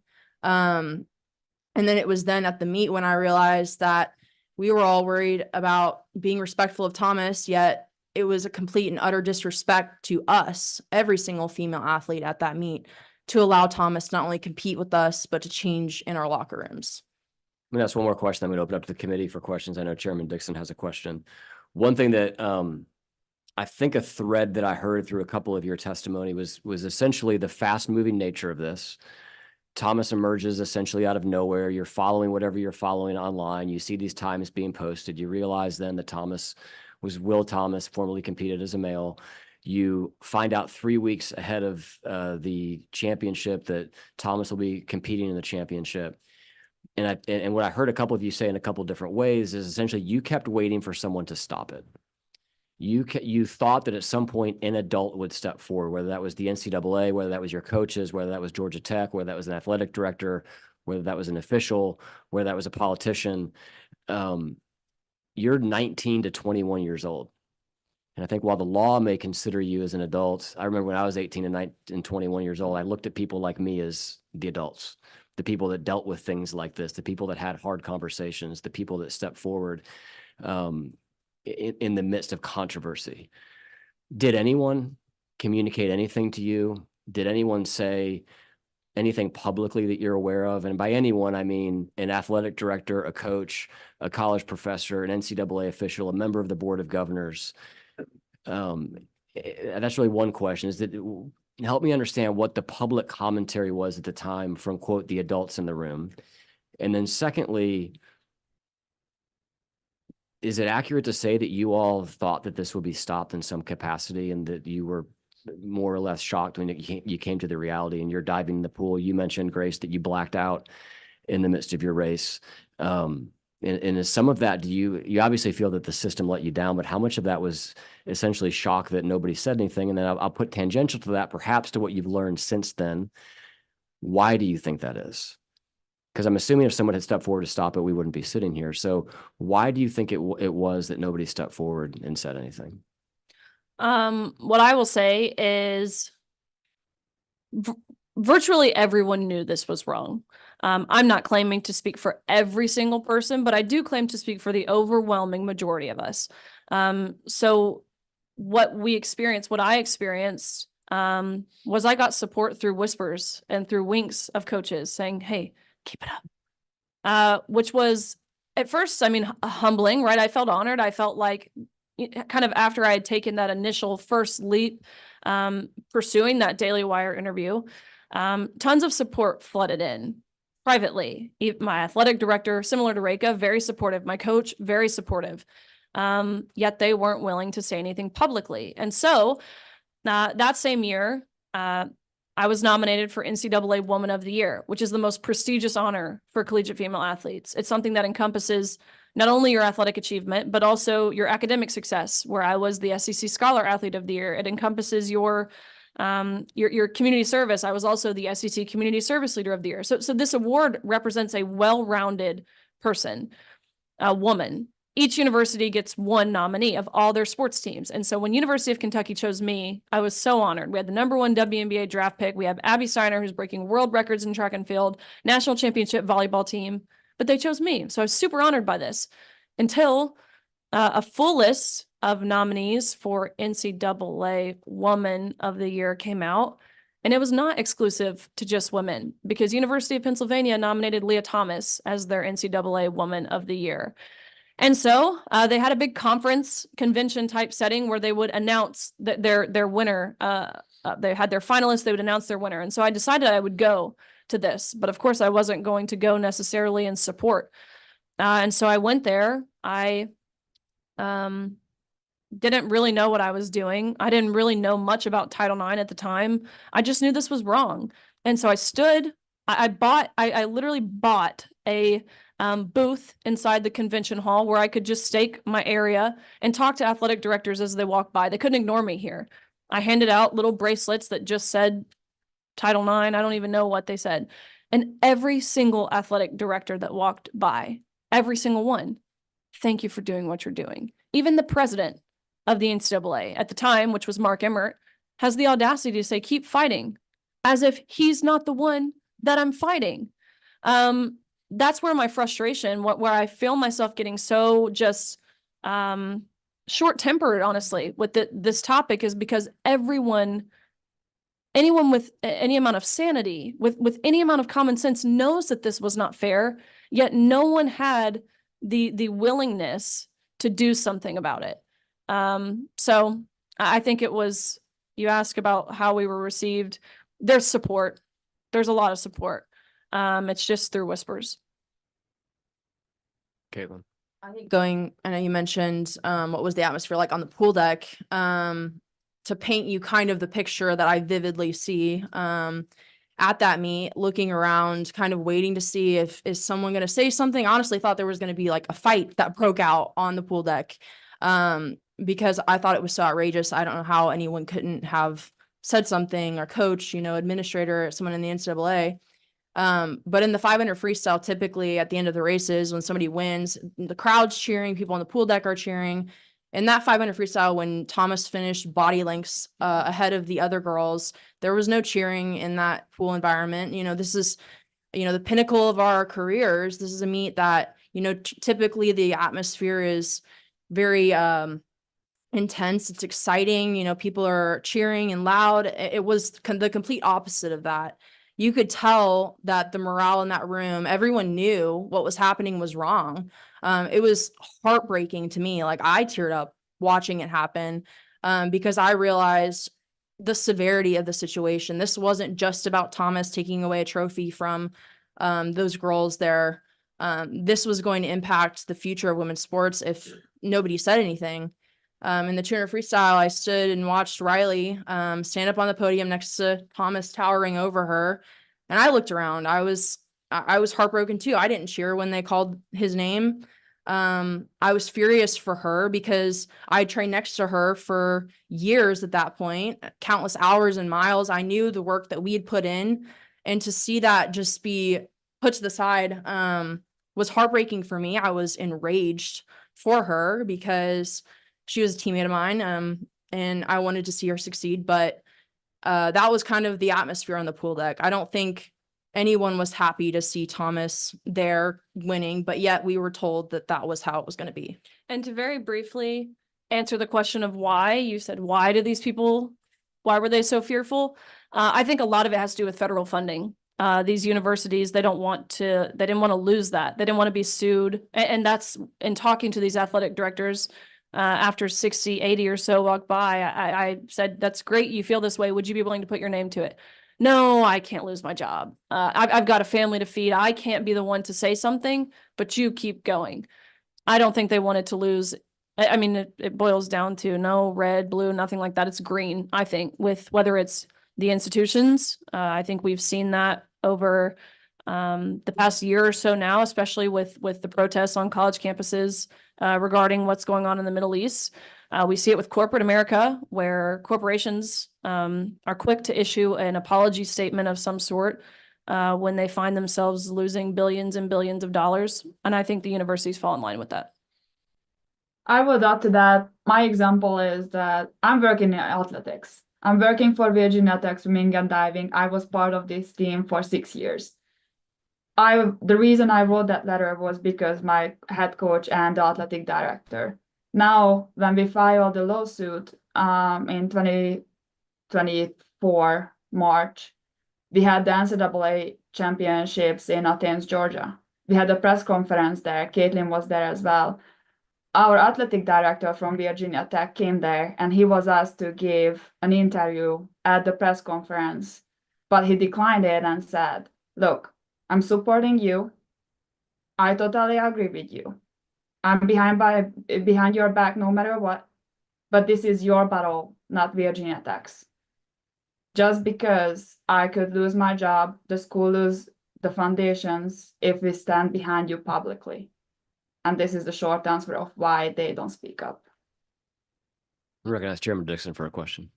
And then it was then at the meet when I realized that we were all worried about being respectful of Thomas, yet it was a complete and utter disrespect to us, every single female athlete at that meet, to allow Thomas not only compete with us, but to change in our locker rooms. I'm gonna ask one more question. I'm gonna open up to the committee for questions. I know Chairman Dixon has a question. One thing that I think a thread that I heard through a couple of your testimony was essentially the fast-moving nature of this. Thomas emerges essentially out of nowhere. You're following whatever you're following online. You see these times being posted. You realize then that Thomas was Will Thomas, formerly competed as a male. You find out 3 weeks ahead of the championship that Thomas will be competing in the championship. And what I heard a couple of you say in a couple different ways is essentially you kept waiting for someone to stop it. You thought that at some point an adult would step forward, whether that was the NCAA, whether that was your coaches, whether that was Georgia Tech, whether that was an athletic director, whether that was an official, whether that was a politician. You're 19 to 21 years old. And I think while the law may consider you as an adult, I remember when I was 18 and 19 and 21 years old, I looked at people like me as the adults, the people that dealt with things like this, the people that had hard conversations, the people that stepped forward in the midst of controversy. Did anyone communicate anything to you? Did anyone say anything publicly that you're aware of? And by anyone, I mean an athletic director, a coach, a college professor, an NCAA official, a member of the board of governors. That's really one question, is that help me understand what the public commentary was at the time from, quote, the adults in the room. And then secondly, is it accurate to say that you all thought that this would be stopped in some capacity and that you were more or less shocked when you came to the reality and you're diving in the pool? You mentioned, Grace, that you blacked out in the midst of your race. And is some of that, you obviously feel that the system let you down, but how much of that was essentially shock that nobody said anything? And then I'll put tangential to that, perhaps to what you've learned since then. Why do you think that is? Because I'm assuming if someone had stepped forward to stop it, we wouldn't be sitting here. So why do you think it was that nobody stepped forward and said anything? What I will say is virtually everyone knew this was wrong. I'm not claiming to speak for every single person, but I do claim to speak for the overwhelming majority of us. So what I experienced, was I got support through whispers and through winks of coaches saying, hey, keep it up. Which was at first, I mean, humbling, right? I felt honored. I felt like kind of after I had taken that initial first leap, pursuing that Daily Wire interview, tons of support flooded in privately. My athletic director, similar to Reka, very supportive. My coach, very supportive. Yet they weren't willing to say anything publicly. And so that same year, I was nominated for NCAA Woman of the Year, which is the most prestigious honor for collegiate female athletes. It's something that encompasses not only your athletic achievement, but also your academic success, where I was the SEC Scholar Athlete of the Year. It encompasses your community service. I was also the SEC Community Service Leader of the Year. So this award represents a well-rounded person, a woman. Each university gets one nominee of all their sports teams. And so when University of Kentucky chose me, I was so honored. We had the #1 WNBA draft pick. We have Abby Steiner, who's breaking world records in track and field, national championship volleyball team, but they chose me. So I was super honored by this until a full list of nominees for NCAA Woman of the Year came out. And it was not exclusive to just women, because University of Pennsylvania nominated Leah Thomas as their NCAA Woman of the Year. And so they had a big conference convention type setting where they would announce that their winner. They had their finalists, they would announce their winner. And so I decided I would go to this, but of course I wasn't going to go necessarily in support. And so I went there. I didn't really know what I was doing. I didn't really know much about Title IX at the time. I just knew this was wrong. And so I stood, I literally bought a booth inside the convention hall where I could just stake my area and talk to athletic directors as they walked by. They couldn't ignore me here. I handed out little bracelets that just said Title IX. I don't even know what they said. And every single athletic director that walked by, every single one, thank you for doing what you're doing. Even the president of the NCAA at the time, which was Mark Emmert, has the audacity to say, keep fighting, as if he's not the one that I'm fighting. That's where my frustration, where I feel myself getting so just short-tempered, honestly, with this topic, is because anyone with any amount of sanity, with any amount of common sense, knows that this was not fair, yet no one had the willingness to do something about it. So I think it was, you ask about how we were received, there's support. There's a lot of support. It's just through whispers. Caitlyn. I think I know you mentioned what was the atmosphere like on the pool deck, to paint you kind of the picture that I vividly see at that meet, looking around, kind of waiting to see is someone going to say something. I honestly thought there was going to be like a fight that broke out on the pool deck, because I thought it was so outrageous. I don't know how anyone couldn't have said something, or coach, administrator, someone in the NCAA. But in the 500 freestyle, typically at the end of the races, when somebody wins, the crowd's cheering, people on the pool deck are cheering. in that 500 freestyle, when Thomas finished body lengths ahead of the other girls, there was no cheering in that pool environment. You know, this is, you know, the pinnacle of our careers. This is a meet that, you know, typically the atmosphere is very intense. It's exciting. You know, people are cheering and loud. It was the complete opposite of that. You could tell that the morale in that room, everyone knew what was happening was wrong. It was heartbreaking to me. Like, I teared up watching it happen because I realized the severity of the situation. This wasn't just about Thomas taking away a trophy from those girls there. This was going to impact the future of women's sports if nobody said anything. In the 200 freestyle, I stood and watched Riley stand up on the podium next to Thomas, towering over her. And I looked around. I was heartbroken too. I didn't cheer when they called his name. I was furious for her because I trained next to her for years at that point, countless hours and miles. I knew the work that we had put in, and to see that just be put to the side was heartbreaking for me. I was enraged for her because she was a teammate of mine, and I wanted to see her succeed. But that was kind of the atmosphere on the pool deck. I don't think anyone was happy to see Thomas there winning, but yet we were told that that was how it was going to be. And to very briefly answer the question of why, you said, why were they so fearful? I think a lot of it has to do with federal funding. These universities, they didn't want to lose that. They didn't want to be sued. And that's in talking to these athletic directors after 60, 80 or so walked by, I said, that's great. You feel this way. Would you be willing to put your name to it? No, I can't lose my job. I've got a family to feed. I can't be the one to say something, but you keep going. I don't think they wanted to lose. I mean, it boils down to no red, blue, nothing like that. It's green, I think, with whether it's the institutions. I think we've seen that over the past year or so now, especially with the protests on college campuses regarding what's going on in the Middle East. We see it with corporate America, where corporations are quick to issue an apology statement of some sort when they find themselves losing billions and billions of dollars. And I think the universities fall in line with that. I would add to that. My example is that I'm working in athletics. I'm working for Virginia Tech swimming and diving. I was part of this team for 6 years. The reason I wrote that letter was because my head coach and the athletic director. Now, when we filed the lawsuit in 2024 March, we had the NCAA championships in Athens, Georgia. We had a press conference there. Caitlyn was there as well. Our athletic director from Virginia Tech came there, and he was asked to give an interview at the press conference, but he declined it and said, look, I'm supporting you. I totally agree with you. I'm behind your back no matter what, but this is your battle, not Virginia Tech's. Just because I could lose my job, the school lose the foundations if we stand behind you publicly. And this is the short answer of why they don't speak up. I recognize Chairman Dixon for a question.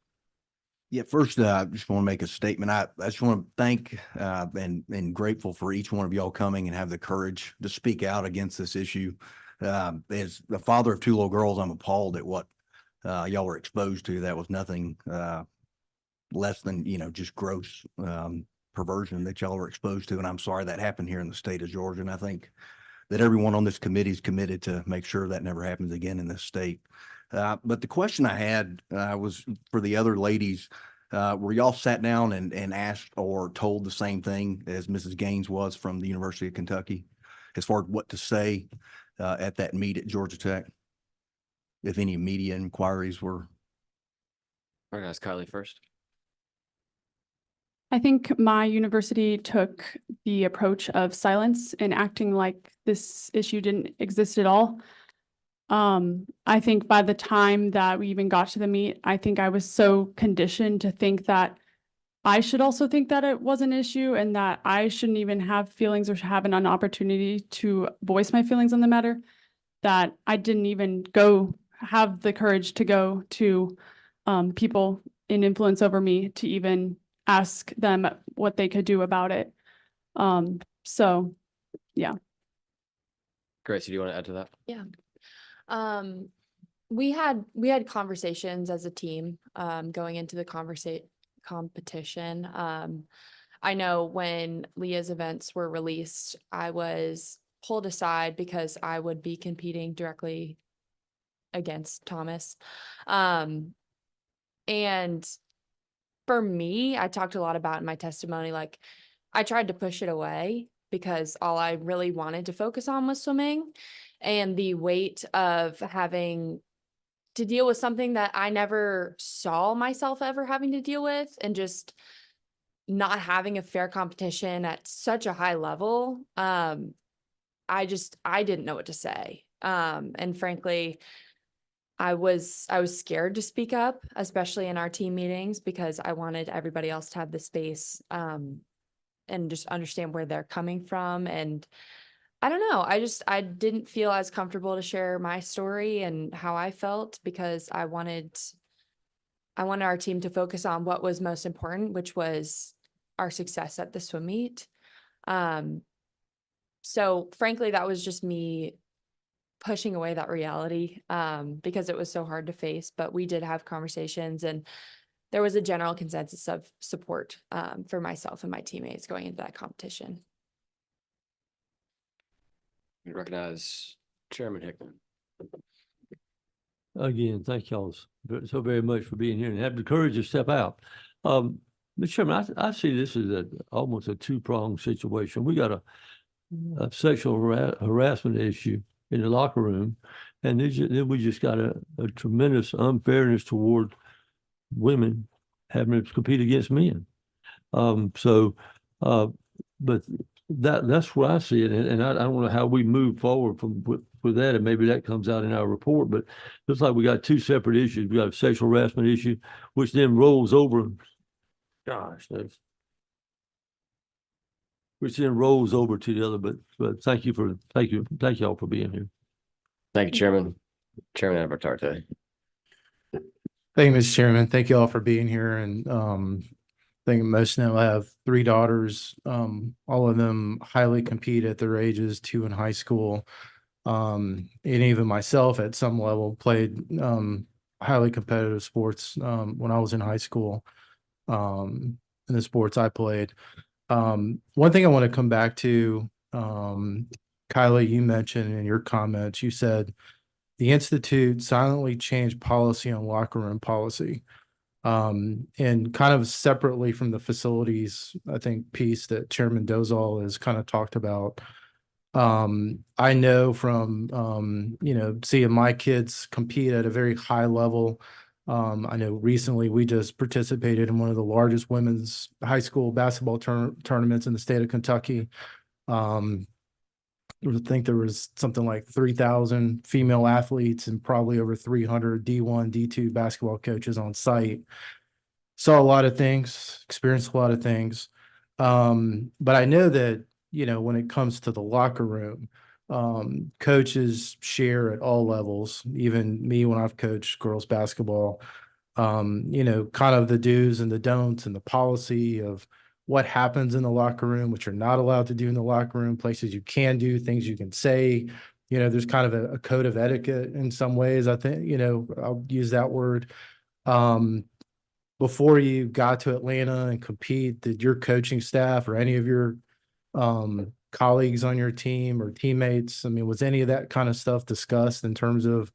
Yeah, first, I just want to make a statement. I just want to thank and grateful for each one of y'all coming and have the courage to speak out against this issue. As the father of 2 little girls, I'm appalled at what y'all were exposed to. That was nothing less than, just gross perversion that y'all were exposed to. And I'm sorry that happened here in the state of Georgia. And I think that everyone on this committee is committed to make sure that never happens again in this state. But the question I had was for the other ladies. Were y'all sat down and asked or told the same thing as Mrs. Gaines was from the University of Kentucky as far as what to say at that meet at Georgia Tech? If any media inquiries were. I recognize Kylie first. I think my university took the approach of silence and acting like this issue didn't exist at all. I think by the time that we even got to the meet, I think I was so conditioned to think that I should also think that it was an issue and that I shouldn't even have feelings or have an opportunity to voice my feelings on the matter, that I didn't even have the courage to go to people in influence over me to even ask them what they could do about it. So, yeah. Grace, do you want to add to that? Yeah. We had conversations as a team, going into the competition. I know when Leah's events were released, I was pulled aside because I would be competing directly against Thomas. And for me, I talked a lot about in my testimony, like I tried to push it away because all I really wanted to focus on was swimming, and the weight of having to deal with something that I never saw myself ever having to deal with, and just not having a fair competition at such a high level. I didn't know what to say. And frankly, I was scared to speak up, especially in our team meetings, because I wanted everybody else to have the space, and just understand where they're coming from. And I don't know, I didn't feel as comfortable to share my story and how I felt, because I wanted our team to focus on what was most important, which was our success at the swim meet. So frankly, that was just me pushing away that reality, because it was so hard to face. But we did have conversations, and there was a general consensus of support, for myself and my teammates going into that competition. We recognize Chairman Hickman. Again, thank y'all so very much for being here and have the courage to step out. Mr. Chairman, I see this as almost a two-pronged situation. We got a sexual harassment issue in the locker room, and then we just got a tremendous unfairness toward women having to compete against men. But that's where I see it, and I don't know how we move forward with that, and maybe that comes out in our report. But looks like we got two separate issues. We got a sexual harassment issue, which then rolls over. Which then rolls over to the other. But thank y'all for being here. Thank you, Chairman. Chairman Abertarte. Thank you, Mr. Chairman. Thank you all for being here. And I think most know I have 3 daughters. All of them highly compete at their ages, 2 in high school. And even myself at some level played highly competitive sports when I was in high school, in the sports I played. One thing I want to come back to, Kylie, you mentioned in your comments, you said the Institute silently changed policy on locker room policy. And kind of separately from the facilities, I think, piece that Chairman Dozal has kind of talked about. I know from, seeing my kids compete at a very high level. I know recently we just participated in one of the largest women's high school basketball tournaments in the state of Kentucky. I think there was something like 3,000 female athletes and probably over 300 D1, D2 basketball coaches on site. Saw a lot of things, experienced a lot of things. But I know that, when it comes to the locker room, coaches share at all levels, even me when I've coached girls basketball, kind of the do's and the don'ts and the policy of what happens in the locker room, what you're not allowed to do in the locker room, places you can do, things you can say. There's kind of a code of etiquette in some ways, I think, I'll use that word. Before you got to Atlanta and compete, did your coaching staff or any of your colleagues on your team or teammates, was any of that kind of stuff discussed in terms of,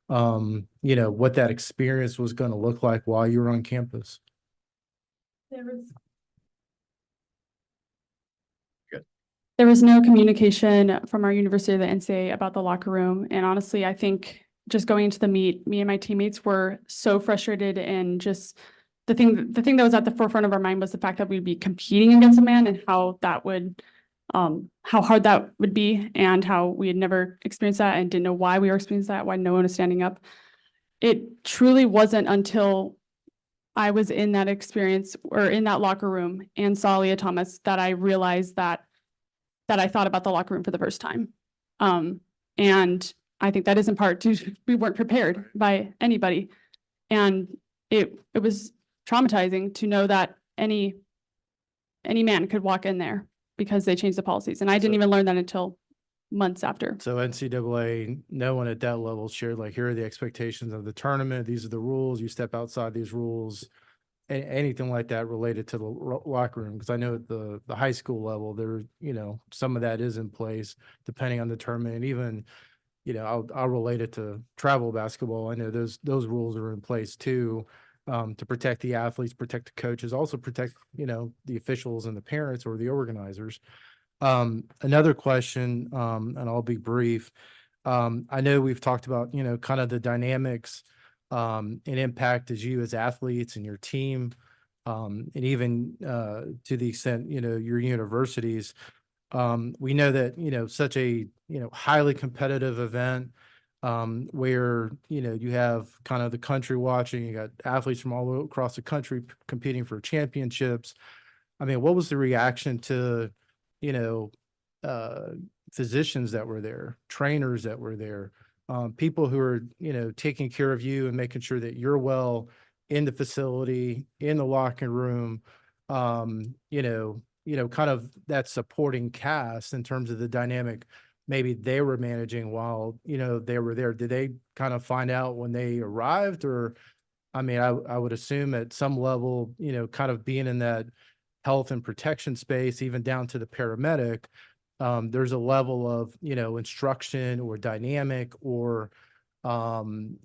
what that experience was going to look like while you were on campus? There was no communication from our university or the NCAA about the locker room. And honestly, I think just going into the meet, me and my teammates were so frustrated, and just the thing that was at the forefront of our mind was the fact that we'd be competing against a man, and how hard that would be, and how we had never experienced that and didn't know why we were experiencing that, why no one was standing up. It truly wasn't until I was in that experience or in that locker room and saw Leah Thomas that I realized that I thought about the locker room for the first time. And I think that is in part due to we weren't prepared by anybody. And it was traumatizing to know that any man could walk in there because they changed the policies. And I didn't even learn that until months after. So NCAA, no one at that level shared like, here are the expectations of the tournament. These are the rules. You step outside these rules. Anything like that related to the locker room? Because I know at the high school level, there, some of that is in place depending on the tournament. And even, I'll relate it to travel basketball. I know those rules are in place too, to protect the athletes, protect the coaches, also protect, the officials and the parents or the organizers. Another question, and I'll be brief. I know we've talked about, kind of the dynamics and impact as you as athletes and your team, and even to the extent, your universities. We know that, such a, highly competitive event where, you have kind of the country watching, you got athletes from all across the country competing for championships. I mean, what was the reaction to, physicians that were there, trainers that were there, people who are, taking care of you and making sure that you're well in the facility, in the locker room, kind of that supporting cast in terms of the dynamic maybe they were managing while, they were there. Did they kind of find out when they arrived? Or, I mean, I would assume at some level, kind of being in that health and protection space, even down to the paramedic, there's a level of, instruction or dynamic or, kind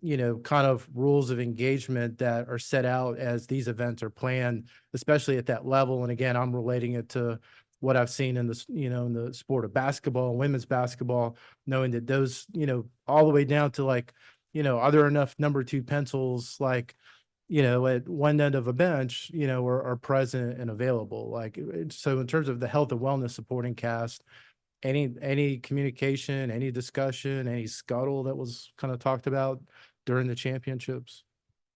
of rules of engagement that are set out as these events are planned, especially at that level. And again, I'm relating it to what I've seen in the, in the sport of basketball, women's basketball, knowing that those, all the way down to like, are there enough number 2 pencils, like, at one end of a bench, are present and available. Like, so in terms of the health and wellness supporting cast, any communication, any discussion, any scuttle that was kind of talked about during the championships?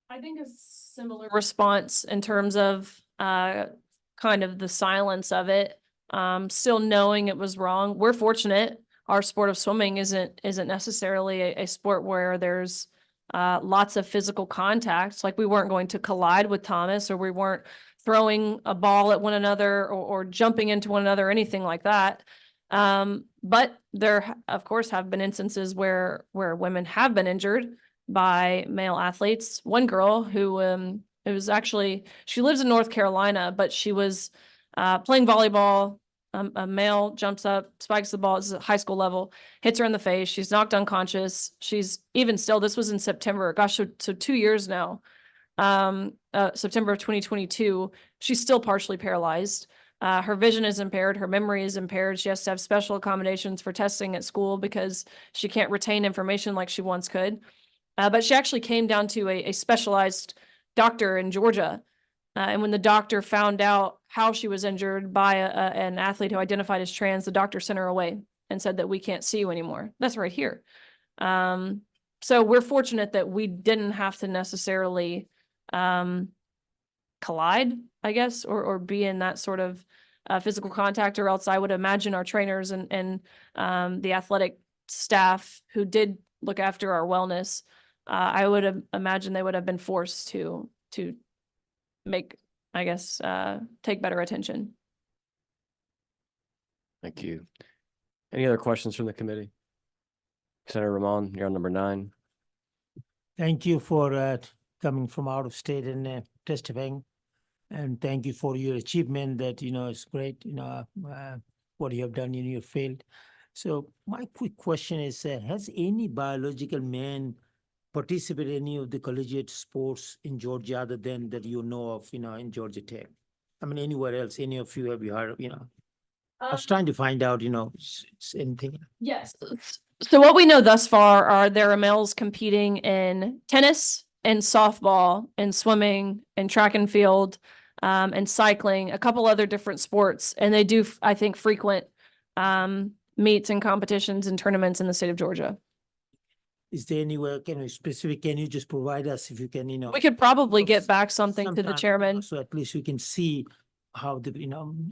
I think a similar response in terms of kind of the silence of it, still knowing it was wrong. We're fortunate. Our sport of swimming isn't necessarily a sport where there's lots of physical contact. Like, we weren't going to collide with Thomas, or we weren't throwing a ball at one another or jumping into one another or anything like that. But there, of course, have been instances where women have been injured by male athletes. One girl who it was actually, she lives in North Carolina, but she was playing volleyball. A male jumps up, spikes the ball. This is at high school level, hits her in the face. She's knocked unconscious. She's even still, this was in September. Gosh, so 2 years now. September of 2022, she's still partially paralyzed. Her vision is impaired. Her memory is impaired. She has to have special accommodations for testing at school because she can't retain information like she once could. But she actually came down to a specialized doctor in Georgia. And when the doctor found out how she was injured by an athlete who identified as trans, the doctor sent her away and said that we can't see you anymore. That's right here. So we're fortunate that we didn't have to necessarily collide, I guess, or be in that sort of physical contact, or else I would imagine our trainers and the athletic staff who did look after our wellness, I would imagine they would have been forced to make, I guess, take better attention. Thank you. Any other questions from the committee? Senator Ramon, you're on number 9. Thank you for coming from out of state and testifying. And thank you for your achievement that, it's great, what you have done in your field. So my quick question is, has any biological man participated in any of the collegiate sports in Georgia other than that you know of, in Georgia Tech? I mean, anywhere else, any of you have you heard of, I was trying to find out, anything. Yes. So what we know thus far are there are males competing in tennis and softball and swimming and track and field and cycling, a couple other different sports. And they do, I think, frequent meets and competitions and tournaments in the state of Georgia. Is there anywhere, can you just provide us if you can, We could probably get back something to the sometime, chairman. so at least we can see how the,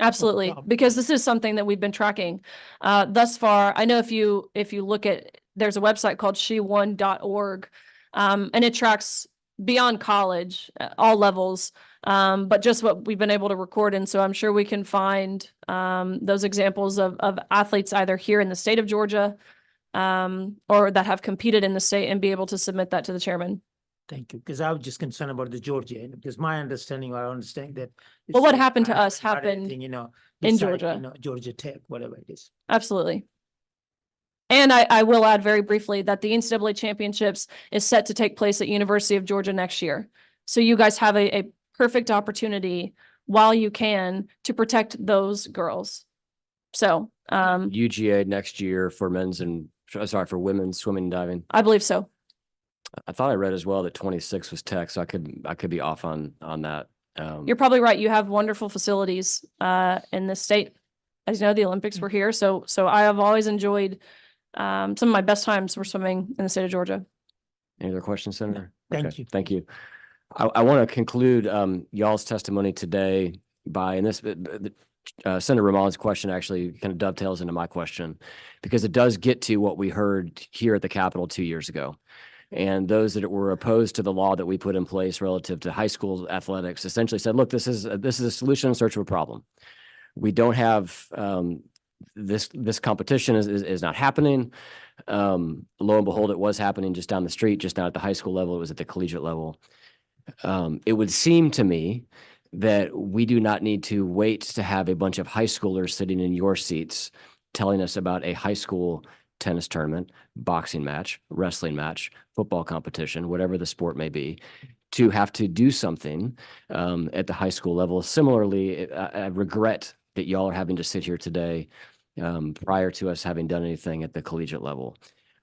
Absolutely, what the- because this is something that we've been tracking thus far. I know if you look at, there's a website called shewon.org, and it tracks beyond college, all levels, but just what we've been able to record. And so I'm sure we can find those examples of athletes either here in the state of Georgia or that have competed in the state and be able to submit that to the chairman. Thank you, because I was just concerned about the Georgia, because my understanding, I understand that. Well, what it's- happened to I us haven't heard happened anything, in beside, Georgia. Georgia Tech, whatever it is. Absolutely. And I will add very briefly that the NCAA championships is set to take place at University of Georgia next year. So you guys have a perfect opportunity while you can to protect those girls. So UGA next year for for women's swimming and diving. I believe so. I thought I read as well that 26 was Tech, so I could be off on that. You're probably right. You have wonderful facilities in this state. As you know, the Olympics were here. So I have always enjoyed some of my best times were swimming in the state of Georgia. Any other questions, Senator? Thank Okay, you. Thank you. I want to conclude y'all's testimony today by, and this Senator Ramon's question actually kind of dovetails into my question, because it does get to what we heard here at the Capitol 2 years ago. And those that were opposed to the law that we put in place relative to high school athletics essentially said, look, this is a solution in search of a problem. We don't have this competition is not happening. Lo and behold, it was happening just down the street, just not at the high school level. It was at the collegiate level. It would seem to me that we do not need to wait to have a bunch of high schoolers sitting in your seats telling us about a high school tennis tournament, boxing match, wrestling match, football competition, whatever the sport may be, to have to do something at the high school level. Similarly, I regret that y'all are having to sit here today prior to us having done anything at the collegiate level.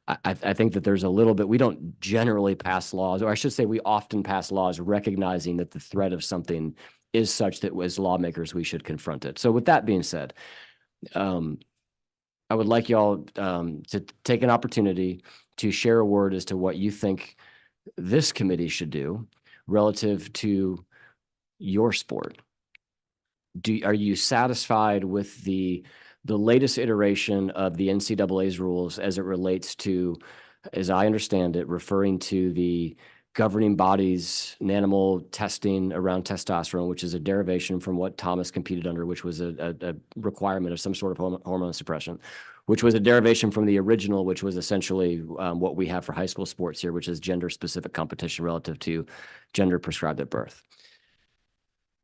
I think that there's a little bit, we don't generally pass laws, or I should say we often pass laws recognizing that the threat of something is such that as lawmakers, we should confront it. So with that being said, I would like y'all to take an opportunity to share a word as to what you think this committee should do relative to your sport. Are you satisfied with the latest iteration of the NCAA's rules as it relates to, as I understand it, referring to the governing bodies, animal testing around testosterone, which is a derivation from what Thomas competed under, which was a requirement of some sort of hormone suppression, which was a derivation from the original, which was essentially what we have for high school sports here, which is gender-specific competition relative to gender prescribed at birth.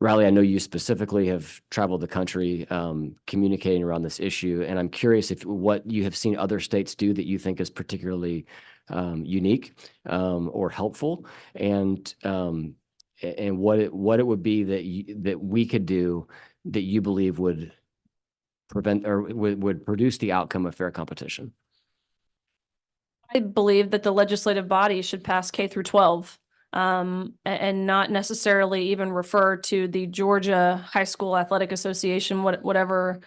Riley, I know you specifically have traveled the country communicating around this issue, and I'm curious if what you have seen other states do that you think is particularly unique or helpful, and what it would be that we could do that you believe would prevent or would produce the outcome of fair competition. I believe that the legislative body should pass K through 12. And not necessarily even refer to the Georgia High School Athletic Association, whatever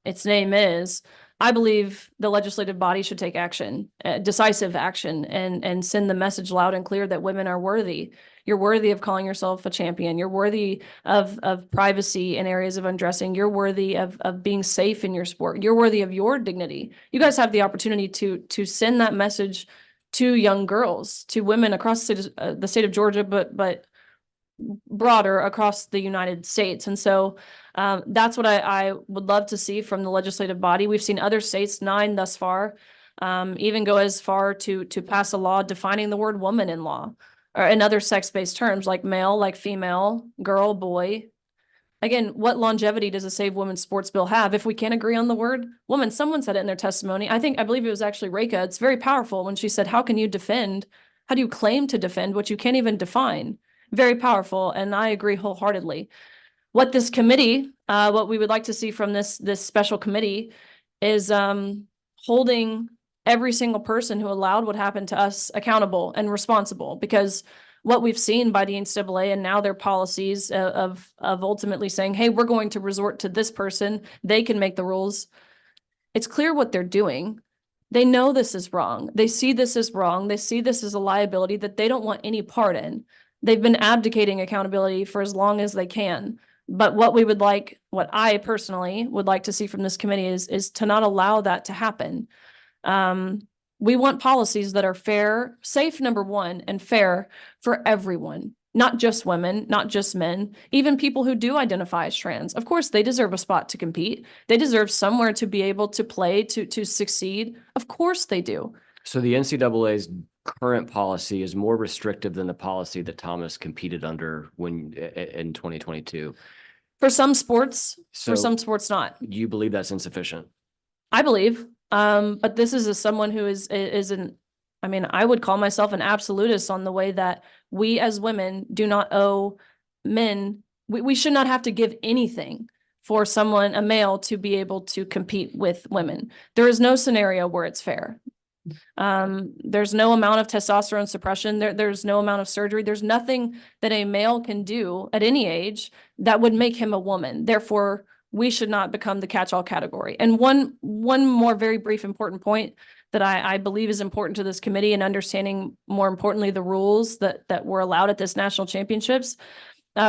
its name is. I believe the legislative body should take action, decisive action, and send the message loud and clear that women are worthy. You're worthy of calling yourself a champion. You're worthy of privacy in areas of undressing. You're worthy of being safe in your sport. You're worthy of your dignity. You guys have the opportunity to send that message to young girls, to women across the state of Georgia, but broader across the United States. And so that's what I would love to see from the legislative body. We've seen other states, 9 thus far, even go as far to pass a law defining the word woman in law, or in other sex-based terms like male, like female, girl, boy. Again, what longevity does a Save Women's Sports Bill have if we can't agree on the word woman? Someone said it in their testimony. I believe it was actually Reka. It's very powerful when she said, how do you claim to defend what you can't even define? Very powerful. And I agree wholeheartedly. What this committee, what we would like to see from this special committee is holding every single person who allowed what happened to us accountable and responsible, because what we've seen by the NCAA and now their policies of ultimately saying, hey, we're going to resort to this person, they can make the rules. It's clear what they're doing. They know this is wrong. They see this as wrong. They see this as a liability that they don't want any part in. They've been abdicating accountability for as long as they can. But what I personally would like to see from this committee is to not allow that to happen. We want policies that are fair, safe, number one, and fair for everyone. not just women, not just men, even people who do identify as trans. Of course, they deserve a spot to compete. They deserve somewhere to be able to play, to succeed. Of course they do. So the NCAA's current policy is more restrictive than the policy that Thomas competed under in 2022. For some sports, So for some sports not. you believe that's insufficient? I believe. But this is someone who isn't, I mean, I would call myself an absolutist on the way that we as women do not owe men. We should not have to give anything for someone, a male, to be able to compete with women. There is no scenario where it's fair. There's no amount of testosterone suppression. There's no amount of surgery. There's nothing that a male can do at any age that would make him a woman. Therefore, we should not become the catch-all category. And one more very brief important point that I believe is important to this committee, and understanding more importantly the rules that were allowed at this national championships.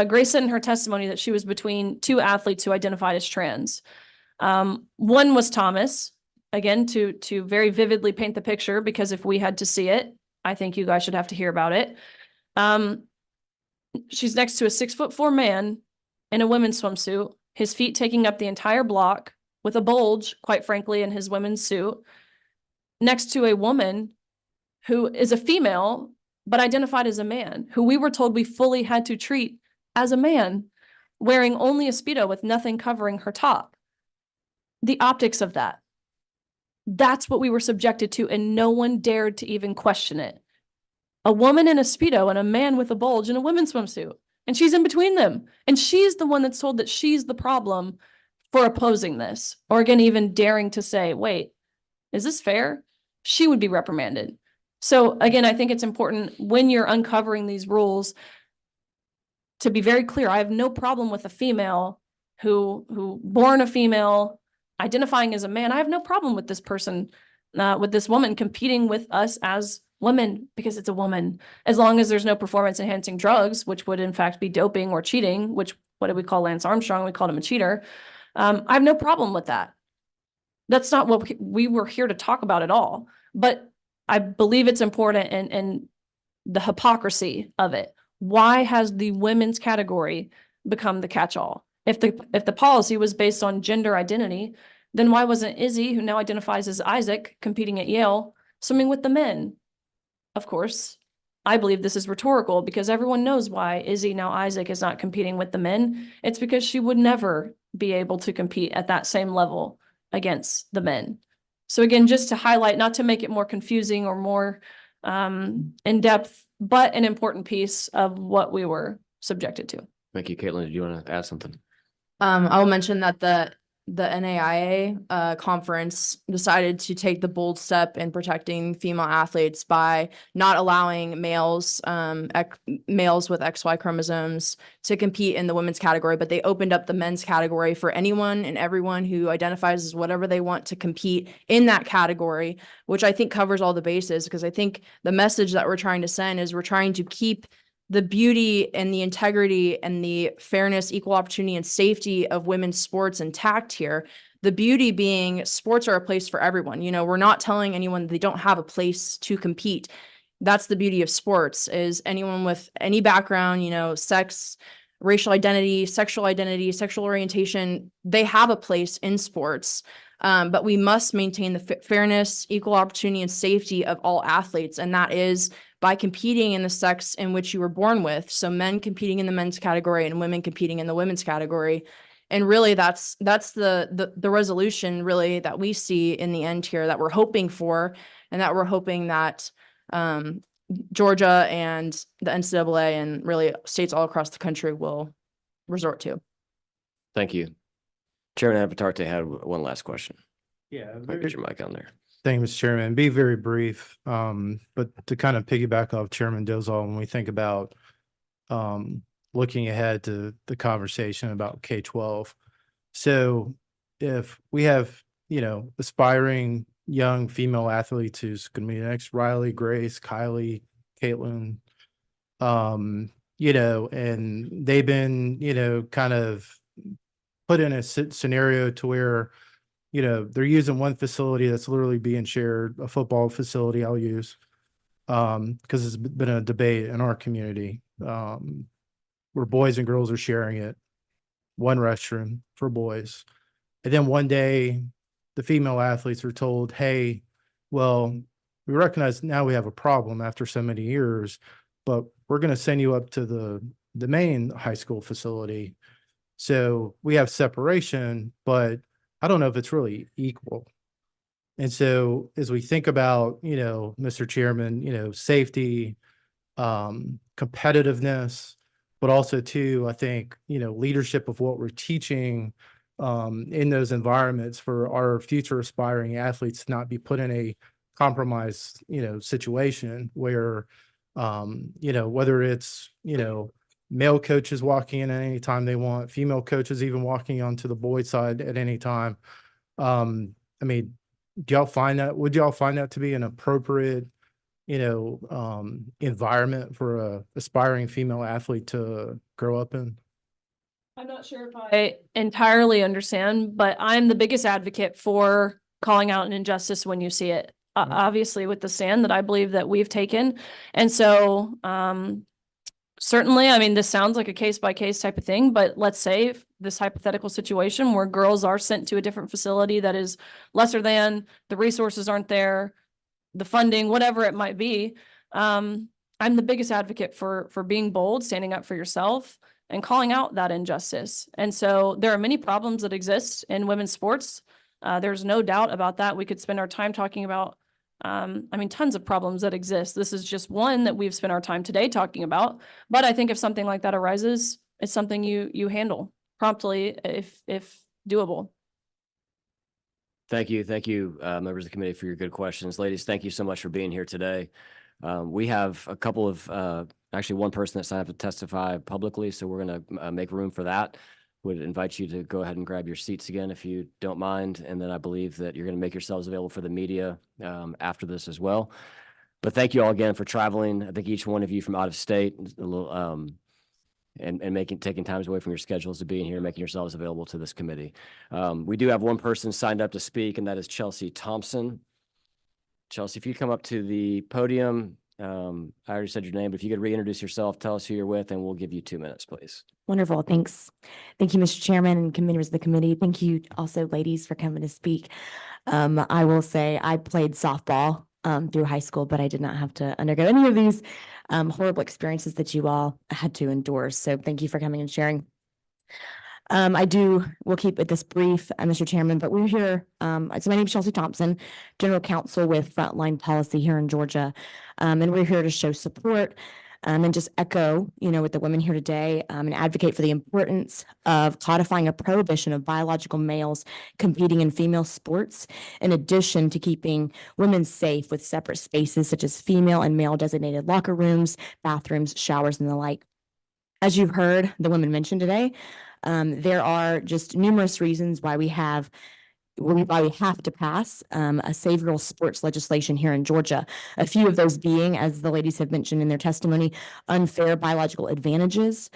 Grace said in her testimony that she was between two athletes who identified as trans. One was Thomas, again, to very vividly paint the picture, because if we had to see it, I think you guys should have to hear about it. She's next to a 6'4" man in a women's swimsuit, his feet taking up the entire block with a bulge, quite frankly, in his women's suit, next to a woman who is a female, but identified as a man, who we were told we fully had to treat as a man, wearing only a Speedo with nothing covering her top. The optics of that. That's what we were subjected to, and no one dared to even question it. A woman in a Speedo and a man with a bulge in a women's swimsuit. And she's in between them. And she's the one that's told that she's the problem for opposing this. Or again, even daring to say, wait, is this fair? She would be reprimanded. So again, I think it's important when you're uncovering these rules to be very clear. I have no problem with a female who born a female, identifying as a man. I have no problem with this person, with this woman competing with us as women, because it's a woman, as long as there's no performance enhancing drugs, which would in fact be doping or cheating, which, what did we call Lance Armstrong? We called him a cheater. I have no problem with that. That's not what we were here to talk about at all. But I believe it's important, and the hypocrisy of it. Why has the women's category become the catch-all? If the policy was based on gender identity, then why wasn't Izzy, who now identifies as Isaac, competing at Yale, swimming with the men? Of course, I believe this is rhetorical, because everyone knows why Izzy, now Isaac, is not competing with the men. It's because she would never be able to compete at that same level against the men. So again, just to highlight, not to make it more confusing or more in-depth, but an important piece of what we were subjected to. Thank you, Caitlin. Did you want to add something? I'll mention that the NAIA conference decided to take the bold step in protecting female athletes by not allowing males with XY chromosomes to compete in the women's category, but they opened up the men's category for anyone and everyone who identifies as whatever they want to compete in that category, which I think covers all the bases, because I think the message that we're trying to send is we're trying to keep the beauty and the integrity and the fairness, equal opportunity, and safety of women's sports intact here. The beauty being sports are a place for everyone. You know, we're not telling anyone they don't have a place to compete. That's the beauty of sports, is anyone with any background, you know, sex, racial identity, sexual orientation, they have a place in sports. But we must maintain the fairness, equal opportunity, and safety of all athletes. And that is by competing in the sex in which you were born with. So men competing in the men's category and women competing in the women's category. And really that's the resolution really that we see in the end here, that we're hoping for, and that we're hoping that Georgia and the NCAA and really states all across the country will resort to. Thank you. Chairman Avatarte had one last question. Yeah. Get your mic on there. Thank you, Mr. Chairman. Be very brief, but to kind of piggyback off Chairman Dozal, when we think about looking ahead to the conversation about K-12. So if we have, you know, aspiring young female athletes who's going to be the next Riley, Grace, Kylie, Caitlyn, you know, and they've been, you know, kind of put in a scenario to where, you know, they're using one facility that's literally being shared, a football facility I'll use, because it's been a debate in our community. where boys and girls are sharing it, one restroom for boys. And then one day, the female athletes are told, hey, well, we recognize now we have a problem after so many years, but we're going to send you up to the main high school facility. So we have separation, but I don't know if it's really equal. And so as we think about, Mr. Chairman, safety, competitiveness, but also too, I think, leadership of what we're teaching in those environments for our future aspiring athletes to not be put in a compromised, situation where, whether it's, male coaches walking in at any time they want, female coaches even walking onto the boys' side at any time. I mean, would y'all find that to be an appropriate, environment for a aspiring female athlete to grow up in? I'm not sure if I entirely understand, but I'm the biggest advocate for calling out an injustice when you see it. Obviously with the stand that I believe that we've taken. And so, certainly, I mean, this sounds like a case by case type of thing, but let's say if this hypothetical situation where girls are sent to a different facility that is lesser than, the resources aren't there, the funding, whatever it might be. I'm the biggest advocate for being bold, standing up for yourself and calling out that injustice. And so there are many problems that exist in women's sports. There's no doubt about that. We could spend our time talking about tons of problems that exist. This is just one that we've spent our time today talking about. But I think if something like that arises, it's something you handle promptly if doable. Thank you, members of the committee, for your good questions. Ladies, thank you so much for being here today. We have a couple of, actually one person that signed up to testify publicly, so we're going to make room for that. Would invite you to go ahead and grab your seats again if you don't mind. And then I believe that you're going to make yourselves available for the media after this as well. But thank you all again for traveling. I think each one of you from out of state, a little, and taking times away from your schedules to being here, making yourselves available to this committee. We do have one person signed up to speak, and that is Chelsea Thompson. Chelsea, if you come up to the podium, I already said your name, but if you could reintroduce yourself, tell us who you're with, and we'll give you 2 minutes, please. Wonderful. Thanks. Thank you, Mr. Chairman and members of the committee. Thank you also, ladies, for coming to speak. I will say I played softball through high school, but I did not have to undergo any of these horrible experiences that you all had to endure. So thank you for coming and sharing. We'll keep it this brief, Mr. Chairman, but we're here. So my name is Chelsea Thompson, General Counsel with Frontline Policy here in Georgia. And we're here to show support and just echo, with the women here today and advocate for the importance of codifying a prohibition of biological males competing in female sports, in addition to keeping women safe with separate spaces such as female and male designated locker rooms, bathrooms, showers, and the like. As you've heard the women mention today, there are just numerous reasons why we have to pass a Save Girls Sports legislation here in Georgia. A few of those being, as the ladies have mentioned in their testimony, unfair biological advantages,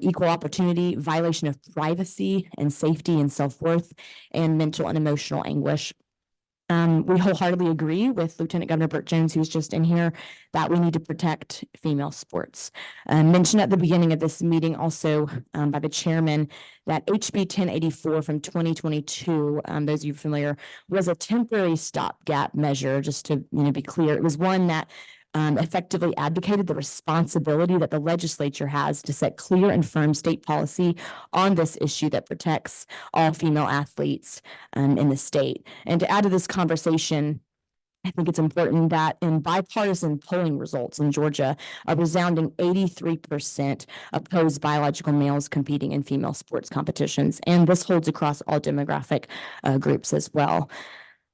equal opportunity, violation of privacy and safety and self-worth, and mental and emotional anguish. We wholeheartedly agree with Lieutenant Governor Bert Jones, who's just in here, that we need to protect female sports. Mentioned at the beginning of this meeting also by the chairman that HB 1084 from 2022, those of you familiar, was a temporary stopgap measure, just to be clear. It was one that effectively advocated the responsibility that the legislature has to set clear and firm state policy on this issue that protects all female athletes in the state. And to add to this conversation, I think it's important that in bipartisan polling results in Georgia, a resounding 83% oppose biological males competing in female sports competitions. And this holds across all demographic groups as well.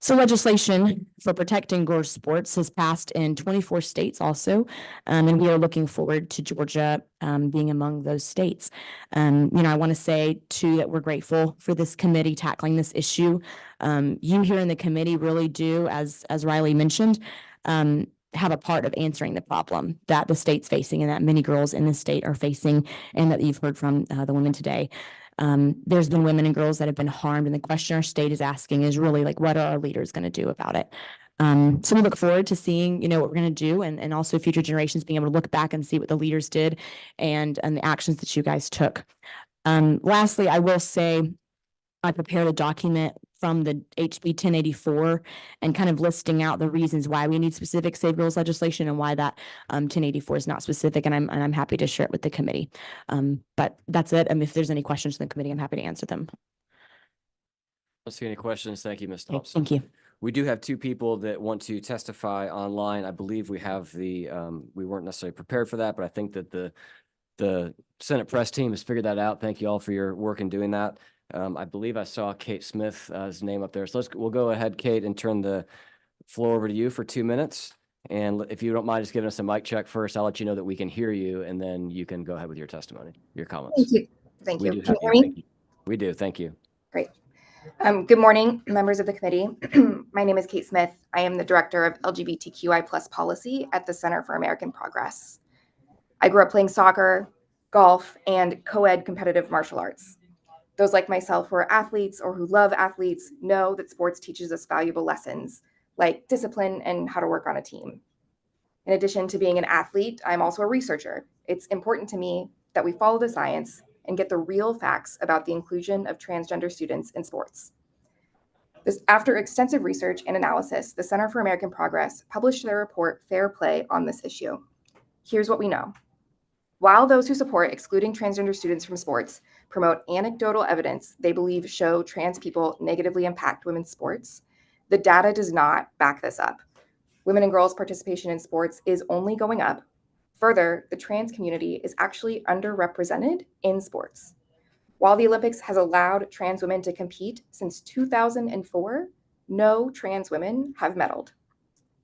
So legislation for protecting girls' sports has passed in 24 states also, and we are looking forward to Georgia being among those states. I want to say too that we're grateful for this committee tackling this issue. You here in the committee really do, as Riley mentioned, have a part of answering the problem that the state's facing and that many girls in the state are facing, and that you've heard from the women today. There's been women and girls that have been harmed, and the question our state is asking is really like, what are our leaders going to do about it? So we look forward to seeing, what we're going to do and also future generations being able to look back and see what the leaders did and the actions that you guys took. Lastly, I will say I prepared a document from the HB 1084 and kind of listing out the reasons why we need specific Save Girls legislation and why that 1084 is not specific. And I'm happy to share it with the committee. But that's it. If there's any questions from the committee, I'm happy to answer them. Don't see any questions. Thank you, Ms. Thompson. Thank you. We do have two people that want to testify online. I believe we have we weren't necessarily prepared for that, but I think that the Senate press team has figured that out. Thank you all for your work in doing that. I believe I saw Kate Smith's name up there. So we'll go ahead, Kate, and turn the floor over to you for 2 minutes. And if you don't mind just giving us a mic check first, I'll let you know that we can hear you, and then you can go ahead with your testimony, your comments. Thank you. Thank We you. do Can have you you. hear me? Thank you. We do. Thank you. Great. Good morning, members of the committee. My name is Kate Smith. I am the director of LGBTQI+ policy at the Center for American Progress. I grew up playing soccer, golf, and co-ed competitive martial arts. Those like myself who are athletes or who love athletes know that sports teaches us valuable lessons like discipline and how to work on a team. In addition to being an athlete, I'm also a researcher. It's important to me that we follow the science and get the real facts about the inclusion of transgender students in sports. After extensive research and analysis, the Center for American Progress published their report, Fair Play, on this issue. Here's what we know. While those who support excluding transgender students from sports promote anecdotal evidence they believe show trans people negatively impact women's sports, the data does not back this up. Women and girls' participation in sports is only going up. Further, the trans community is actually underrepresented in sports. While the Olympics has allowed trans women to compete since 2004, no trans women have medaled.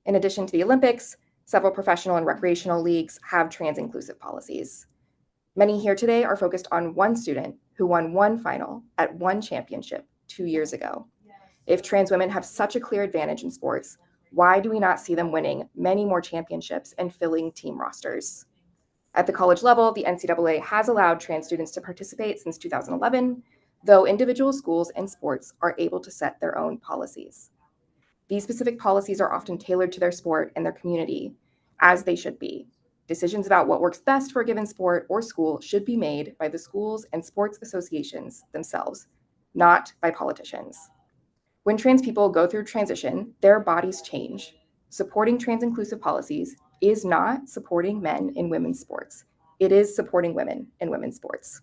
In addition to the Olympics, several professional and recreational leagues have trans-inclusive policies. Many here today are focused on one student who won one final at one championship 2 years ago. If trans women have such a clear advantage in sports, why do we not see them winning many more championships and filling team rosters? At the college level, the NCAA has allowed trans students to participate since 2011, though individual schools and sports are able to set their own policies. These specific policies are often tailored to their sport and their community, as they should be. Decisions about what works best for a given sport or school should be made by the schools and sports associations themselves, not by politicians. When trans people go through transition, their bodies change. Supporting trans-inclusive policies is not supporting men in women's sports. It is supporting women in women's sports.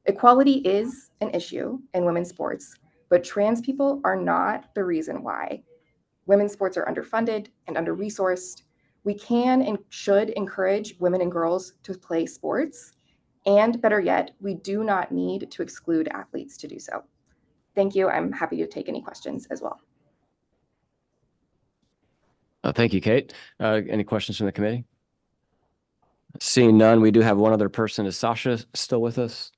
Equality is an issue in women's sports, but trans people are not the reason why. Women's sports are underfunded and under-resourced. We can and should encourage women and girls to play sports, and better yet, we do not need to exclude athletes to do so. Thank you. I'm happy to take any questions as well. Thank you, Kate. Any questions from the committee? Seeing none, we do have one other person. Is Sasha still with us?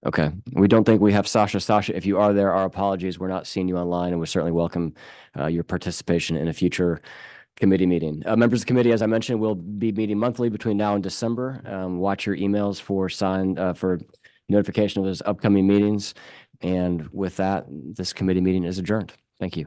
Okay. We don't think we have Sasha. Sasha, if you are there, our apologies. We're not seeing you online, and we certainly welcome your participation in a future committee meeting. Members of the committee, as I mentioned, will be meeting monthly between now and December. Watch your emails for notification of those upcoming meetings. And with that, this committee meeting is adjourned. Thank you.